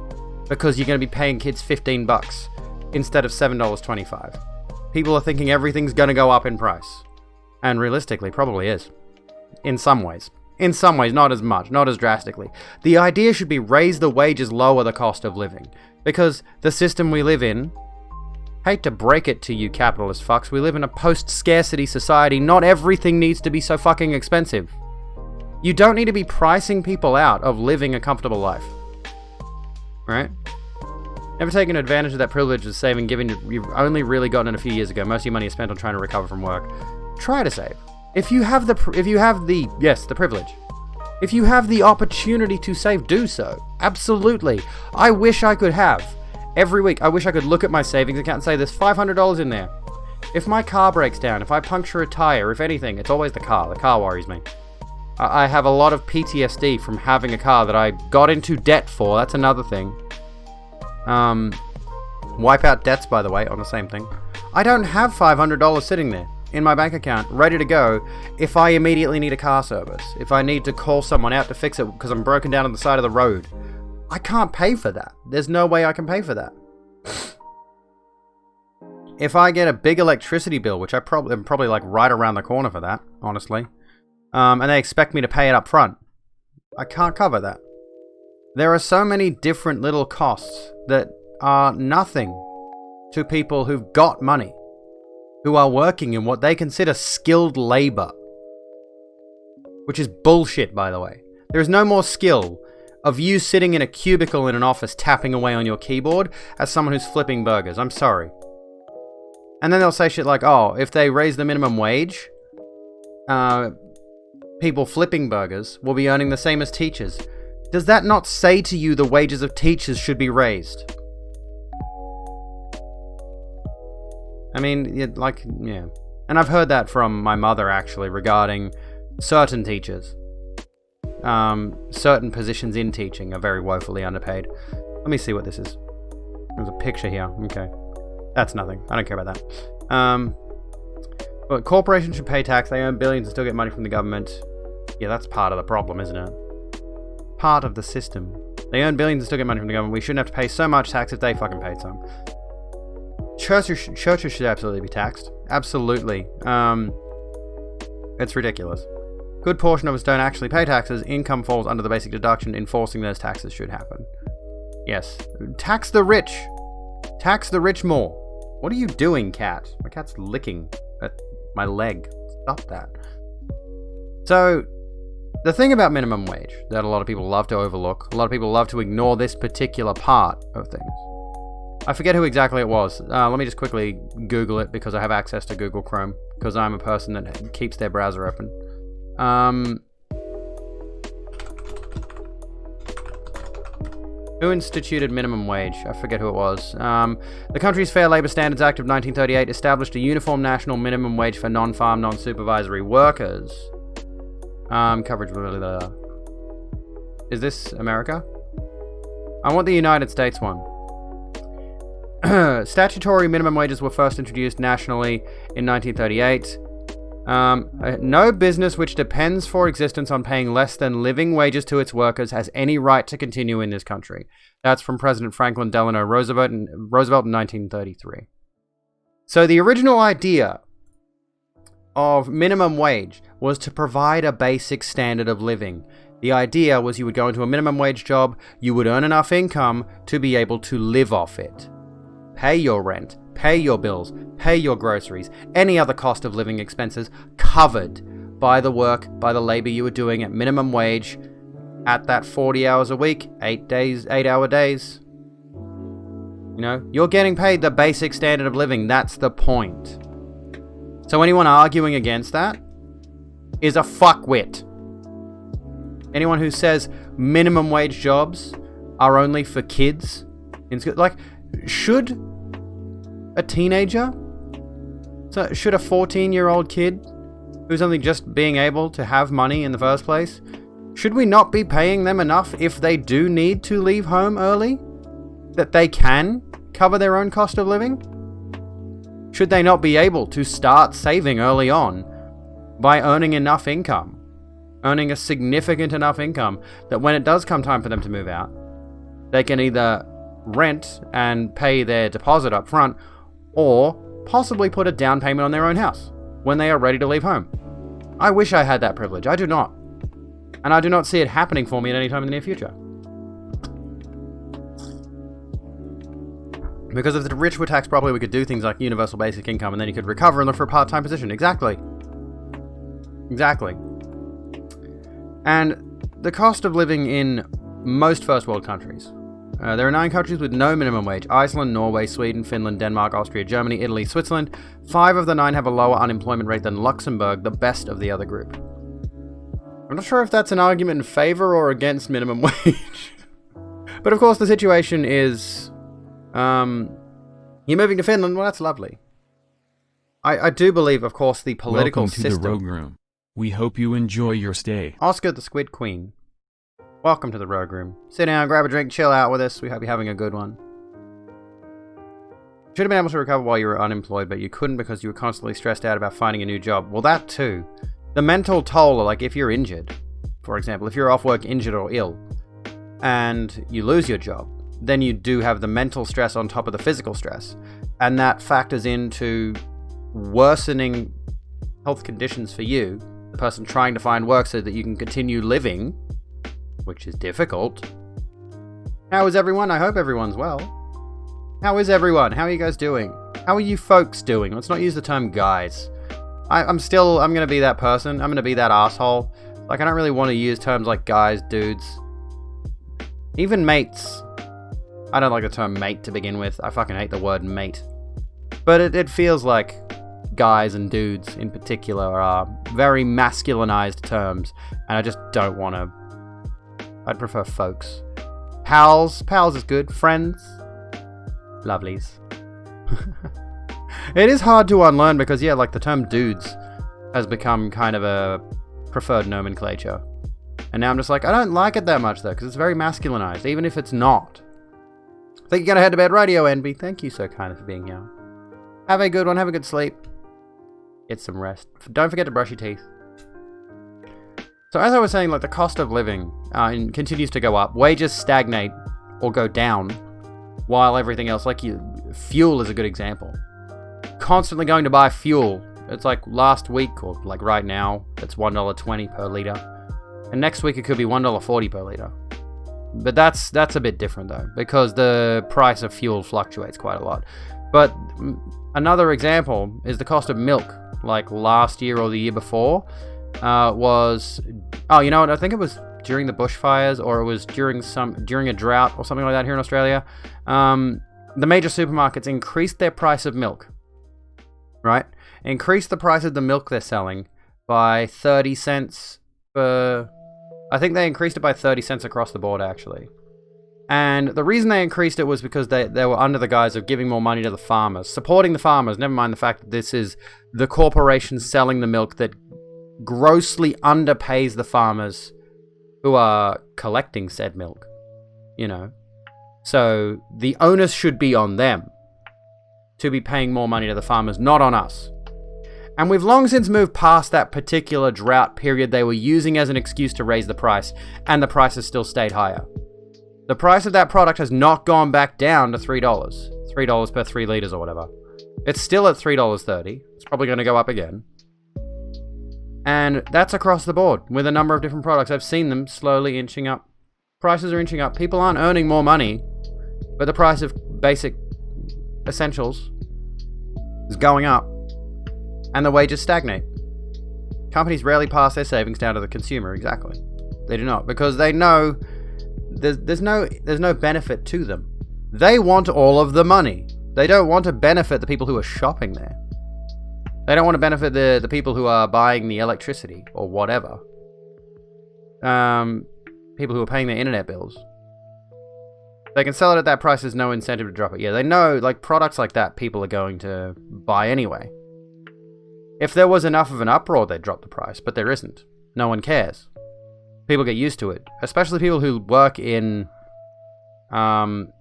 Because you're going to be paying kids $15 instead of $7.25. People are thinking everything's going to go up in price. And realistically, probably is. In some ways. In some ways, not as much, not as drastically. The idea should be raise the wages, lower the cost of living. Because the system we live in, hate to break it to you capitalist fucks, we live in a post-scarcity society. Not everything needs to be so fucking expensive. You don't need to be pricing people out of living a comfortable life. Right? Never taken advantage of that privilege of saving, given you've only really gotten it a few years ago. Most of your money is spent on trying to recover from work. Try to save. If you have the privilege. If you have the opportunity to save, do so. Absolutely. I wish I could have. Every week, I wish I could look at my savings account and say there's $500 in there. If my car breaks down, if I puncture a tire, if anything, it's always the car. The car worries me. I have a lot of PTSD from having a car that I got into debt for. That's another thing. Wipe out debts, by the way, on the same thing. I don't have $500 sitting there in my bank account, ready to go if I immediately need a car service. If I need to call someone out to fix it because I'm broken down on the side of the road. I can't pay for that. There's no way I can pay for that. If I get a big electricity bill, which I'm probably like right around the corner for that, honestly, and they expect me to pay it up front, I can't cover that. There are so many different little costs that are nothing to people who've got money, who are working in what they consider skilled labor. Which is bullshit, by the way. There is no more skill of you sitting in a cubicle in an office tapping away on your keyboard as someone who's flipping burgers. I'm sorry. And then they'll say shit like, oh, if they raise the minimum wage, people flipping burgers will be earning the same as teachers. Does that not say to you the wages of teachers should be raised? I mean, yeah. And I've heard that from my mother, actually, regarding certain teachers, certain positions in teaching are very woefully underpaid. Let me see what this is. There's a picture here. Okay. That's nothing. I don't care about that. But corporations should pay tax. They earn billions and still get money from the government. Yeah, that's part of the problem, isn't it? Part of the system. They earn billions and still get money from the government. We shouldn't have to pay so much tax if they fucking paid some. Churches should absolutely be taxed. Absolutely. It's ridiculous. Good portion of us don't actually pay taxes. Income falls under the basic deduction. Enforcing those taxes should happen. Yes. Tax the rich. Tax the rich more. What are you doing, cat? My cat's licking at my leg. Stop that. So, the thing about minimum wage that a lot of people love to overlook, a lot of people love to ignore this particular part of things. I forget who exactly it was. Let me just quickly Google it because I have access to Google Chrome because I'm a person that keeps their browser open. Who instituted minimum wage? I forget who it was. The country's Fair Labor Standards Act of 1938 established a uniform national minimum wage for non-farm, non-supervisory workers. Coverage. Blah, blah, blah. Is this America? I want the United States one. Statutory minimum wages were first introduced nationally in 1938. No business which depends for existence on paying less than living wages to its workers has any right to continue in this country. That's from President Franklin Delano Roosevelt in 1933. So the original idea of minimum wage was to provide a basic standard of living. The idea was you would go into a minimum wage job, you would earn enough income to be able to live off it. Pay your rent, pay your bills, pay your groceries, any other cost of living expenses covered by the work, by the labor you were doing at minimum wage at that 40 hours a week, 8-hour days. You know, you're getting paid the basic standard of living. That's the point. So anyone arguing against that is a fuckwit. Anyone who says minimum wage jobs are only for kids, like, should a teenager, so should a 14-year-old kid who's only just being able to have money in the first place, should we not be paying them enough if they do need to leave home early, that they can cover their own cost of living? Should they not be able to start saving early on by earning enough income, earning a significant enough income that when it does come time for them to move out, they can either rent and pay their deposit up front, or possibly put a down payment on their own house when they are ready to leave home. I wish I had that privilege. I do not. And I do not see it happening for me at any time in the near future. Because if the rich were taxed properly, we could do things like universal basic income, and then you could recover and look for a part-time position. Exactly. Exactly. And the cost of living in most first world countries. There are 9 countries with no minimum wage: Iceland, Norway, Sweden, Finland, Denmark, Austria, Germany, Italy, Switzerland. 5 of the 9 have a lower unemployment rate than Luxembourg, the best of the other group. I'm not sure if that's an argument in favor or against minimum wage. But of course the situation is, you're moving to Finland, well that's lovely. I do believe, of course, the political Welcome to system. the Rogue Room. We hope you enjoy your stay. Oscar the Squid Queen. Welcome to the Rogue Room. Sit down, grab a drink, chill out with us. We hope you're having a good one. You should have been able to recover while you were unemployed, but you couldn't because you were constantly stressed out about finding a new job. Well, that too. The mental toll, like if you're injured, for example, if you're off work injured or ill, and you lose your job, then you do have the mental stress on top of the physical stress. And that factors into worsening health conditions for you, the person trying to find work so that you can continue living, which is difficult. How is everyone? I hope everyone's well. How is everyone? How are you guys doing? How are you folks doing? Let's not use the term guys. I'm going to be that person. I'm going to be that asshole. Like, I don't really want to use terms like guys, dudes. Even mates. I don't like the term mate to begin with. I fucking hate the word mate. But it feels like guys and dudes in particular are very masculinized terms. And I just don't want to. I'd prefer folks. Pals. Pals is good. Friends. Lovelies. It is hard to unlearn because, yeah, like the term dudes has become kind of a preferred nomenclature. And now I'm just like, I don't like it that much though, because it's very masculinized, even if it's not. I think you're gonna head to bed. Radio Envy. Thank you so kindly for being here. Have a good one. Have a good sleep. Get some rest. Don't forget to brush your teeth. So as I was saying, like the cost of living continues to go up. Wages stagnate or go down, while everything else, like fuel is a good example. Constantly going to buy fuel. It's like last week or like right now, it's $1.20 per liter, and next week it could be $1.40 per liter. But that's a bit different though, because the price of fuel fluctuates quite a lot. But another example is the cost of milk. Like last year or the year before was, oh, you know what? I think it was during the bushfires, or it was during a drought or something like that here in Australia. The major supermarkets increased their price of milk, right? Increased the price of the milk they're selling by 30 cents per... I think they increased it by 30 cents across the board, actually. And the reason they increased it was because they were under the guise of giving more money to the farmers, supporting the farmers, never mind the fact that this is the corporation selling the milk that grossly underpays the farmers who are collecting said milk, you know. So the onus should be on them to be paying more money to the farmers, not on us. And we've long since moved past that particular drought period they were using as an excuse to raise the price, and the price has still stayed higher. The price of that product has not gone back down to $3. $3 per 3 liters or whatever. It's still at $3.30. It's probably going to go up again. And that's across the board with a number of different products. I've seen them slowly inching up. Prices are inching up. People aren't earning more money, but the price of basic essentials is going up, and the wages stagnate. Companies rarely pass their savings down to the consumer. Exactly. They do not, because they know there's no benefit to them. They want all of the money. They don't want to benefit the people who are shopping there. They don't want to benefit the people who are buying the electricity or whatever. People who are paying their internet bills. They can sell it at that price. There's no incentive to drop it. Yeah, they know, like, products like that people are going to buy anyway. If there was enough of an uproar, they'd drop the price, but there isn't. No one cares. People get used to it, especially people who work in jobs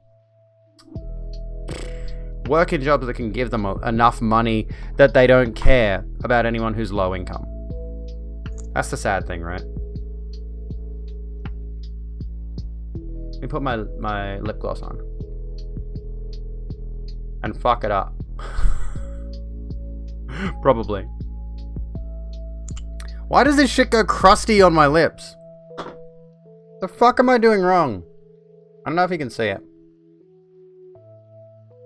that can give them enough money that they don't care about anyone who's low income. That's the sad thing, right? Let me put my lip gloss on and fuck it up. Probably. Why does this shit go crusty on my lips? The fuck am I doing wrong? I don't know if you can see it,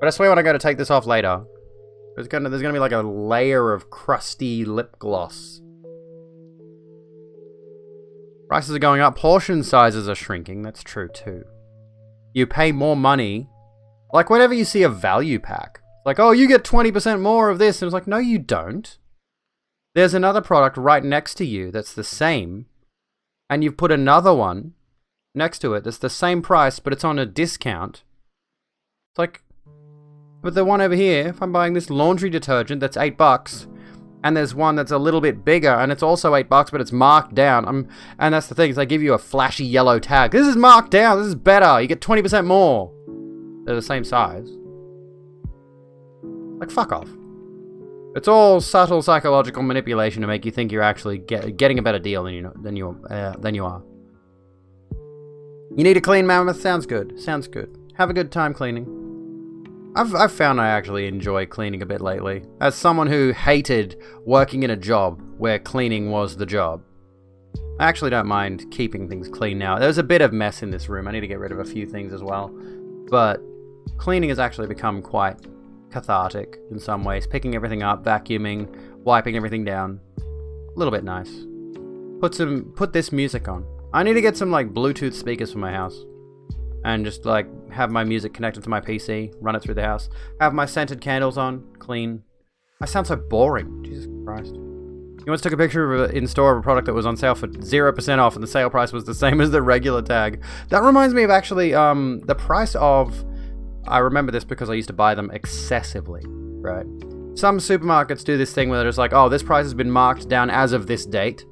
but I swear when I go to take this off later, there's gonna be like a layer of crusty lip gloss. Prices are going up. Portion sizes are shrinking. That's true too. You pay more money. Like whenever you see a value pack, like, oh, you get 20% more of this. And it's like, no, you don't. There's another product right next to you that's the same, and you've put another one next to it that's the same price, but it's on a discount. It's like, but the one over here, if I'm buying this laundry detergent that's $8, and there's one that's a little bit bigger, and it's also $8, but it's marked down. And that's the thing, is they give you a flashy yellow tag. This is marked down, this is better, you get 20% more. They're the same size. Like, fuck off. It's all subtle psychological manipulation to make you think you're actually getting a better deal than you are. You need a clean mammoth? Sounds good. Sounds good. Have a good time cleaning. I've found I actually enjoy cleaning a bit lately. As someone who hated working in a job where cleaning was the job, I actually don't mind keeping things clean now. There's a bit of mess in this room. I need to get rid of a few things as well. But cleaning has actually become quite cathartic in some ways. Picking everything up, vacuuming, wiping everything down. A little bit nice. Put this music on. I need to get some like Bluetooth speakers for my house. And just like have my music connected to my PC, run it through the house. Have my scented candles on, clean. I sound so boring. Jesus Christ. You once took a picture in store of a product that was on sale for 0% off and the sale price was the same as the regular tag. That reminds me of actually the price of... I remember this because I used to buy them excessively, right? Some supermarkets do this thing where they're just like, oh, this price has been marked down as of this date.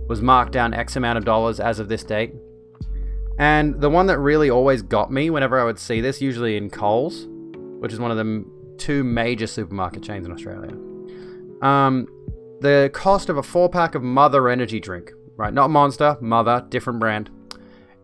was marked down X amount of dollars as of this date. And the one that really always got me whenever I would see this, usually in Coles, which is one of the two major supermarket chains in Australia. The cost of a 4-pack of Mother energy drink, right? Not Monster, Mother, different brand,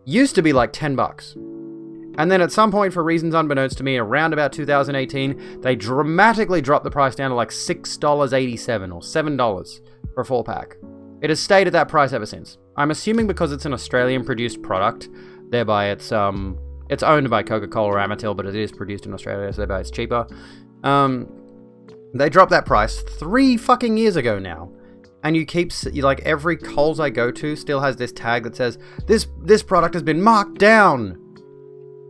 used to be like $10. And then at some point, for reasons unbeknownst to me, around about 2018, they dramatically dropped the price down to like $6.87 or $7 for a 4-pack. It has stayed at that price ever since. I'm assuming because it's an Australian-produced product, thereby it's owned by Coca-Cola or Amatil, but it is produced in Australia, so thereby it's cheaper. They dropped that price 3 fucking years ago now. And like every Coles I go to still has this tag that says, this product has been marked down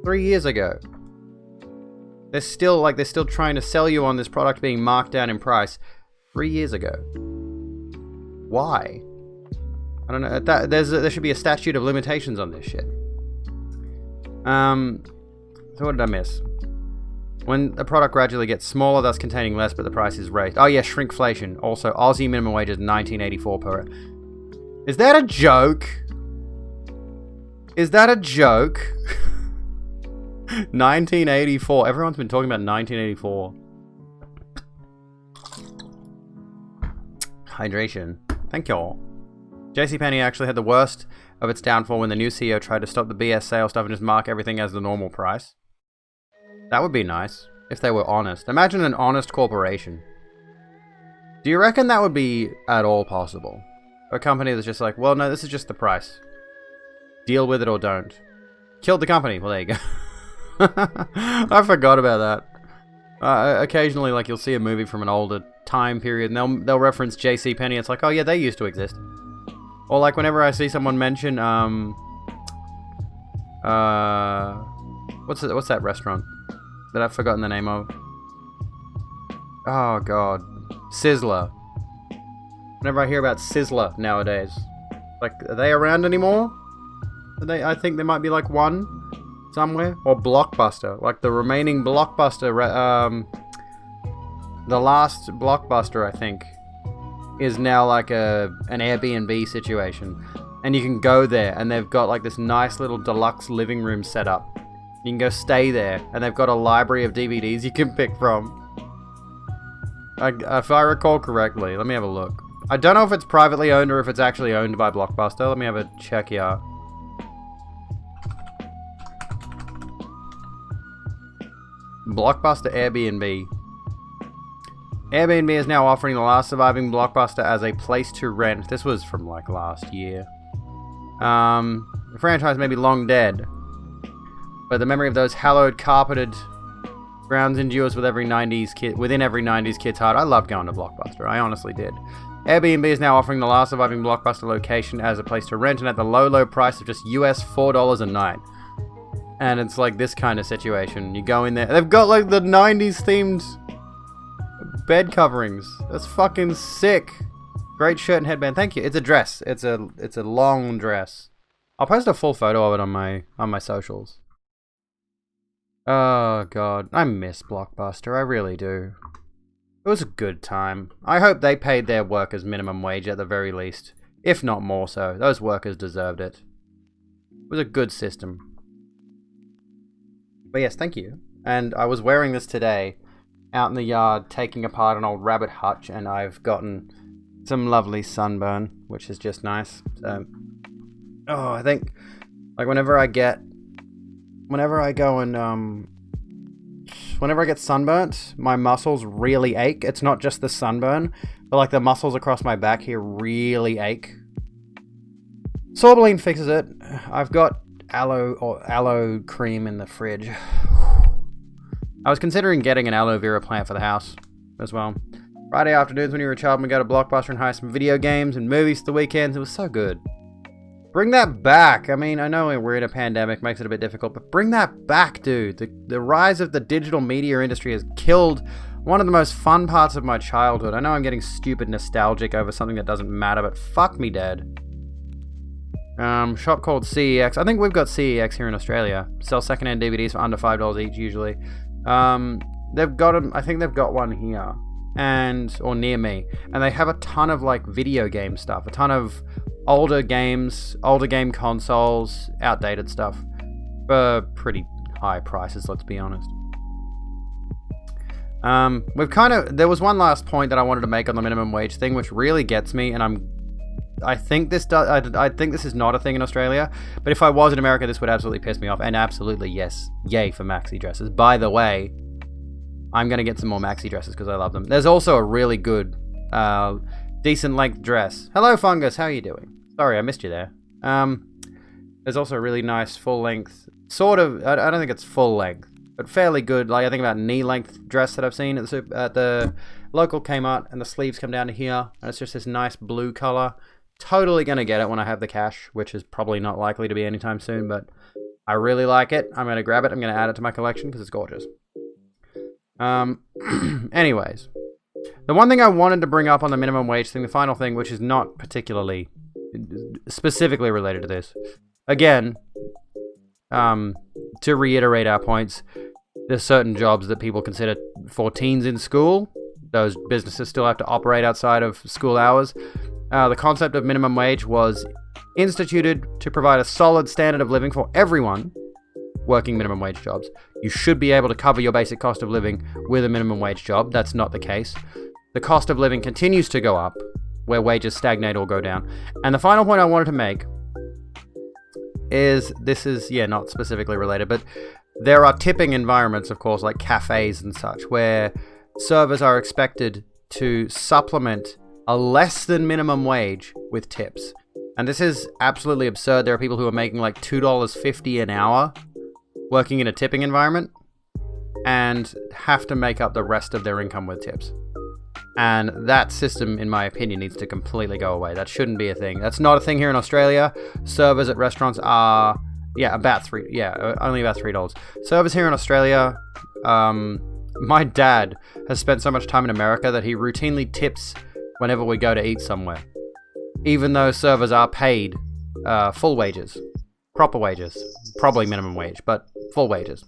3 years ago. They're still trying to sell you on this product being marked down in price 3 years ago. Why? I don't know. There should be a statute of limitations on this shit. So what did I miss? When a product gradually gets smaller, thus containing less, but the price is raised. Oh yeah, shrinkflation. Also, Aussie minimum wage is $19.84 per hour. Is that a joke? Is that a joke? 1984. Everyone's been talking about 1984. Hydration. Thank y'all. JCPenney actually had the worst of its downfall when the new CEO tried to stop the BS sale stuff and just mark everything as the normal price. That would be nice, if they were honest. Imagine an honest corporation. Do you reckon that would be at all possible? A company that's just like, well, no, this is just the price. Deal with it or don't. Killed the company. Well, there you go. I forgot about that. Occasionally, like, you'll see a movie from an older time period, and they'll reference JCPenney. It's like, oh yeah, they used to exist. Or like whenever I see someone mention, what's that restaurant that I've forgotten the name of? Oh god, Sizzler. Whenever I hear about Sizzler nowadays, like, are they around anymore? I think there might be like one somewhere. Or Blockbuster, like the remaining Blockbuster. The last Blockbuster, I think, is now like an Airbnb situation, and you can go there, and they've got like this nice little deluxe living room set up. You can go stay there, and they've got a library of DVDs you can pick from. If I recall correctly, let me have a look. I don't know if it's privately owned or if it's actually owned by Blockbuster. Let me have a check here. Blockbuster Airbnb. Airbnb is now offering the last surviving Blockbuster as a place to rent. This was from like last year. The franchise may be long dead, but the memory of those hallowed, carpeted grounds endures within every 90s kid's heart. I loved going to Blockbuster. I honestly did. Airbnb is now offering the last surviving Blockbuster location as a place to rent, and at the low price of just US $4 a night. And it's like this kind of situation. You go in there, they've got like the 90s themed bed coverings. That's fucking sick. Great shirt and headband. Thank you. It's a dress. It's a long dress. I'll post a full photo of it on my socials. Oh god, I miss Blockbuster. I really do. It was a good time. I hope they paid their workers minimum wage at the very least, if not more so. Those workers deserved it. It was a good system. But yes, thank you. And I was wearing this today out in the yard taking apart an old rabbit hutch, and I've gotten some lovely sunburn, which is just nice. So, I think like whenever I get sunburnt, my muscles really ache. It's not just the sunburn, but like the muscles across my back here really ache. Sorbolene fixes it. I've got aloe cream in the fridge. I was considering getting an aloe vera plant for the house as well. Friday afternoons when you were a child, we go to Blockbuster and hire some video games and movies to the weekends. It was so good. Bring that back. I mean, I know we're in a pandemic, makes it a bit difficult, but bring that back, dude. The rise of the digital media industry has killed one of the most fun parts of my childhood. I know I'm getting stupid nostalgic over something that doesn't matter, but fuck me dead. Shop called CEX. I think we've got CEX here in Australia. Sell secondhand DVDs for under $5 each usually. They've got them. I think they've got one here or near me, and they have a ton of like video game stuff, a ton of older games, older game consoles, outdated stuff for pretty high prices, let's be honest. There was one last point that I wanted to make on the minimum wage thing, which really gets me, and I think this is not a thing in Australia, but if I was in America, this would absolutely piss me off, and absolutely, yes, yay for maxi dresses. By the way, I'm going to get some more maxi dresses because I love them. There's also a really good, decent length dress. Hello, Fungus, how are you doing? Sorry, I missed you there. There's also a really nice full length, sort of, I don't think it's full length, but fairly good, like I think about knee length dress that I've seen at the local Kmart, and the sleeves come down to here, and it's just this nice blue color. Totally going to get it when I have the cash, which is probably not likely to be anytime soon, but I really like it. I'm going to grab it. I'm going to add it to my collection because it's gorgeous. Anyways, the one thing I wanted to bring up on the minimum wage thing, the final thing, which is not particularly specifically related to this. Again, to reiterate our points, there's certain jobs that people consider for teens in school. Those businesses still have to operate outside of school hours. The concept of minimum wage was instituted to provide a solid standard of living for everyone working minimum wage jobs. You should be able to cover your basic cost of living with a minimum wage job. That's not the case. The cost of living continues to go up where wages stagnate or go down. And the final point I wanted to make is, this is, not specifically related, but there are tipping environments, of course, like cafes and such, where servers are expected to supplement a less than minimum wage with tips. And this is absolutely absurd. There are people who are making like $2.50 an hour working in a tipping environment and have to make up the rest of their income with tips. And that system, in my opinion, needs to completely go away. That shouldn't be a thing. That's not a thing here in Australia. Servers at restaurants are, only about $3. Servers here in Australia, my dad has spent so much time in America that he routinely tips whenever we go to eat somewhere, even though servers are paid full wages, proper wages, probably minimum wage, but full wages.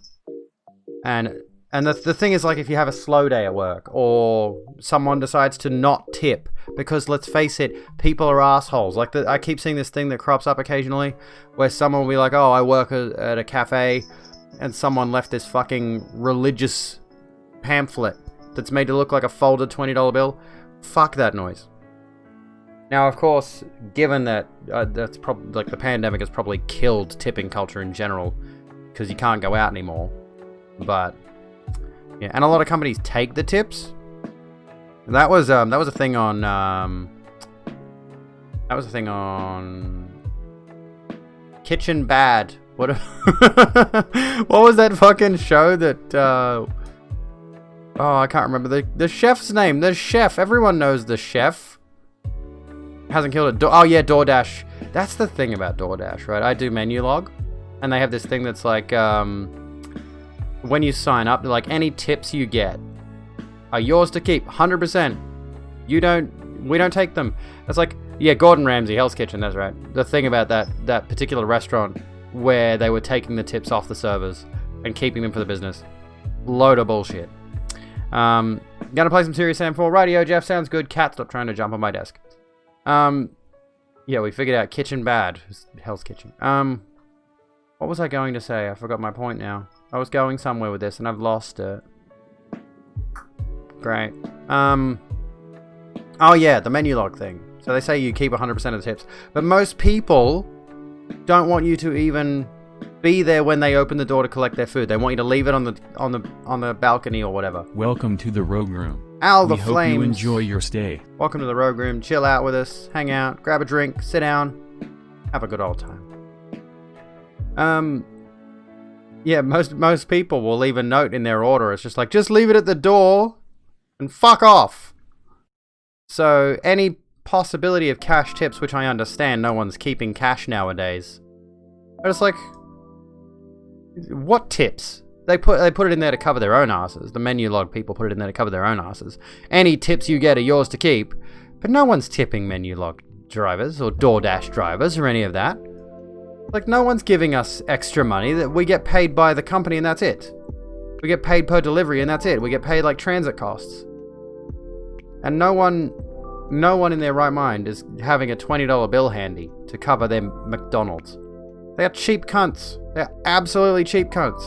And the thing is, like, if you have a slow day at work, or someone decides to not tip, because let's face it, people are assholes. Like, I keep seeing this thing that crops up occasionally, where someone will be like, oh, I work at a cafe, and someone left this fucking religious pamphlet that's made to look like a folded $20 bill. Fuck that noise. Now, of course, given that that's probably, like, the pandemic has probably killed tipping culture in general, because you can't go out anymore. But yeah, and a lot of companies take the tips. That was a thing on Kitchen Bad. What was that fucking show that I can't remember the chef's name. The chef. Everyone knows the chef. Hasn't killed it. DoorDash. That's the thing about DoorDash, right? I do menu log, and they have this thing that's like, when you sign up, like, any tips you get are yours to keep, 100%. We don't take them. It's like, Gordon Ramsay, Hell's Kitchen, that's right. The thing about that particular restaurant where they were taking the tips off the servers and keeping them for the business. Load of bullshit. Gonna play some Serious Sam 4. Radio, Jeff, sounds good. Cat, stop trying to jump on my desk. We figured out Kitchen Bad. Hell's Kitchen. What was I going to say? I forgot my point now. I was going somewhere with this and I've lost it. Great. The menu log thing. So they say you keep 100% of the tips, but most people don't want you to even be there when they open the door to collect their food. They want you to leave it on the balcony or whatever. Welcome to the Rogue Room. The we Flames. hope you enjoy your stay. Welcome to the Rogue Room. Chill out with us, hang out, grab a drink, sit down, have a good old time. Most people will leave a note in their order. It's just like, just leave it at the door and fuck off. So any possibility of cash tips, which I understand, no one's keeping cash nowadays. But it's like, what tips? They put it in there to cover their own asses. The menu log people put it in there to cover their own asses. Any tips you get are yours to keep, but no one's tipping menu log drivers or DoorDash drivers or any of that. Like, no one's giving us extra money. That we get paid by the company and that's it. We get paid per delivery and that's it. We get paid like transit costs. And no one no one in their right mind is having a $20 bill handy to cover their McDonald's. They are cheap cunts. They're absolutely cheap cunts.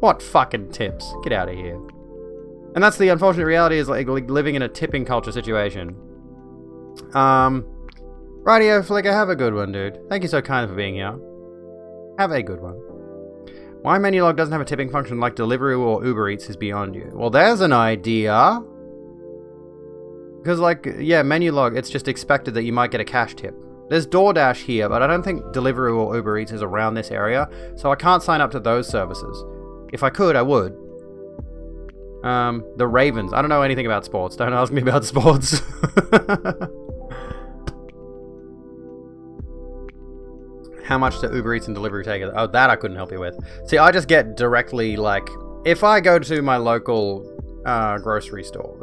What fucking tips? Get out of here. And that's the unfortunate reality, is like living in a tipping culture situation. Radio Flicker, have a good one, dude. Thank you so kindly for being here. Have a good one. Why Menulog doesn't have a tipping function like Deliveroo or Uber Eats is beyond you. Well, there's an idea. Because, like, yeah, Menulog, it's just expected that you might get a cash tip. There's DoorDash here, but I don't think Deliveroo or Uber Eats is around this area, so I can't sign up to those services. If I could, I would. The Ravens. I don't know anything about sports. Don't ask me about sports. How much do Uber Eats and Deliveroo take? Oh, that I couldn't help you with. See, I just get directly, like, if I go to my local grocery store,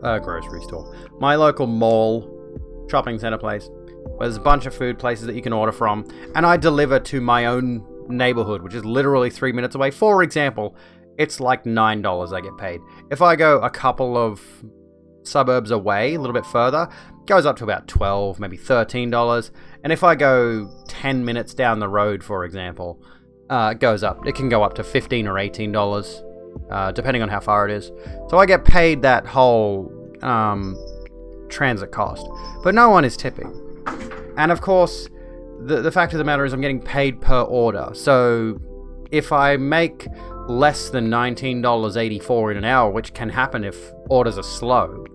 my local mall, shopping center place, where there's a bunch of food places that you can order from, and I deliver to my own neighborhood, which is literally 3 minutes away. For example, it's like $9 I get paid. If I go a couple of suburbs away, a little bit further, it goes up to about $12, maybe $13. And if I go 10 minutes down the road, for example, it can go up to $15 or $18, depending on how far it is. So I get paid that whole transit cost. But no one is tipping. And of course, the fact of the matter is I'm getting paid per order. So if I make less than $19.84 in an hour, which can happen if orders are slow,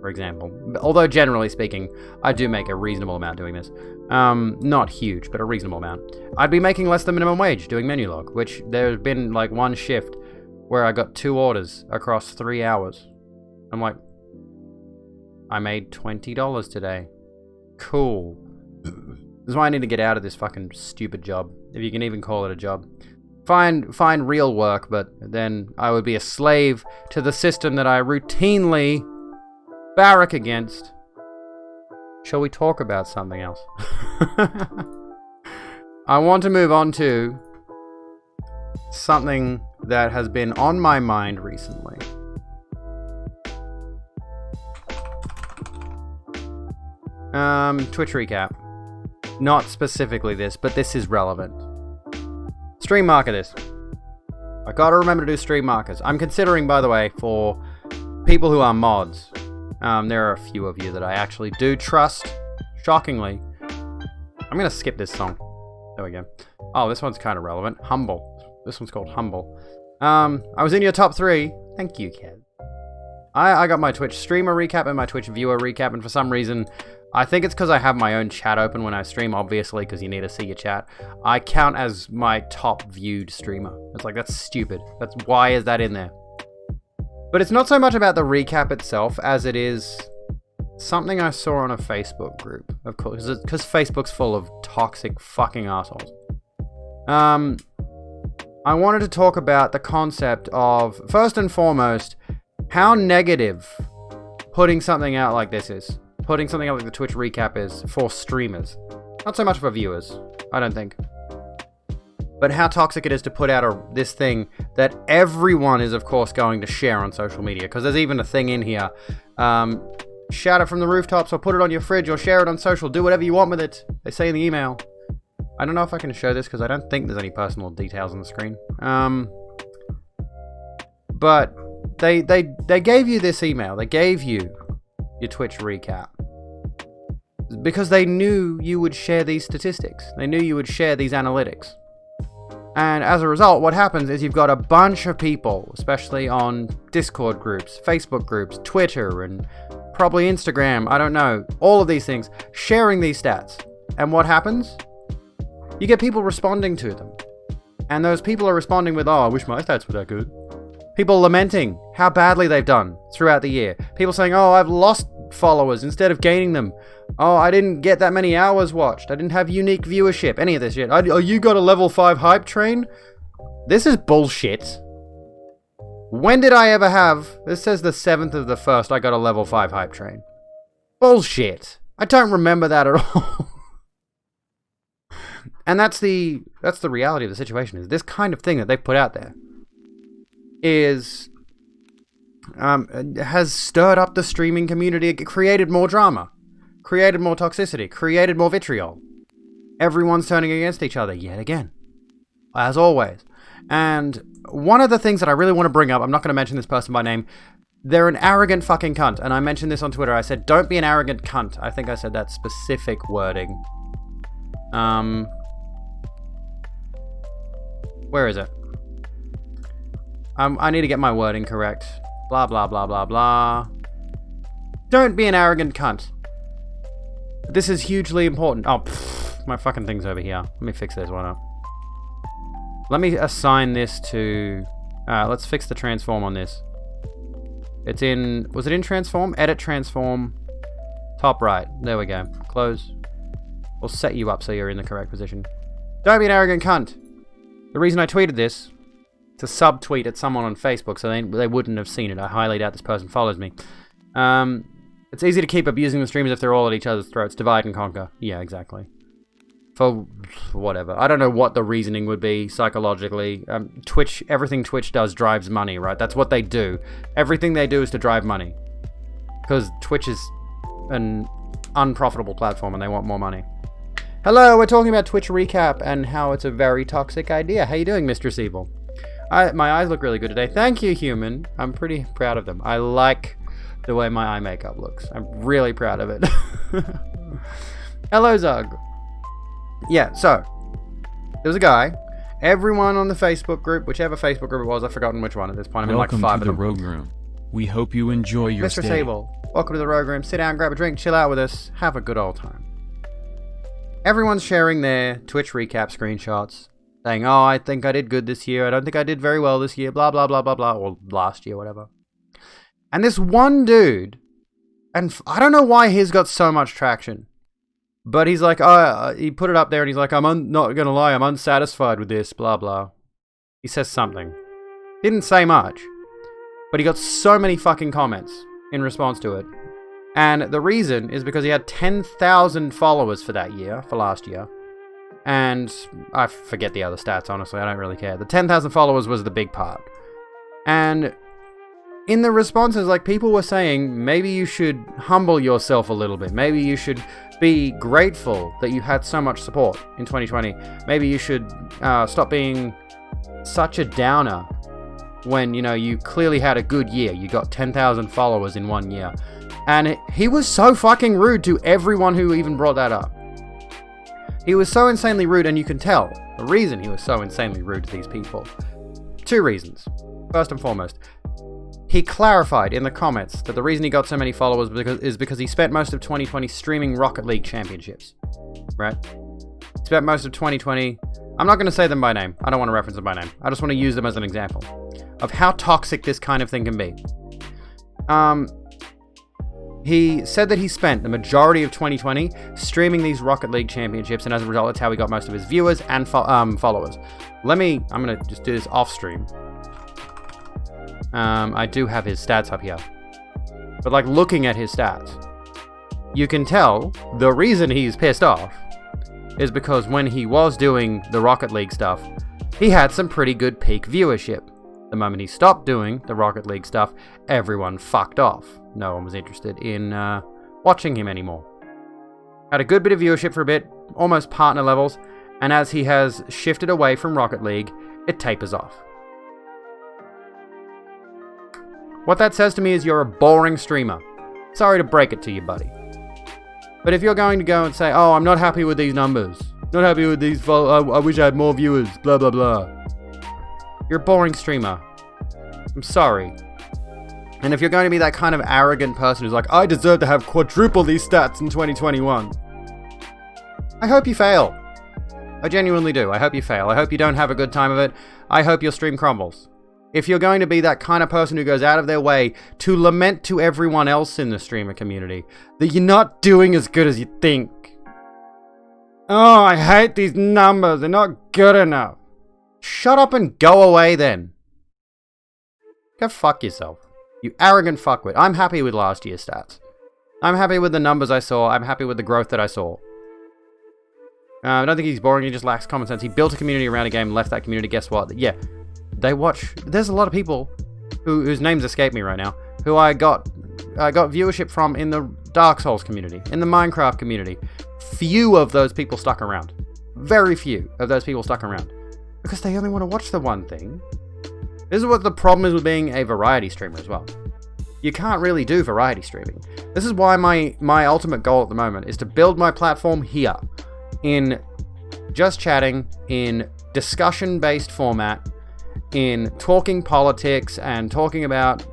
for example. Although generally speaking, I do make a reasonable amount doing this. Not huge, but a reasonable amount. I'd be making less than minimum wage doing Menulog, which there's been like one shift where I got 2 orders across 3 hours. I'm like, I made $20 today. Cool. This is why I need to get out of this fucking stupid job, if you can even call it a job. Find real work, but then I would be a slave to the system that I routinely barrack against. Shall we talk about something else? I want to move on to something that has been on my mind recently. Twitch recap. Not specifically this, but this is relevant. Stream marker this. I gotta remember to do stream markers. I'm considering, by the way, for people who are mods. There are a few of you that I actually do trust. Shockingly. I'm gonna skip this song. There we go. Oh, this one's kind of relevant. Humble. This one's called Humble. I was in your top 3. Thank you, kid. I got my Twitch streamer recap and my Twitch viewer recap, and for some reason, I think it's because I have my own chat open when I stream, obviously, because you need to see your chat. I count as my top viewed streamer. It's like, that's stupid. Why is that in there? But it's not so much about the recap itself as it is something I saw on a Facebook group, of course, because Facebook's full of toxic fucking assholes. I wanted to talk about the concept of, first and foremost, how negative putting something out like this is. Putting something out like the Twitch recap is for streamers. Not so much for viewers, I don't think. But how toxic it is to put out this thing that everyone is, of course, going to share on social media. Because there's even a thing in here. Shout it from the rooftops, or put it on your fridge, or share it on social. Do whatever you want with it. They say in the email. I don't know if I can show this, because I don't think there's any personal details on the screen. But they gave you this email. They gave you your Twitch recap. Because they knew you would share these statistics. They knew you would share these analytics. And as a result, what happens is you've got a bunch of people, especially on Discord groups, Facebook groups, Twitter, and probably Instagram, I don't know, all of these things, sharing these stats. And what happens? You get people responding to them. And those people are responding with, oh, I wish my stats were that good. People lamenting how badly they've done throughout the year. People saying, oh, I've lost followers instead of gaining them. Oh, I didn't get that many hours watched. I didn't have unique viewership. Any of this shit. Oh, you got a level 5 hype train? This is bullshit. When did I ever have... This says the 7th of the 1st I got a level 5 hype train. Bullshit. I don't remember that at all. And that's the reality of the situation, is this kind of thing that they've put out there is has stirred up the streaming community, created more drama, created more toxicity, created more vitriol. Everyone's turning against each other yet again, as always. And one of the things that I really want to bring up, I'm not going to mention this person by name, they're an arrogant fucking cunt. And I mentioned this on Twitter. I said, don't be an arrogant cunt. I think I said that specific wording. Where is it? I need to get my wording correct. Blah, blah, blah, blah, blah. Don't be an arrogant cunt. This is hugely important. Oh, my fucking thing's over here. Let me fix this one up. Let me assign this to... let's fix the transform on this. It's in... Was it in transform? Edit transform. Top right. There we go. Close. We'll set you up so you're in the correct position. Don't be an arrogant cunt. The reason I tweeted this, to subtweet at someone on Facebook so they wouldn't have seen it. I highly doubt this person follows me. It's easy to keep abusing the streamers if they're all at each other's throats. Divide and conquer. Yeah, exactly. For whatever. I don't know what the reasoning would be psychologically. Twitch, everything Twitch does drives money, right? That's what they do. Everything they do is to drive money. Because Twitch is an unprofitable platform and they want more money. Hello, we're talking about Twitch recap and how it's a very toxic idea. How you doing, Mr. Siebel? My eyes look really good today. Thank you, human. I'm pretty proud of them. I like the way my eye makeup looks. I'm really proud of it. Hello, Zug. Yeah, so, there was a guy. Everyone on the Facebook group, whichever Facebook group it was, I've forgotten which one at this point. I'm in like 5 of them. Welcome to the Rogue Room. We hope you enjoy your Mr. stay. Sable, welcome to the Rogue Room. Sit down, grab a drink, chill out with us, have a good old time. Everyone's sharing their Twitch recap screenshots, saying, oh, I think I did good this year, I don't think I did very well this year, blah, blah, blah, blah, blah, or last year, whatever. And this one dude, and I don't know why he's got so much traction, but he's like, he put it up there and he's like, I'm not gonna lie, I'm unsatisfied with this, blah, blah. He says something. Didn't say much, but he got so many fucking comments in response to it. And the reason is because he had 10,000 followers for that year, for last year. And I forget the other stats, honestly, I don't really care. The 10,000 followers was the big part. And in the responses, like, people were saying, maybe you should humble yourself a little bit. Maybe you should be grateful that you had so much support in 2020. Maybe you should stop being such a downer when, you know, you clearly had a good year. You got 10,000 followers in 1 year. And he was so fucking rude to everyone who even brought that up. He was so insanely rude, and you can tell the reason he was so insanely rude to these people. 2 reasons. First and foremost, he clarified in the comments that the reason he got so many followers is because he spent most of 2020 streaming Rocket League championships. Right? He spent most of 2020... I'm not going to say them by name. I don't want to reference them by name. I just want to use them as an example of how toxic this kind of thing can be. He said that he spent the majority of 2020 streaming these Rocket League championships, and as a result, that's how he got most of his viewers and followers. I'm going to just do this off stream. I do have his stats up here. But, like, looking at his stats, you can tell the reason he's pissed off is because when he was doing the Rocket League stuff, he had some pretty good peak viewership. The moment he stopped doing the Rocket League stuff, everyone fucked off. No one was interested in watching him anymore. Had a good bit of viewership for a bit, almost partner levels, and as he has shifted away from Rocket League, it tapers off. What that says to me is you're a boring streamer. Sorry to break it to you, buddy. But if you're going to go and say, oh, I'm not happy with these numbers, not happy with these, I wish I had more viewers, blah, blah, blah. You're a boring streamer. I'm sorry. And if you're going to be that kind of arrogant person who's like, I deserve to have quadruple these stats in 2021, I hope you fail. I genuinely do. I hope you fail. I hope you don't have a good time of it. I hope your stream crumbles. If you're going to be that kind of person who goes out of their way to lament to everyone else in the streamer community that you're not doing as good as you think. Oh, I hate these numbers. They're not good enough. Shut up and go away then. Go fuck yourself. You arrogant fuckwit. I'm happy with last year's stats. I'm happy with the numbers I saw. I'm happy with the growth that I saw. I don't think he's boring. He just lacks common sense. He built a community around a game and left that community. Guess what? Yeah. They watch. There's a lot of people whose names escape me right now who I got viewership from in the Dark Souls community, in the Minecraft community. Few of those people stuck around. Very few of those people stuck around. Because they only want to watch the one thing. This is what the problem is with being a variety streamer as well. You can't really do variety streaming. This is why my ultimate goal at the moment is to build my platform here. In just chatting, in discussion-based format, in talking politics and talking about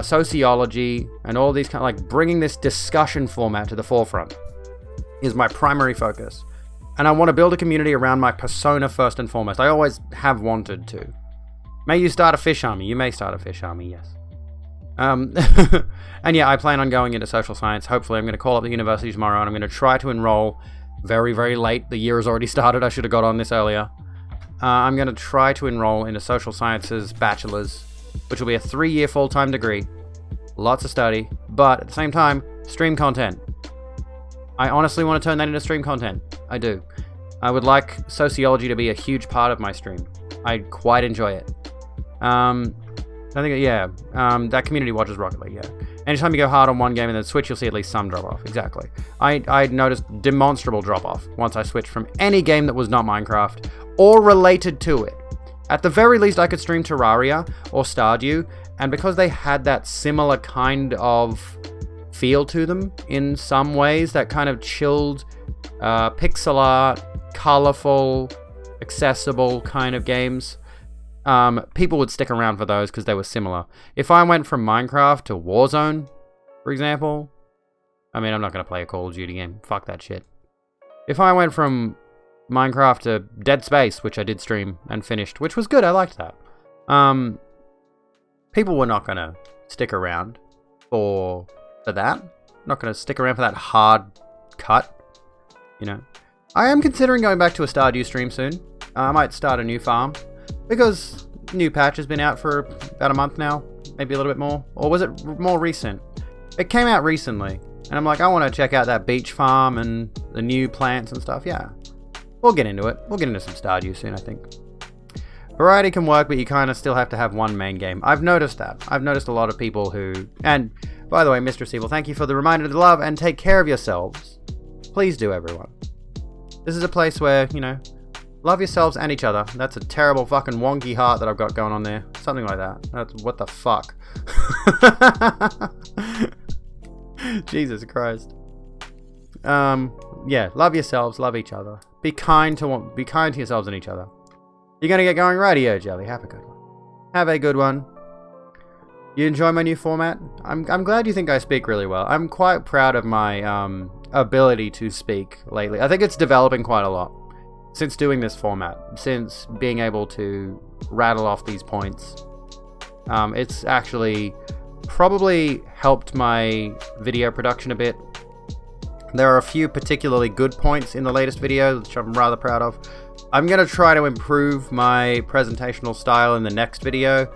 sociology and all these kind of, like, bringing this discussion format to the forefront is my primary focus. And I want to build a community around my persona first and foremost. I always have wanted to. May you start a fish army. You may start a fish army, yes. And yeah, I plan on going into social science. Hopefully I'm going to call up the university tomorrow and I'm going to try to enroll very, very late. The year has already started. I should have got on this earlier. I'm going to try to enroll into social sciences bachelor's, which will be a 3-year full-time degree. Lots of study, but at the same time, stream content. I honestly want to turn that into stream content. I do. I would like sociology to be a huge part of my stream. I quite enjoy it. I think, yeah, that community watches Rocket League, yeah. Anytime you go hard on one game and then switch, you'll see at least some drop-off. Exactly. I noticed demonstrable drop-off once I switched from any game that was not Minecraft or related to it. At the very least, I could stream Terraria or Stardew, and because they had that similar kind of feel to them in some ways, that kind of chilled, pixel art, colorful, accessible kind of games, people would stick around for those because they were similar. If I went from Minecraft to Warzone, for example, I mean, I'm not going to play a Call of Duty game. Fuck that shit. If I went from Minecraft to Dead Space, which I did stream and finished, which was good, I liked that. People were not going to stick around for that. Not going to stick around for that hard cut, you know. I am considering going back to a Stardew stream soon. I might start a new farm because new patch has been out for about a month now, maybe a little bit more. Or was it more recent? It came out recently, and I'm like, I want to check out that beach farm and the new plants and stuff. Yeah, we'll get into it. We'll get into some Stardew soon, I think. Variety can work, but you kind of still have to have one main game. I've noticed that. I've noticed a lot of people who... And, by the way, Mr. Evil, thank you for the reminder to love and take care of yourselves. Please do, everyone. This is a place where, you know, love yourselves and each other. That's a terrible fucking wonky heart that I've got going on there. Something like that. That's... What the fuck? Jesus Christ. Yeah, love yourselves, love each other. Be kind to yourselves and each other. You're gonna get going, Radio Jelly. Have a good one. Have a good one. You enjoy my new format? I'm glad you think I speak really well. I'm quite proud of my ability to speak lately. I think it's developing quite a lot since doing this format, since being able to rattle off these points. It's actually probably helped my video production a bit. There are a few particularly good points in the latest video, which I'm rather proud of. I'm going to try to improve my presentational style in the next video.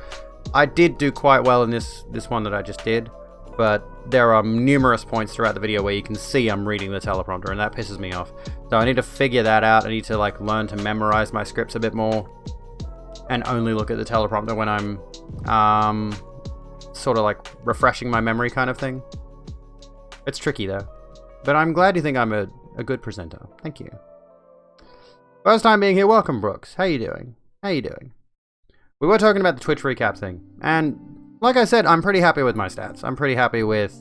I did do quite well in this one that I just did, but there are numerous points throughout the video where you can see I'm reading the teleprompter, and that pisses me off. So I need to figure that out. I need to like learn to memorize my scripts a bit more and only look at the teleprompter when I'm sort of like refreshing my memory kind of thing. It's tricky though. But I'm glad you think I'm a good presenter. Thank you. First time being here, welcome Brooks. How you doing? How you doing? We were talking about the Twitch recap thing, and like I said, I'm pretty happy with my stats. I'm pretty happy with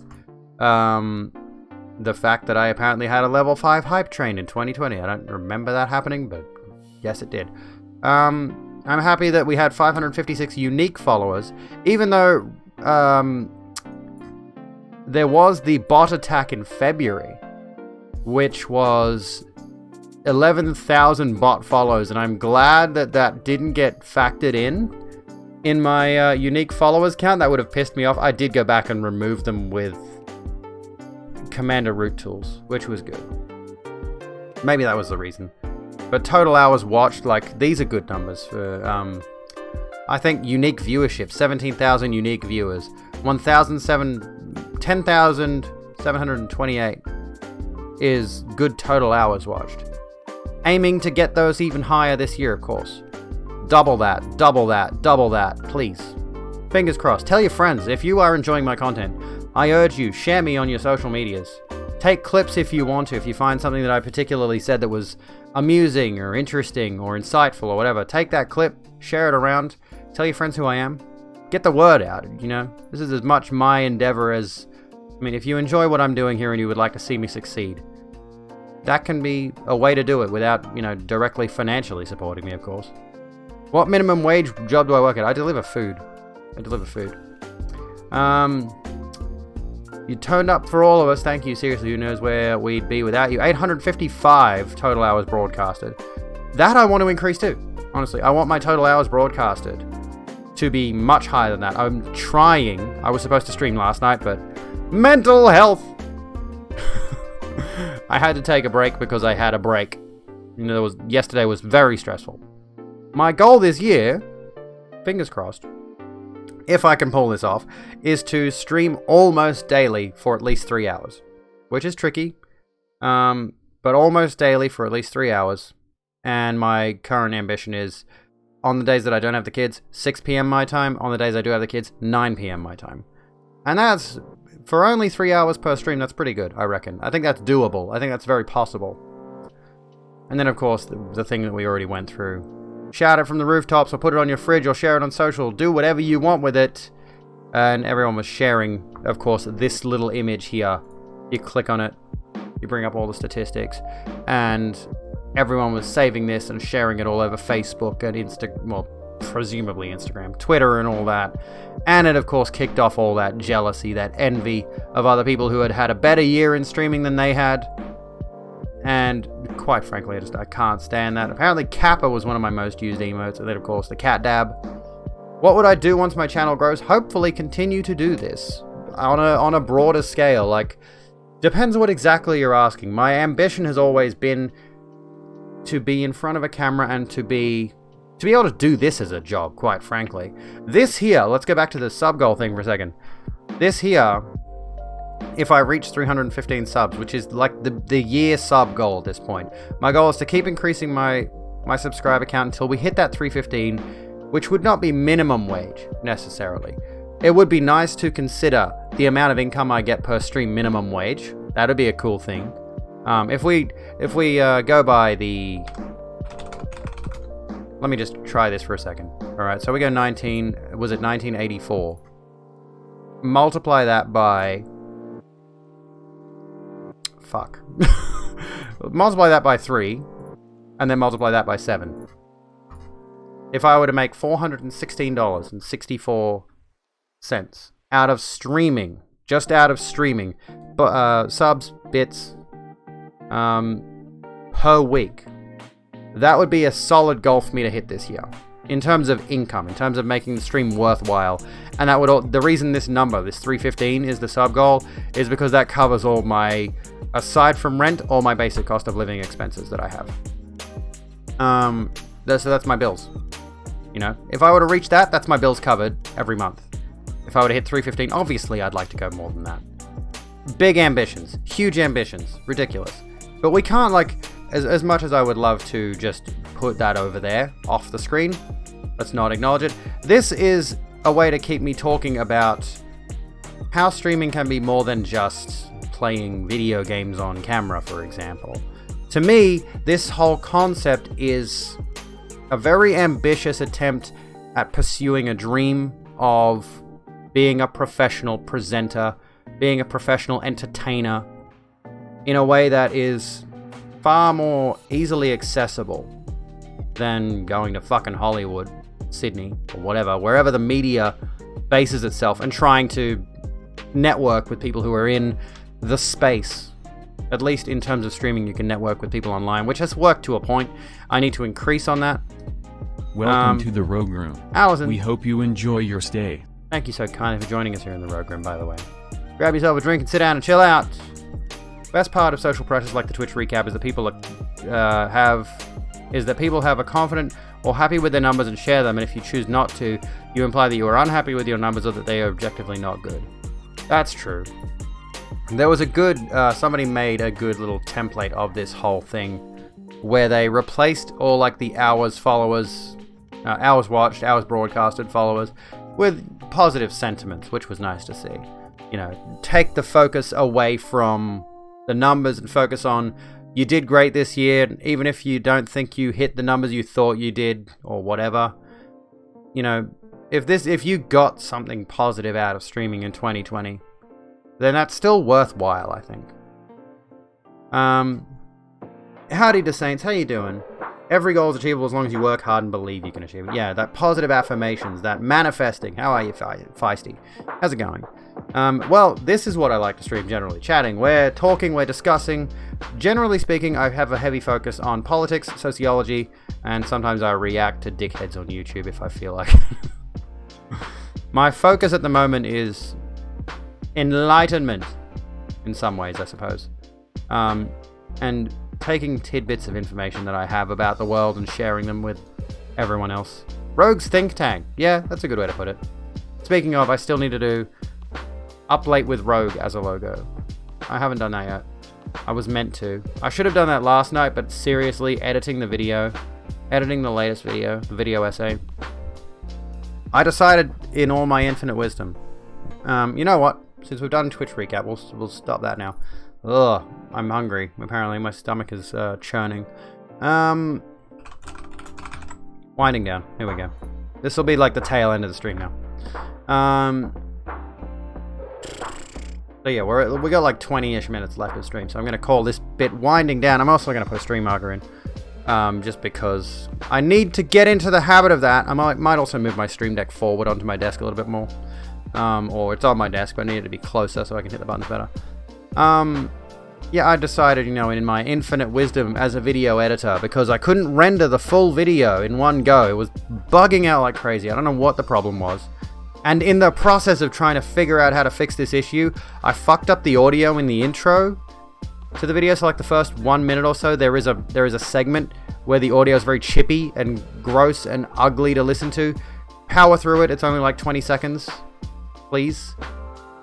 the fact that I apparently had a level 5 hype train in 2020. I don't remember that happening, but yes it did. I'm happy that we had 556 unique followers, even though there was the bot attack in February, which was 11,000 bot follows, and I'm glad that that didn't get factored in my unique followers count. That would have pissed me off. I did go back and remove them with Commander Root Tools, which was good. Maybe that was the reason. But total hours watched, like, these are good numbers for, I think, unique viewership. 17,000 unique viewers. 10,728 is good total hours watched. Aiming to get those even higher this year, of course. Double that, double that, double that, please. Fingers crossed. Tell your friends. If you are enjoying my content, I urge you, share me on your social medias. Take clips if you want to. If you find something that I particularly said that was amusing or interesting or insightful or whatever, take that clip, share it around, tell your friends who I am. Get the word out, you know? This is as much my endeavor as... I mean, if you enjoy what I'm doing here and you would like to see me succeed, that can be a way to do it without, you know, directly financially supporting me, of course. What minimum wage job do I work at? I deliver food. You turned up for all of us. Thank you. Seriously, who knows where we'd be without you. 855 total hours broadcasted. That I want to increase too. Honestly, I want my total hours broadcasted to be much higher than that. I'm trying. I was supposed to stream last night, but mental health. I had to take a break because I had a break. You know, yesterday was very stressful. My goal this year, fingers crossed, if I can pull this off, is to stream almost daily for at least 3 hours. Which is tricky, but almost daily for at least 3 hours. And my current ambition is, on the days that I don't have the kids, 6 p.m. my time. On the days I do have the kids, 9 p.m. my time. And that's, for only 3 hours per stream, that's pretty good, I reckon. I think that's doable. I think that's very possible. And then, of course, the thing that we already went through. Shout it from the rooftops, or put it on your fridge, or share it on social. Do whatever you want with it. And everyone was sharing, of course, this little image here. You click on it, you bring up all the statistics, and everyone was saving this and sharing it all over Facebook and well, presumably Instagram, Twitter and all that. And it, of course, kicked off all that jealousy, that envy of other people who had had a better year in streaming than they had. And quite frankly, I can't stand that. Apparently Kappa was one of my most used emotes, and then of course the cat dab. What would I do once my channel grows? Hopefully continue to do this on a broader scale. Like, depends what exactly you're asking. My ambition has always been to be in front of a camera and to be able to do this as a job, quite frankly. This here, let's go back to the sub goal thing for a second. This here, if I reach 315 subs, which is like the year sub goal at this point. My goal is to keep increasing my subscriber count until we hit that 315, which would not be minimum wage, necessarily. It would be nice to consider the amount of income I get per stream minimum wage. That would be a cool thing. If we go by the... Let me just try this for a second. Alright, so we go 1984. Multiply that by... Fuck. Multiply that by 3, and then multiply that by 7. If I were to make $416.64 out of streaming, just out of streaming, subs, bits, per week, that would be a solid goal for me to hit this year. In terms of income, in terms of making the stream worthwhile. And that would the reason this number, this 315, is the sub goal, is because that covers all my, aside from rent, all my basic cost of living expenses that I have. So that's my bills. You know, if I were to reach that, that's my bills covered every month. If I were to hit 315, obviously I'd like to go more than that. Big ambitions, huge ambitions, ridiculous. But we can't, like, as much as I would love to just put that over there, off the screen, let's not acknowledge it. This is a way to keep me talking about how streaming can be more than just playing video games on camera, for example. To me, this whole concept is a very ambitious attempt at pursuing a dream of being a professional presenter, being a professional entertainer, in a way that is far more easily accessible than going to fucking Hollywood, Sydney, or whatever, wherever the media bases itself, and trying to network with people who are in the space. At least in terms of streaming, you can network with people online, which has worked to a point. I need to increase on that. Welcome to the Rogue Room. Allison. We hope you enjoy your stay. Thank you so kindly for joining us here in the Rogue Room, by the way. Grab yourself a drink and sit down and chill out. Best part of social pressures like the Twitch recap is that people have a confident or happy with their numbers and share them, and if you choose not to, you imply that you are unhappy with your numbers or that they are objectively not good. That's true. There was a good, somebody made a good little template of this whole thing where they replaced all like the hours followers, hours watched, hours broadcasted followers with positive sentiments, which was nice to see. You know, take the focus away from the numbers and focus on you did great this year, even if you don't think you hit the numbers you thought you did or whatever. You know, if you got something positive out of streaming in 2020, then that's still worthwhile, I think. Howdy to Saints, how you doing? Every goal is achievable as long as you work hard and believe you can achieve it. Yeah, that positive affirmations, that manifesting. How are you, Feisty? How's it going? Well, this is what I like to stream generally. Chatting. We're talking, we're discussing. Generally speaking, I have a heavy focus on politics, sociology, and sometimes I react to dickheads on YouTube if I feel like it. My focus at the moment is enlightenment, in some ways, I suppose. And taking tidbits of information that I have about the world and sharing them with everyone else. Rogue's Think Tank. Yeah, that's a good way to put it. Speaking of, I still need to do Up Late with Rogue as a logo. I haven't done that yet. I was meant to. I should have done that last night, but seriously, editing the latest video, the video essay, I decided in all my infinite wisdom, you know what? Since we've done Twitch recap, we'll stop that now. Ugh, I'm hungry. Apparently, my stomach is churning. Winding down. Here we go. This will be like the tail end of the stream now. So yeah, we got like 20-ish minutes left of stream, so I'm gonna call this bit winding down. I'm also gonna put a stream marker in, just because I need to get into the habit of that. I might also move my stream deck forward onto my desk a little bit more, or it's on my desk, but I need it to be closer so I can hit the buttons better. Yeah, I decided, you know, in my infinite wisdom as a video editor, because I couldn't render the full video in one go. It was bugging out like crazy. I don't know what the problem was. And in the process of trying to figure out how to fix this issue, I fucked up the audio in the intro to the video. So like the first 1 minute or so, there is a segment where the audio is very chippy and gross and ugly to listen to. Power through it. It's only like 20 seconds, please.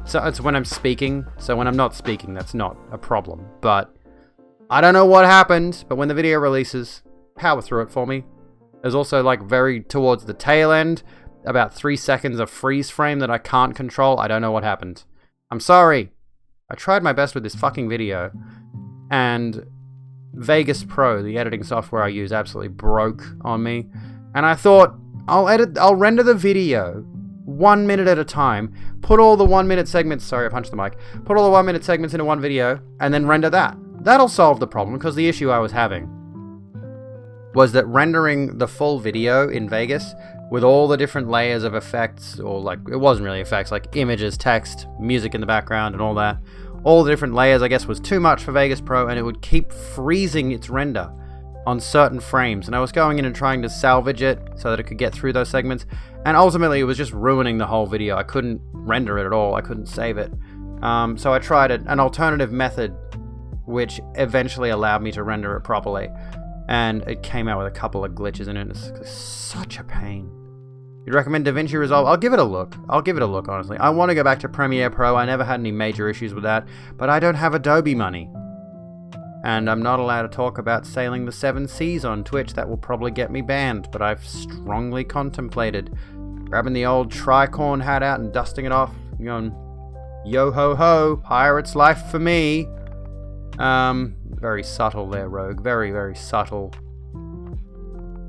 So it's when I'm speaking. So when I'm not speaking, that's not a problem. But I don't know what happened. But when the video releases, power through it for me. There's also like very towards the tail end, about 3 seconds of freeze frame that I can't control. I don't know what happened. I'm sorry. I tried my best with this fucking video. And Vegas Pro, the editing software I use, absolutely broke on me. And I thought, I'll render the video 1 minute at a time, put all the 1 minute segments, sorry I punched the mic, put all the 1 minute segments into one video, and then render that. That'll solve the problem, because the issue I was having was that rendering the full video in Vegas with all the different layers of effects, or like, it wasn't really effects, like images, text, music in the background and all that, all the different layers I guess was too much for Vegas Pro, and it would keep freezing its render on certain frames, and I was going in and trying to salvage it so that it could get through those segments, and ultimately it was just ruining the whole video. I couldn't render it at all, I couldn't save it. So I tried an alternative method which eventually allowed me to render it properly, and it came out with a couple of glitches in it. It's such a pain. You'd recommend DaVinci Resolve? I'll give it a look. Honestly. I want to go back to Premiere Pro. I never had any major issues with that, but I don't have Adobe money. And I'm not allowed to talk about sailing the 7 seas on Twitch. That will probably get me banned, but I've strongly contemplated grabbing the old tricorn hat out and dusting it off, going, yo ho ho, pirate's life for me. Very subtle there, Rogue. Very, very subtle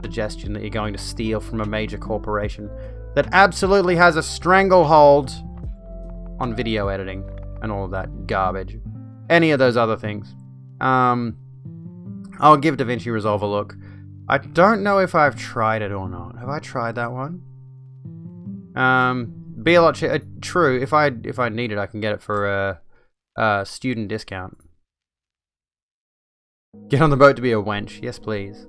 suggestion that you're going to steal from a major corporation that absolutely has a stranglehold on video editing and all of that garbage. Any of those other things. I'll give DaVinci Resolve a look. I don't know if I've tried it or not. Have I tried that one? Be a lot true. If I need it, I can get it for a student discount. Get on the boat to be a wench. Yes, please.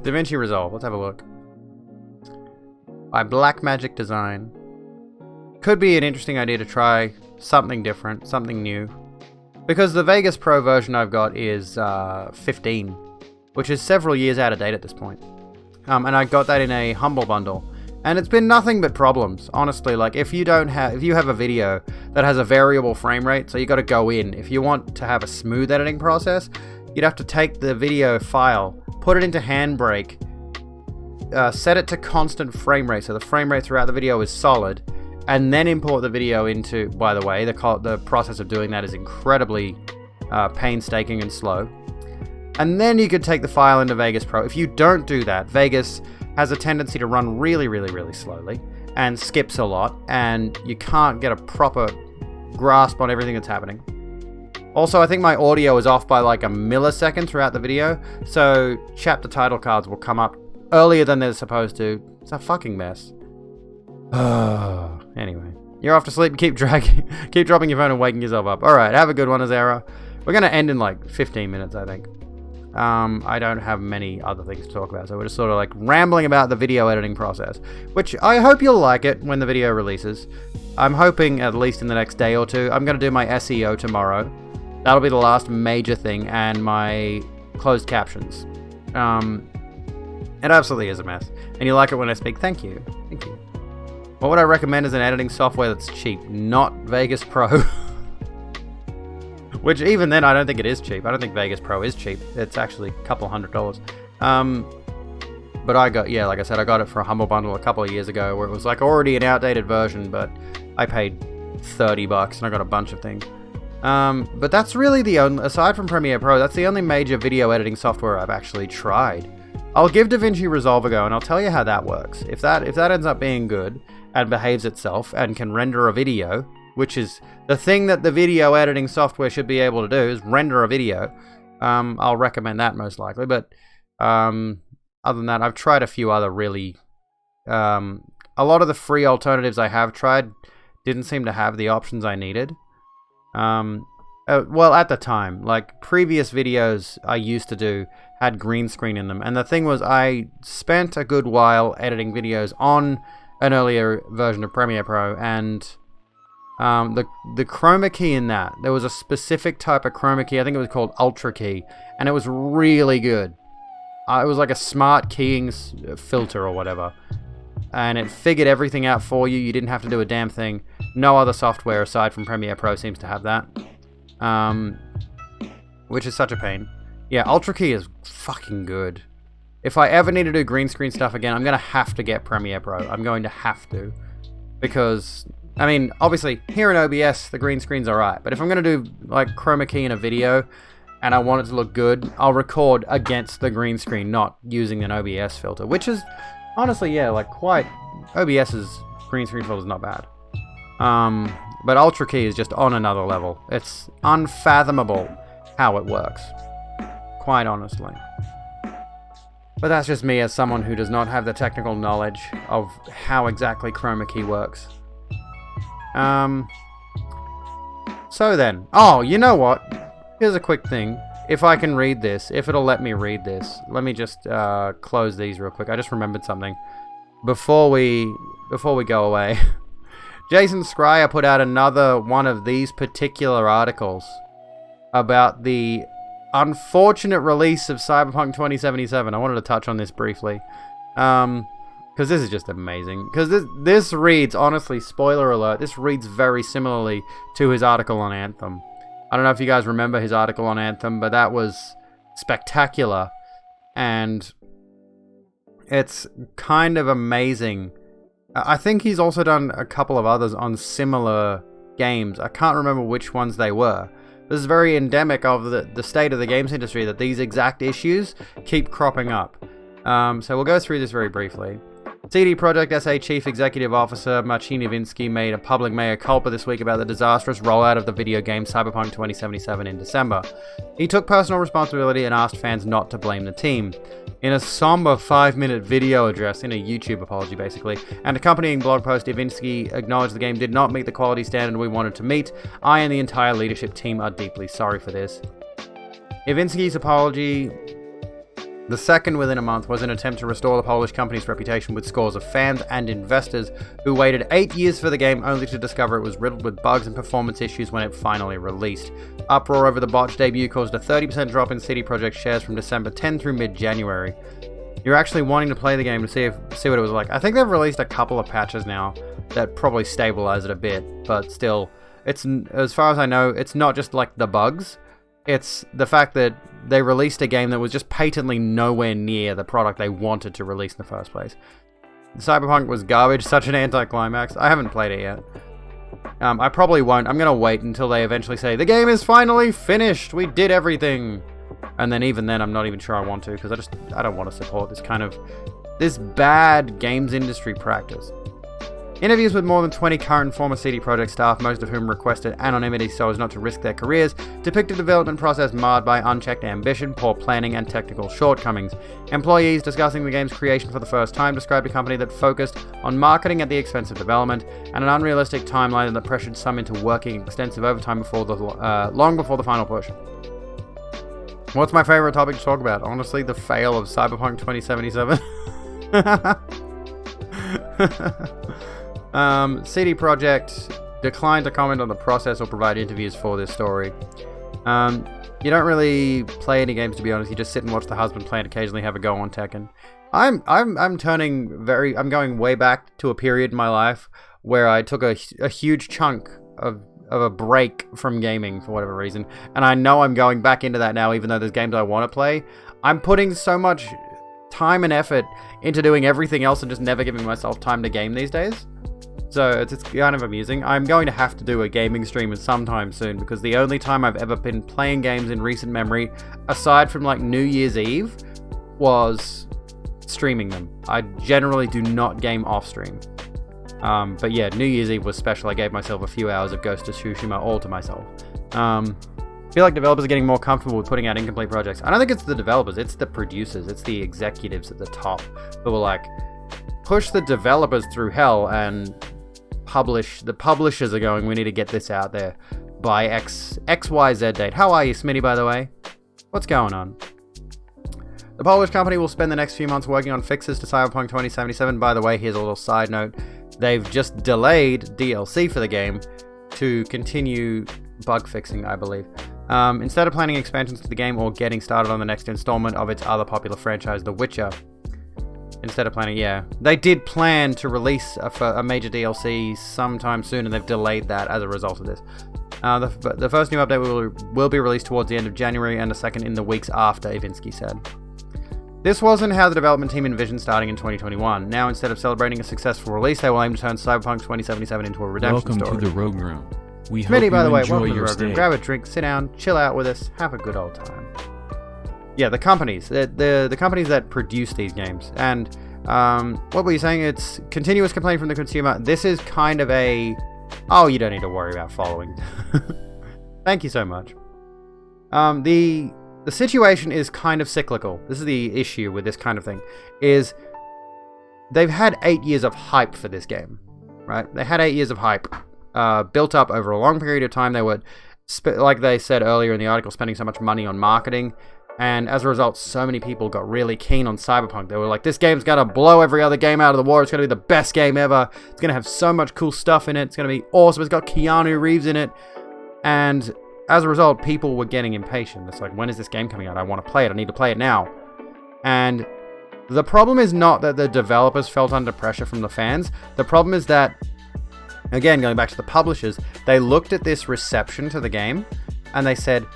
DaVinci Resolve. Let's have a look. By Blackmagic Design. Could be an interesting idea to try something different, something new. Because the Vegas Pro version I've got is 15, which is several years out of date at this point. And I got that in a Humble Bundle. And it's been nothing but problems, honestly. Like, if you have a video that has a variable frame rate, so you got to go in. If you want to have a smooth editing process, you'd have to take the video file, put it into Handbrake, set it to constant frame rate, so the frame rate throughout the video is solid, and then import the video into, by the way, the process of doing that is incredibly painstaking and slow. And then you could take the file into Vegas Pro. If you don't do that, Vegas has a tendency to run really, really, really slowly and skips a lot, and you can't get a proper grasp on everything that's happening. Also, I think my audio is off by like a millisecond throughout the video, so chapter title cards will come up earlier than they're supposed to. It's a fucking mess. Anyway, you're off to sleep. Keep dropping your phone and waking yourself up. Alright, have a good one, Azera. We're going to end in like 15 minutes, I think. I don't have many other things to talk about, so we're just sort of like rambling about the video editing process, which I hope you'll like it when the video releases. I'm hoping at least in the next day or two. I'm going to do my SEO tomorrow. That'll be the last major thing, and my closed captions. It absolutely is a mess. And you like it when I speak. Thank you. Thank you. What would I recommend as an editing software that's cheap? Not Vegas Pro. Which even then, I don't think it is cheap. I don't think Vegas Pro is cheap. It's actually a couple $100. But I got, like I said, I got it for a Humble Bundle a couple of years ago where it was like already an outdated version, but I paid $30 and I got a bunch of things. But that's really the only, aside from Premiere Pro, that's the only major video editing software I've actually tried. I'll give DaVinci Resolve a go, and I'll tell you how that works. If that ends up being good and behaves itself and can render a video, which is the thing that the video editing software should be able to do, is render a video. I'll recommend that most likely. But other than that, I've tried a few other really, a lot of the free alternatives I have tried didn't seem to have the options I needed. Well, at the time, like previous videos I used to do had green screen in them, and the thing was I spent a good while editing videos on an earlier version of Premiere Pro, and the chroma key in that, there was a specific type of chroma key, I think it was called Ultra Key, and it was really good. It was like a smart keying filter or whatever, and it figured everything out for you. You didn't have to do a damn thing. No other software aside from Premiere Pro seems to have that, which is such a pain. Yeah, Ultra Key is fucking good. If I ever need to do green screen stuff again, I'm going to have to get Premiere Pro. I'm going to have to. Because, I mean, obviously, here in OBS, the green screen's alright. But if I'm going to do, like, chroma key in a video, and I want it to look good, I'll record against the green screen, not using an OBS filter. Which is, honestly, yeah, like, quite... OBS's green screen filter is not bad. But Ultra Key is just on another level. It's unfathomable how it works. Quite honestly. But that's just me as someone who does not have the technical knowledge of how exactly chroma key works. So then. Oh, you know what? Here's a quick thing. If I can read this, if it'll let me read this, let me just close these real quick. I just remembered something. Before we go away, Jason Schreier put out another one of these particular articles about the unfortunate release of Cyberpunk 2077. I wanted to touch on this briefly, because this is just amazing. Because this reads, honestly, spoiler alert, this reads very similarly to his article on Anthem. I don't know if you guys remember his article on Anthem, but that was spectacular, and it's kind of amazing. I think he's also done a couple of others on similar games. I can't remember which ones they were. This is very endemic of the state of the games industry, that these exact issues keep cropping up. So we'll go through this very briefly. CD Projekt SA Chief Executive Officer Marcin Nowinski made a public mea culpa this week about the disastrous rollout of the video game Cyberpunk 2077 in December. He took personal responsibility and asked fans not to blame the team. In a somber 5-minute video address, in a YouTube apology basically, and accompanying blog post, Nowinski acknowledged the game did not meet the quality standard we wanted to meet. I and the entire leadership team are deeply sorry for this. Nowinski's apology, the second within a month, was an attempt to restore the Polish company's reputation with scores of fans and investors who waited 8 years for the game only to discover it was riddled with bugs and performance issues when it finally released. Uproar over the botched debut caused a 30% drop in CD Projekt shares from December 10 through mid-January. You're actually wanting to play the game to see what it was like. I think they've released a couple of patches now that probably stabilize it a bit, but still, it's, as far as I know, it's not just like the bugs. It's the fact that they released a game that was just patently nowhere near the product they wanted to release in the first place. Cyberpunk was garbage, such an anticlimax. I haven't played it yet. I probably won't. I'm gonna wait until they eventually say, the game is finally finished, we did everything. And then even then, I'm not even sure I want to, because I don't want to support this bad games industry practice. Interviews with more than 20 current and former CD Projekt staff, most of whom requested anonymity so as not to risk their careers, depict a development process marred by unchecked ambition, poor planning, and technical shortcomings. Employees discussing the game's creation for the first time described a company that focused on marketing at the expense of development, and an unrealistic timeline that pressured some into working extensive overtime long before the final push. What's my favorite topic to talk about? Honestly, the fail of Cyberpunk 2077. CD Projekt declined to comment on the process or provide interviews for this story. You don't really play any games, to be honest. You just sit and watch the husband play and occasionally have a go on Tekken. I'm going way back to a period in my life where I took a huge chunk of a break from gaming for whatever reason, and I know I'm going back into that now, even though there's games I want to play. I'm putting so much time and effort into doing everything else and just never giving myself time to game these days. So it's kind of amusing. I'm going to have to do a gaming stream sometime soon, because the only time I've ever been playing games in recent memory, aside from like New Year's Eve, was streaming them. I generally do not game off stream. But yeah, New Year's Eve was special. I gave myself a few hours of Ghost of Tsushima all to myself. I feel like developers are getting more comfortable with putting out incomplete projects. I don't think it's the developers, it's the producers, it's the executives at the top who will like push the developers through hell and the publishers are going, we need to get this out there by XYZ date. How are you, Smitty, by the way? What's going on? The Polish company will spend the next few months working on fixes to Cyberpunk 2077. By the way, here's a little side note. They've just delayed DLC for the game to continue bug fixing, I believe. Instead of planning expansions to the game or getting started on the next installment of its other popular franchise, The Witcher. They did plan to release a major DLC sometime soon, and they've delayed that as a result of this. The first new update will be released towards the end of January, and the second in the weeks after, Iwinski said. This wasn't how the development team envisioned starting in 2021. Now, instead of celebrating a successful release, they will aim to turn Cyberpunk 2077 into a redemption story. Welcome to the Rogue Room. We hope Smitty, you by the way, enjoy welcome to the your Rogue Room. stay. Grab a drink, sit down, chill out with us, have a good old time. Yeah, the companies. The companies that produce these games. And what were you saying? It's continuous complaint from the consumer. This is kind of a... Oh, you don't need to worry about following. Thank you so much. The situation is kind of cyclical. This is the issue with this kind of thing. Is they've had 8 years of hype for this game. Right? They had 8 years of hype. Built up over a long period of time. They were, like they said earlier in the article, spending so much money on marketing. And as a result, so many people got really keen on Cyberpunk. They were like, this game's going to blow every other game out of the water. It's going to be the best game ever. It's going to have so much cool stuff in it. It's going to be awesome. It's got Keanu Reeves in it. And as a result, people were getting impatient. It's like, when is this game coming out? I want to play it. I need to play it now. And the problem is not that the developers felt under pressure from the fans. The problem is that, again, going back to the publishers, they looked at this reception to the game and they said,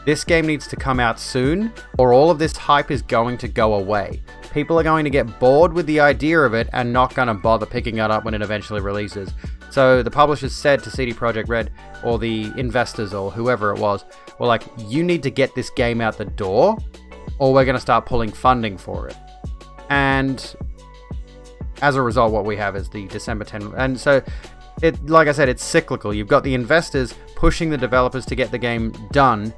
this game needs to come out soon, or all of this hype is going to go away. People are going to get bored with the idea of it and not going to bother picking it up when it eventually releases. So the publishers said to CD Projekt Red, or the investors, or whoever it was, were like, you need to get this game out the door, or we're going to start pulling funding for it. And as a result, what we have is the December 10... And so, like I said, it's cyclical. You've got the investors pushing the developers to get the game done,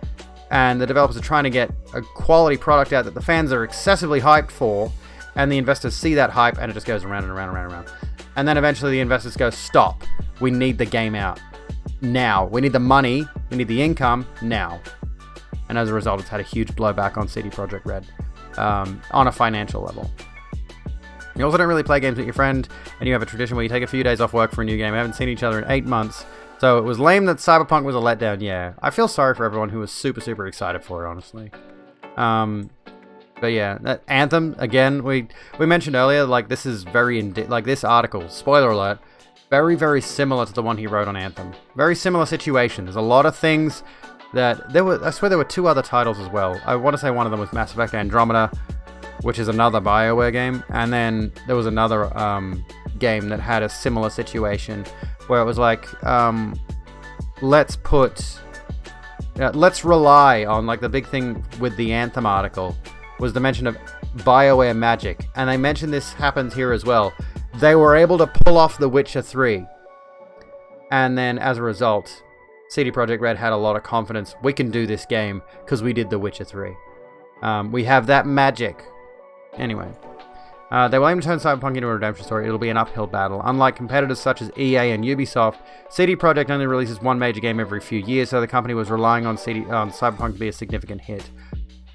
and the developers are trying to get a quality product out that the fans are excessively hyped for, and the investors see that hype, and it just goes around and around and around and around. And then eventually the investors go, stop. We need the game out now. We need the money. We need the income now. And as a result, it's had a huge blowback on CD Projekt Red on a financial level. You also don't really play games with your friend, and you have a tradition where you take a few days off work for a new game. We haven't seen each other in 8 months. So it was lame that Cyberpunk was a letdown, yeah. I feel sorry for everyone who was super, super excited for it, honestly. But yeah, Anthem, again, we mentioned earlier, like, this is like, this article, spoiler alert, very, very similar to the one he wrote on Anthem. Very similar situation. There's a lot of things that there were, I swear there were 2 other titles as well. I want to say one of them was Mass Effect Andromeda, which is another BioWare game, and then there was another game that had a similar situation where it was like, let's rely on, like, the big thing with the Anthem article was the mention of BioWare magic, and they mentioned this happens here as well. They were able to pull off The Witcher 3, and then as a result, CD Projekt Red had a lot of confidence. We can do this game because we did The Witcher 3. We have that magic. Anyway, they will aim to turn Cyberpunk into a redemption story. It'll be an uphill battle. Unlike competitors such as EA and Ubisoft, CD Projekt only releases one major game every few years, so the company was relying on Cyberpunk to be a significant hit.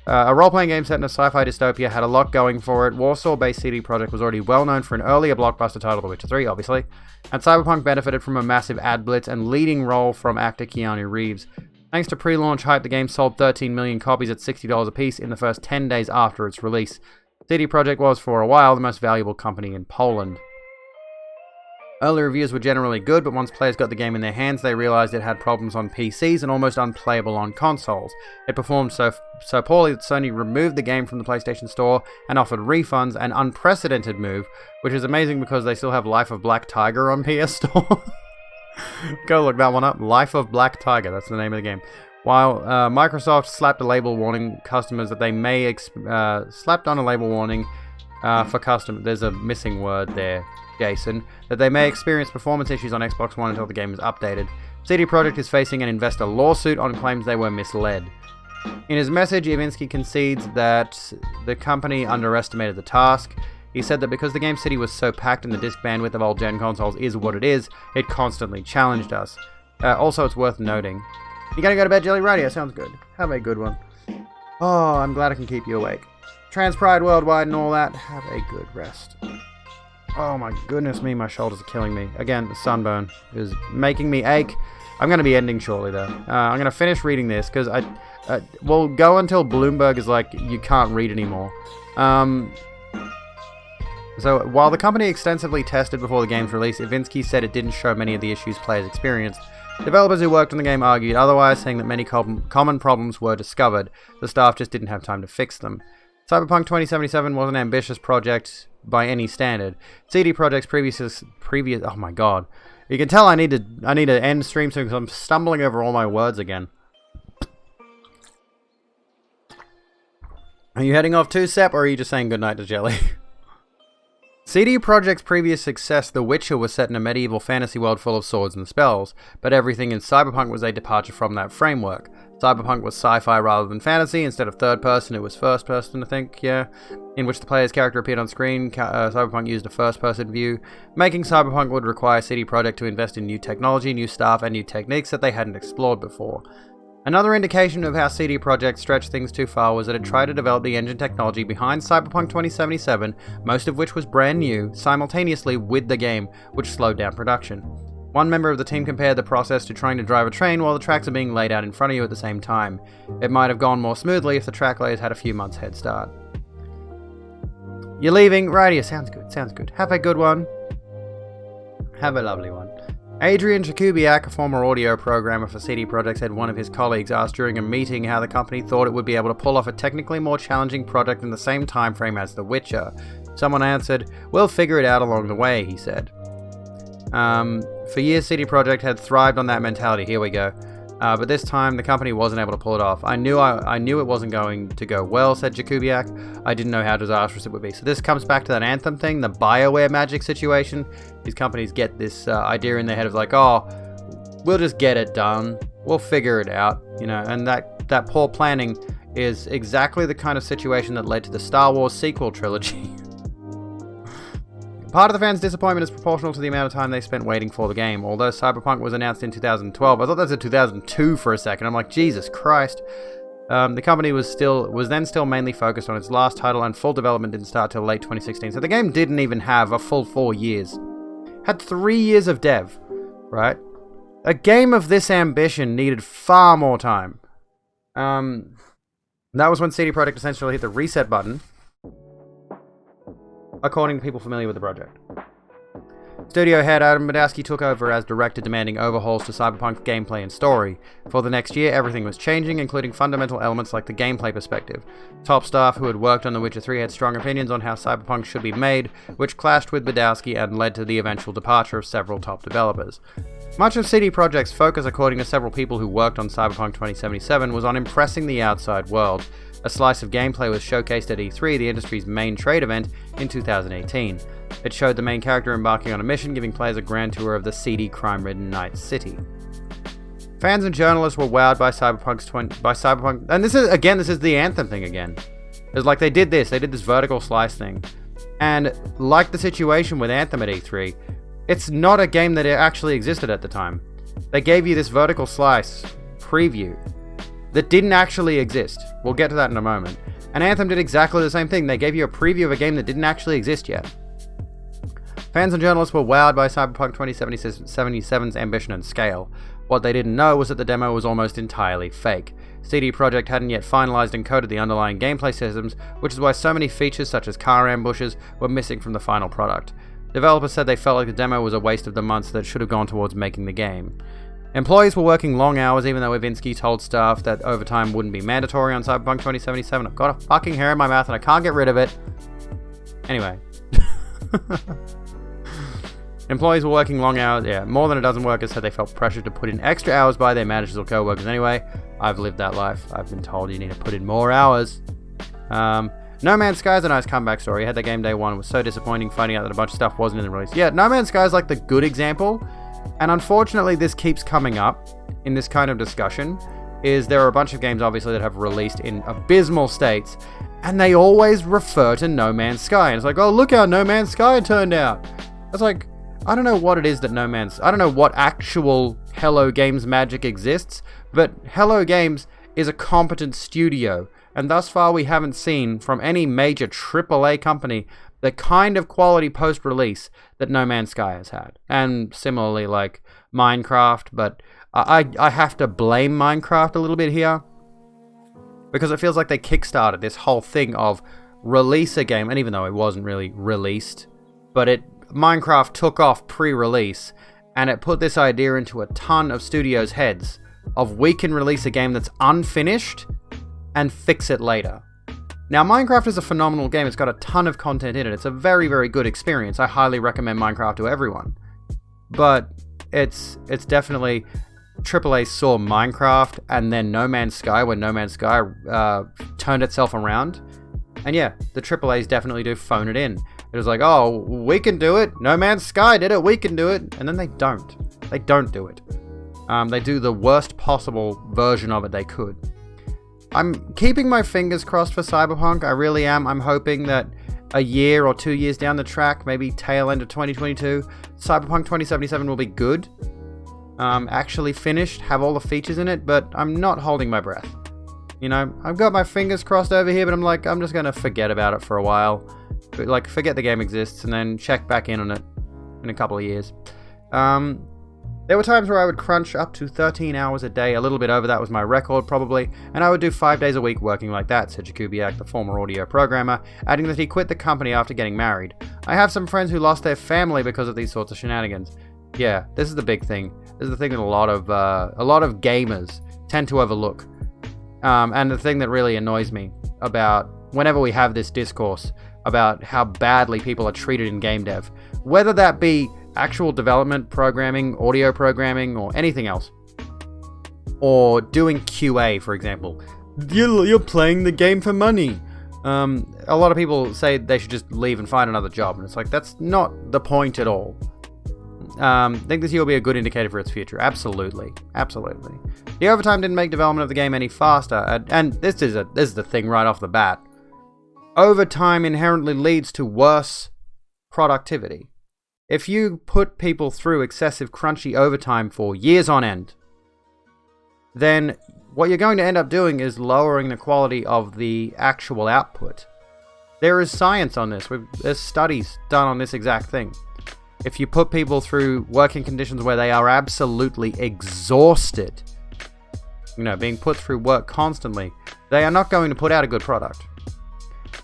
A role-playing game set in a sci-fi dystopia had a lot going for it. Warsaw-based CD Projekt was already well known for an earlier blockbuster title, The Witcher 3, obviously, and Cyberpunk benefited from a massive ad blitz and leading role from actor Keanu Reeves. Thanks to pre-launch hype, the game sold 13 million copies at $60 apiece in the first 10 days after its release. CD Projekt was, for a while, the most valuable company in Poland. Early reviews were generally good, but once players got the game in their hands, they realized it had problems on PCs and almost unplayable on consoles. It performed so poorly that Sony removed the game from the PlayStation Store and offered refunds, an unprecedented move, which is amazing because they still have Life of Black Tiger on PS Store. Go look that one up. Life of Black Tiger, that's the name of the game. While Microsoft slapped a label warning customers that they may slapped on a label warning for customers. There's a missing word there, Jason. That they may experience performance issues on Xbox One until the game is updated. CD Projekt is facing an investor lawsuit on claims they were misled. In his message, Iwinski concedes that the company underestimated the task. He said that because the Game City was so packed and the disk bandwidth of old-gen consoles is what it is, it constantly challenged us. Also, it's worth noting. You gotta go to bed, Jelly? Radio sounds good. Have a good one. Oh, I'm glad I can keep you awake. Trans Pride Worldwide and all that. Have a good rest. Oh my goodness me, my shoulders are killing me. Again, the sunburn is making me ache. I'm going to be ending shortly, though. I'm going to finish reading this, because we'll go until Bloomberg is like, you can't read anymore. So, while the company extensively tested before the game's release, Iwinski said it didn't show many of the issues players experienced. Developers who worked on the game argued otherwise, saying that many common problems were discovered. The staff just didn't have time to fix them. Cyberpunk 2077 was an ambitious project by any standard. CD Projekt's previous oh my god. You can tell I need to end stream soon because I'm stumbling over all my words again. Are you heading off too, Sep, or are you just saying goodnight to Jelly? CD Projekt's previous success, The Witcher, was set in a medieval fantasy world full of swords and spells, but everything in Cyberpunk was a departure from that framework. Cyberpunk was sci-fi rather than fantasy. Instead of third person, it was first person, I think, yeah. In which the player's character appeared on screen, Cyberpunk used a first person view. Making Cyberpunk would require CD Projekt to invest in new technology, new staff, and new techniques that they hadn't explored before. Another indication of how CD Projekt stretched things too far was that it tried to develop the engine technology behind Cyberpunk 2077, most of which was brand new, simultaneously with the game, which slowed down production. One member of the team compared the process to trying to drive a train while the tracks are being laid out in front of you at the same time. It might have gone more smoothly if the track layers had a few months head start. You're leaving? Righty, sounds good, sounds good. Have a good one. Have a lovely one. Adrian Jakubiak, a former audio programmer for CD Projekt, said one of his colleagues asked during a meeting how the company thought it would be able to pull off a technically more challenging project in the same time frame as The Witcher. Someone answered, "We'll figure it out along the way," he said. For years, CD Projekt had thrived on that mentality. Here we go. But this time, the company wasn't able to pull it off. I knew it wasn't going to go well, said Jakubiak. I didn't know how disastrous it would be. So this comes back to that Anthem thing, the BioWare magic situation. These companies get this idea in their head of like, oh, we'll just get it done. We'll figure it out, you know. And that poor planning is exactly the kind of situation that led to the Star Wars sequel trilogy. Part of the fans' disappointment is proportional to the amount of time they spent waiting for the game. Although Cyberpunk was announced in 2012, I thought that was 2002 for a second. I'm like, Jesus Christ. The company was then still mainly focused on its last title, and full development didn't start till late 2016. So the game didn't even have a full 4 years. Had 3 years of dev, right? A game of this ambition needed far more time. That was when CD Projekt essentially hit the reset button, according to people familiar with the project. Studio head Adam Badowski took over as director, demanding overhauls to Cyberpunk's gameplay and story. For the next year, everything was changing, including fundamental elements like the gameplay perspective. Top staff who had worked on The Witcher 3 had strong opinions on how Cyberpunk should be made, which clashed with Badowski and led to the eventual departure of several top developers. Much of CD Projekt's focus, according to several people who worked on Cyberpunk 2077, was on impressing the outside world. A slice of gameplay was showcased at E3, the industry's main trade event, in 2018. It showed the main character embarking on a mission, giving players a grand tour of the seedy, crime-ridden Night City. Fans and journalists were wowed by Cyberpunk, and this is the Anthem thing again. It's like they did this vertical slice thing. And like the situation with Anthem at E3, it's not a game that actually existed at the time. They gave you this vertical slice preview that didn't actually exist. We'll get to that in a moment. And Anthem did exactly the same thing. They gave you a preview of a game that didn't actually exist yet. Fans and journalists were wowed by Cyberpunk 2077's ambition and scale. What they didn't know was that the demo was almost entirely fake. CD Projekt hadn't yet finalized and coded the underlying gameplay systems, which is why so many features such as car ambushes were missing from the final product. Developers said they felt like the demo was a waste of the months that should have gone towards making the game. Employees were working long hours, even though Iwinski told staff that overtime wouldn't be mandatory on Cyberpunk 2077. I've got a fucking hair in my mouth and I can't get rid of it. Anyway. Employees were working long hours. Yeah, more than a dozen workers said they felt pressured to put in extra hours by their managers or co-workers anyway. I've lived that life. I've been told you need to put in more hours. No Man's Sky is a nice comeback story. I had that game day one. It was so disappointing finding out that a bunch of stuff wasn't in the release. Yeah, No Man's Sky is like the good example. And unfortunately, this keeps coming up in this kind of discussion. Is there are a bunch of games, obviously, that have released in abysmal states. And they always refer to No Man's Sky. And it's like, oh, look how No Man's Sky turned out. It's like, I don't know what it is that I don't know what actual Hello Games magic exists. But Hello Games is a competent studio. And thus far, we haven't seen from any major AAA company the kind of quality post-release that No Man's Sky has had. And similarly, like Minecraft, but I have to blame Minecraft a little bit here, because it feels like they kickstarted this whole thing of release a game, and even though it wasn't really released, but Minecraft took off pre-release, and it put this idea into a ton of studios' heads of we can release a game that's unfinished and fix it later. Now, Minecraft is a phenomenal game. It's got a ton of content in it. It's a very, very good experience. I highly recommend Minecraft to everyone. But it's definitely... AAA saw Minecraft and then No Man's Sky when No Man's Sky turned itself around. And yeah, the AAAs definitely do phone it in. It was like, oh, we can do it. No Man's Sky did it. We can do it. And then they don't. They don't do it. They do the worst possible version of it they could. I'm keeping my fingers crossed for Cyberpunk. I really am. I'm hoping that a year or 2 years down the track, maybe tail end of 2022, Cyberpunk 2077 will be good. Actually finished, have all the features in it, but I'm not holding my breath. You know, I've got my fingers crossed over here, but I'm just going to forget about it for a while. Like, forget the game exists and then check back in on it in a couple of years. There were times where I would crunch up to 13 hours a day, a little bit over that was my record probably, and I would do 5 days a week working like that, said Jakubiak, the former audio programmer, adding that he quit the company after getting married. I have some friends who lost their family because of these sorts of shenanigans. Yeah, this is the big thing. This is the thing that a lot of gamers tend to overlook. And the thing that really annoys me about whenever we have this discourse about how badly people are treated in game dev, whether that be actual development, programming, audio programming, or anything else, or doing QA, for example. You're playing the game for money. A lot of people say they should just leave and find another job, and it's like, that's not the point at all. I think this year will be a good indicator for its future. Absolutely. Absolutely. The overtime didn't make development of the game any faster, and this is the thing right off the bat. Overtime inherently leads to worse productivity. If you put people through excessive crunchy overtime for years on end, then what you're going to end up doing is lowering the quality of the actual output. There is science on this. There's studies done on this exact thing. If you put people through working conditions where they are absolutely exhausted, being put through work constantly, they are not going to put out a good product.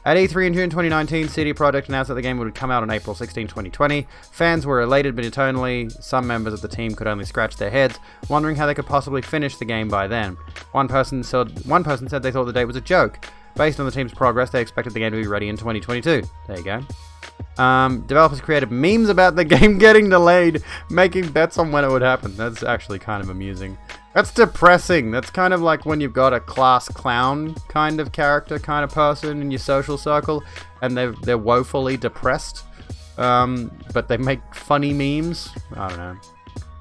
At E3 in June 2019, CD Projekt announced that the game would come out on April 16, 2020. Fans were elated, but internally, some members of the team could only scratch their heads, wondering how they could possibly finish the game by then. One person said they thought the date was a joke. Based on the team's progress, they expected the game to be ready in 2022. There you go. Developers created memes about the game getting delayed, making bets on when it would happen. That's actually kind of amusing. That's depressing. That's kind of like when you've got a class clown kind of character, kind of person in your social circle, and they're woefully depressed, but they make funny memes. I don't know.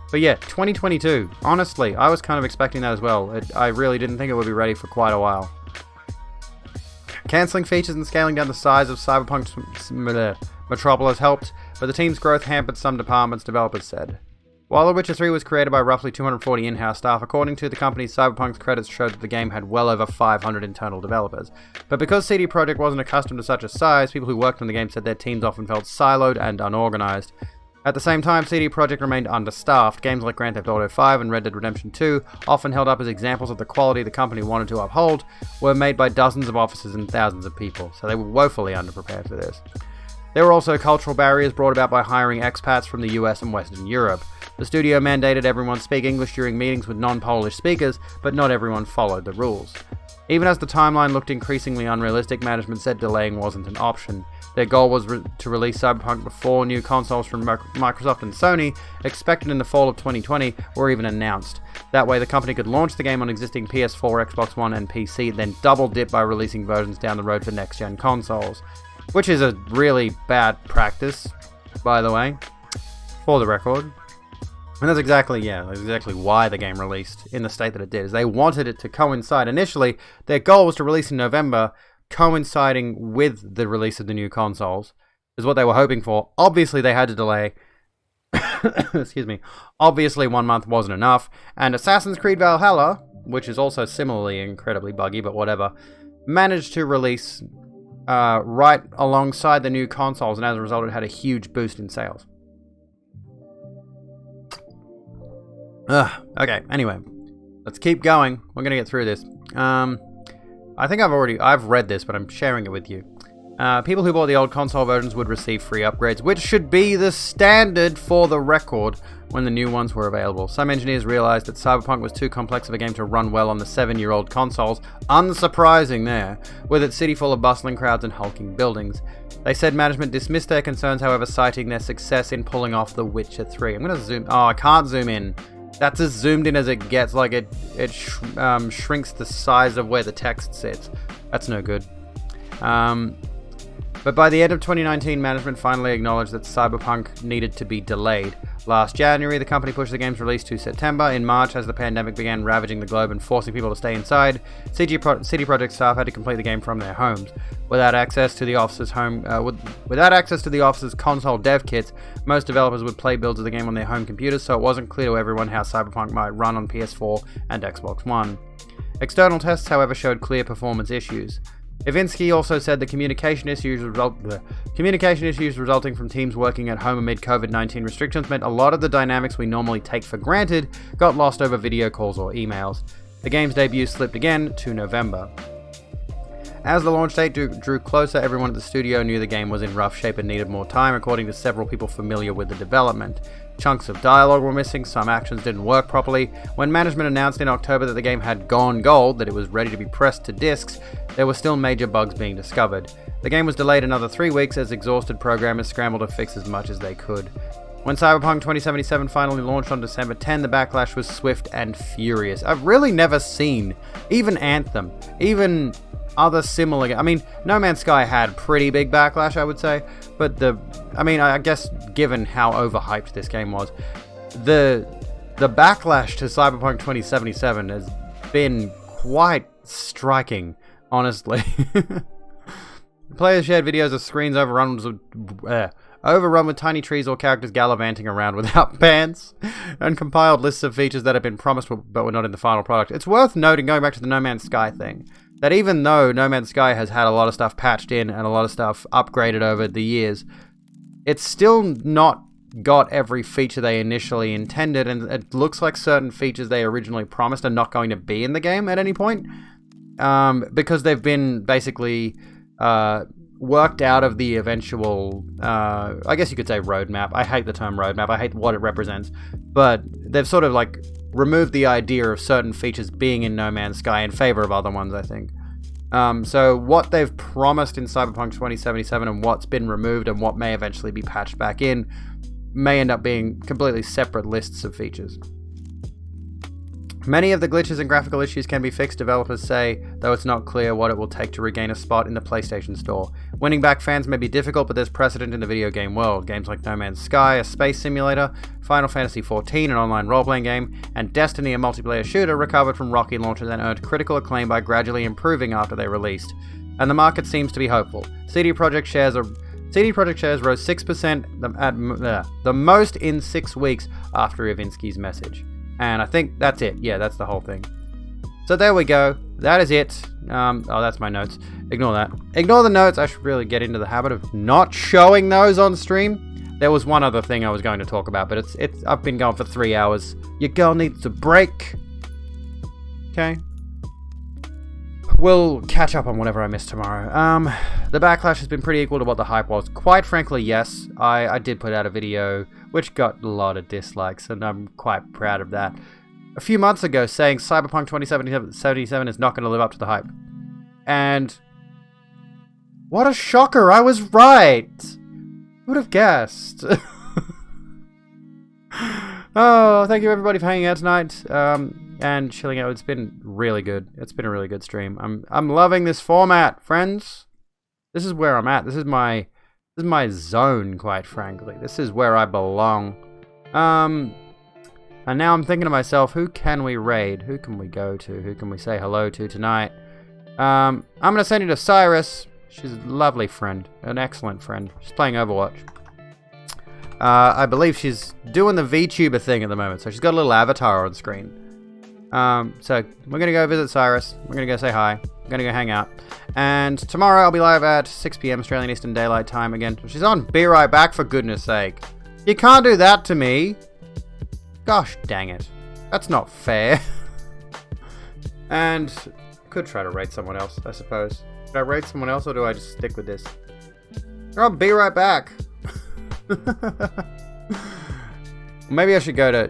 But yeah, 2022. Honestly, I was kind of expecting that as well. I really didn't think it would be ready for quite a while. Cancelling features and scaling down the size of Cyberpunk's Metropolis helped, but the team's growth hampered some departments, developers said. While The Witcher 3 was created by roughly 240 in-house staff, according to the company, Cyberpunk's credits showed that the game had well over 500 internal developers. But because CD Projekt wasn't accustomed to such a size, people who worked on the game said their teams often felt siloed and unorganized. At the same time, CD Projekt remained understaffed. Games like Grand Theft Auto 5 and Red Dead Redemption 2, often held up as examples of the quality the company wanted to uphold, were made by dozens of officers and thousands of people, so they were woefully underprepared for this. There were also cultural barriers brought about by hiring expats from the US and Western Europe. The studio mandated everyone speak English during meetings with non-Polish speakers, but not everyone followed the rules. Even as the timeline looked increasingly unrealistic, management said delaying wasn't an option. Their goal was to release Cyberpunk before new consoles from Microsoft and Sony, expected in the fall of 2020, were even announced. That way the company could launch the game on existing PS4, Xbox One, and PC, then double dip by releasing versions down the road for next-gen consoles. Which is a really bad practice, by the way, for the record. And that's exactly why the game released in the state that it did. Is they wanted it to coincide. Initially, their goal was to release in November, coinciding with the release of the new consoles, is what they were hoping for. Obviously, they had to delay. Excuse me. Obviously, 1 month wasn't enough. And Assassin's Creed Valhalla, which is also similarly incredibly buggy, but whatever, managed to release right alongside the new consoles, and as a result, it had a huge boost in sales. Okay, anyway, let's keep going. We're gonna get through this. I think I've read this, but I'm sharing it with you. People who bought the old console versions would receive free upgrades, which should be the standard for the record when the new ones were available. Some engineers realized that Cyberpunk was too complex of a game to run well on the 7-year-old consoles, unsurprising there, with its city full of bustling crowds and hulking buildings. They said management dismissed their concerns, however, citing their success in pulling off The Witcher 3. I'm gonna zoom. Oh, I can't zoom in. That's as zoomed in as it gets. Like it shrinks the size of where the text sits. That's no good. But by the end of 2019, management finally acknowledged that Cyberpunk needed to be delayed. Last January, the company pushed the game's release to September. In March, as the pandemic began ravaging the globe and forcing people to stay inside, CD Projekt staff had to complete the game from their homes. Without access to the office's console dev kits, most developers would play builds of the game on their home computers, so it wasn't clear to everyone how Cyberpunk might run on PS4 and Xbox One. External tests, however, showed clear performance issues. Ivinsky also said the communication issues resulting from teams working at home amid COVID-19 restrictions meant a lot of the dynamics we normally take for granted got lost over video calls or emails. The game's debut slipped again to November. As the launch date drew closer, everyone at the studio knew the game was in rough shape and needed more time, according to several people familiar with the development. Chunks of dialogue were missing, some actions didn't work properly. When management announced in October that the game had gone gold, that it was ready to be pressed to discs, there were still major bugs being discovered. The game was delayed another 3 weeks as exhausted programmers scrambled to fix as much as they could. When Cyberpunk 2077 finally launched on December 10, the backlash was swift and furious. I've really never seen, even Anthem, even other similar... I mean, No Man's Sky had pretty big backlash, I would say, but I guess given how overhyped this game was, the backlash to Cyberpunk 2077 has been quite striking, honestly. Players shared videos of screens overrun with tiny trees or characters gallivanting around without pants, and compiled lists of features that had been promised but were not in the final product. It's worth noting, going back to the No Man's Sky thing, that even though No Man's Sky has had a lot of stuff patched in and a lot of stuff upgraded over the years, it's still not got every feature they initially intended, and it looks like certain features they originally promised are not going to be in the game at any point, because they've been basically worked out of the eventual, I guess you could say roadmap. I hate the term roadmap. I hate what it represents. But they've sort of like removed the idea of certain features being in No Man's Sky in favor of other ones, I think. So what they've promised in Cyberpunk 2077 and what's been removed and what may eventually be patched back in may end up being completely separate lists of features. Many of the glitches and graphical issues can be fixed, developers say, though it's not clear what it will take to regain a spot in the PlayStation Store. Winning back fans may be difficult, but there's precedent in the video game world. Games like No Man's Sky, a space simulator, Final Fantasy XIV, an online role-playing game, and Destiny, a multiplayer shooter, recovered from rocky launches and earned critical acclaim by gradually improving after they released. And the market seems to be hopeful. CD Projekt shares rose 6%, the most in 6 weeks after Iwinski's message. And I think that's it. Yeah, that's the whole thing. So there we go. That is it. Oh, that's my notes. Ignore that. Ignore the notes. I should really get into the habit of not showing those on stream. There was one other thing I was going to talk about, but I've been going for 3 hours. Your girl needs a break. Okay. We'll catch up on whatever I missed tomorrow. The backlash has been pretty equal to what the hype was. Quite frankly, yes. I did put out a video which got a lot of dislikes, and I'm quite proud of that. A few months ago, saying Cyberpunk 2077 is not going to live up to the hype. And what a shocker, I was right! Who would have guessed? Oh, thank you everybody for hanging out tonight. And chilling out. It's been really good. It's been a really good stream. I'm loving this format, friends. This is where I'm at. This is my zone, quite frankly. This is where I belong. And now I'm thinking to myself, who can we raid? Who can we go to? Who can we say hello to tonight? I'm gonna send you to Cyrus. She's a lovely friend, an excellent friend. She's playing Overwatch. I believe she's doing the VTuber thing at the moment, so she's got a little avatar on screen. So we're gonna go visit Cyrus. We're gonna go say hi. We're gonna go hang out. And tomorrow I'll be live at 6 p.m. Australian Eastern Daylight Time again. She's on Be Right Back, for goodness sake. You can't do that to me. Gosh dang it. That's not fair. And I could try to rate someone else, I suppose. Should I rate someone else or do I just stick with this? I'll be right back. Maybe I should go to...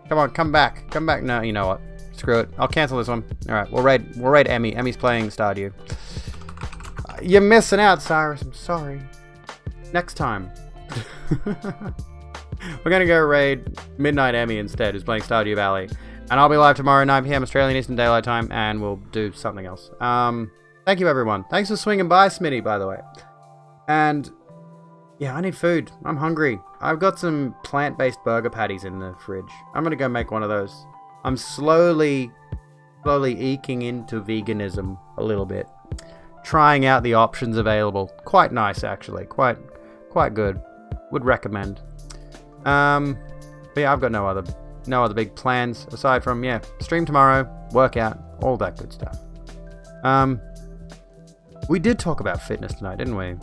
Come on, come back. Come back. No, you know what? Screw it. I'll cancel this one. Alright, we'll raid Emmy. Emmy's playing Stardew. You're missing out, Cyrus. I'm sorry. Next time. We're gonna go raid Midnight Emmy instead, who's playing Stardew Valley. And I'll be live tomorrow, 9 p.m. Australian Eastern Daylight Time, and we'll do something else. Thank you, everyone. Thanks for swinging by, Smitty, by the way. And... yeah, I need food. I'm hungry. I've got some plant-based burger patties in the fridge. I'm gonna go make one of those. I'm slowly eking into veganism a little bit. Trying out the options available. Quite nice, actually. Quite good. Would recommend. But yeah, I've got no other big plans aside from, yeah, stream tomorrow, workout, all that good stuff. We did talk about fitness tonight, didn't we?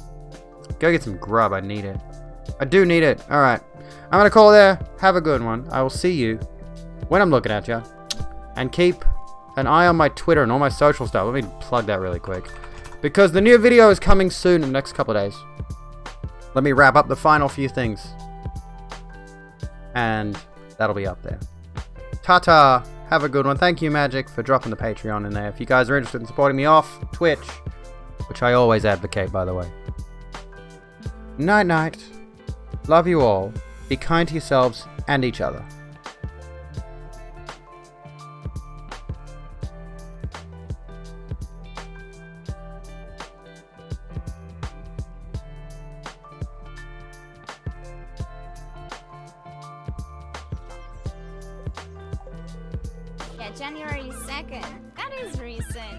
Go get some grub. I need it. I do need it. Alright. I'm going to call it there. Have a good one. I will see you when I'm looking at you. And keep an eye on my Twitter and all my social stuff. Let me plug that really quick. Because the new video is coming soon in the next couple of days. Let me wrap up the final few things. And that'll be up there. Ta-ta. Have a good one. Thank you, Magic, for dropping the Patreon in there. If you guys are interested in supporting me off Twitch, which I always advocate, by the way. Night night. Love you all. Be kind to yourselves and each other. Yeah, January 2nd. That is recent.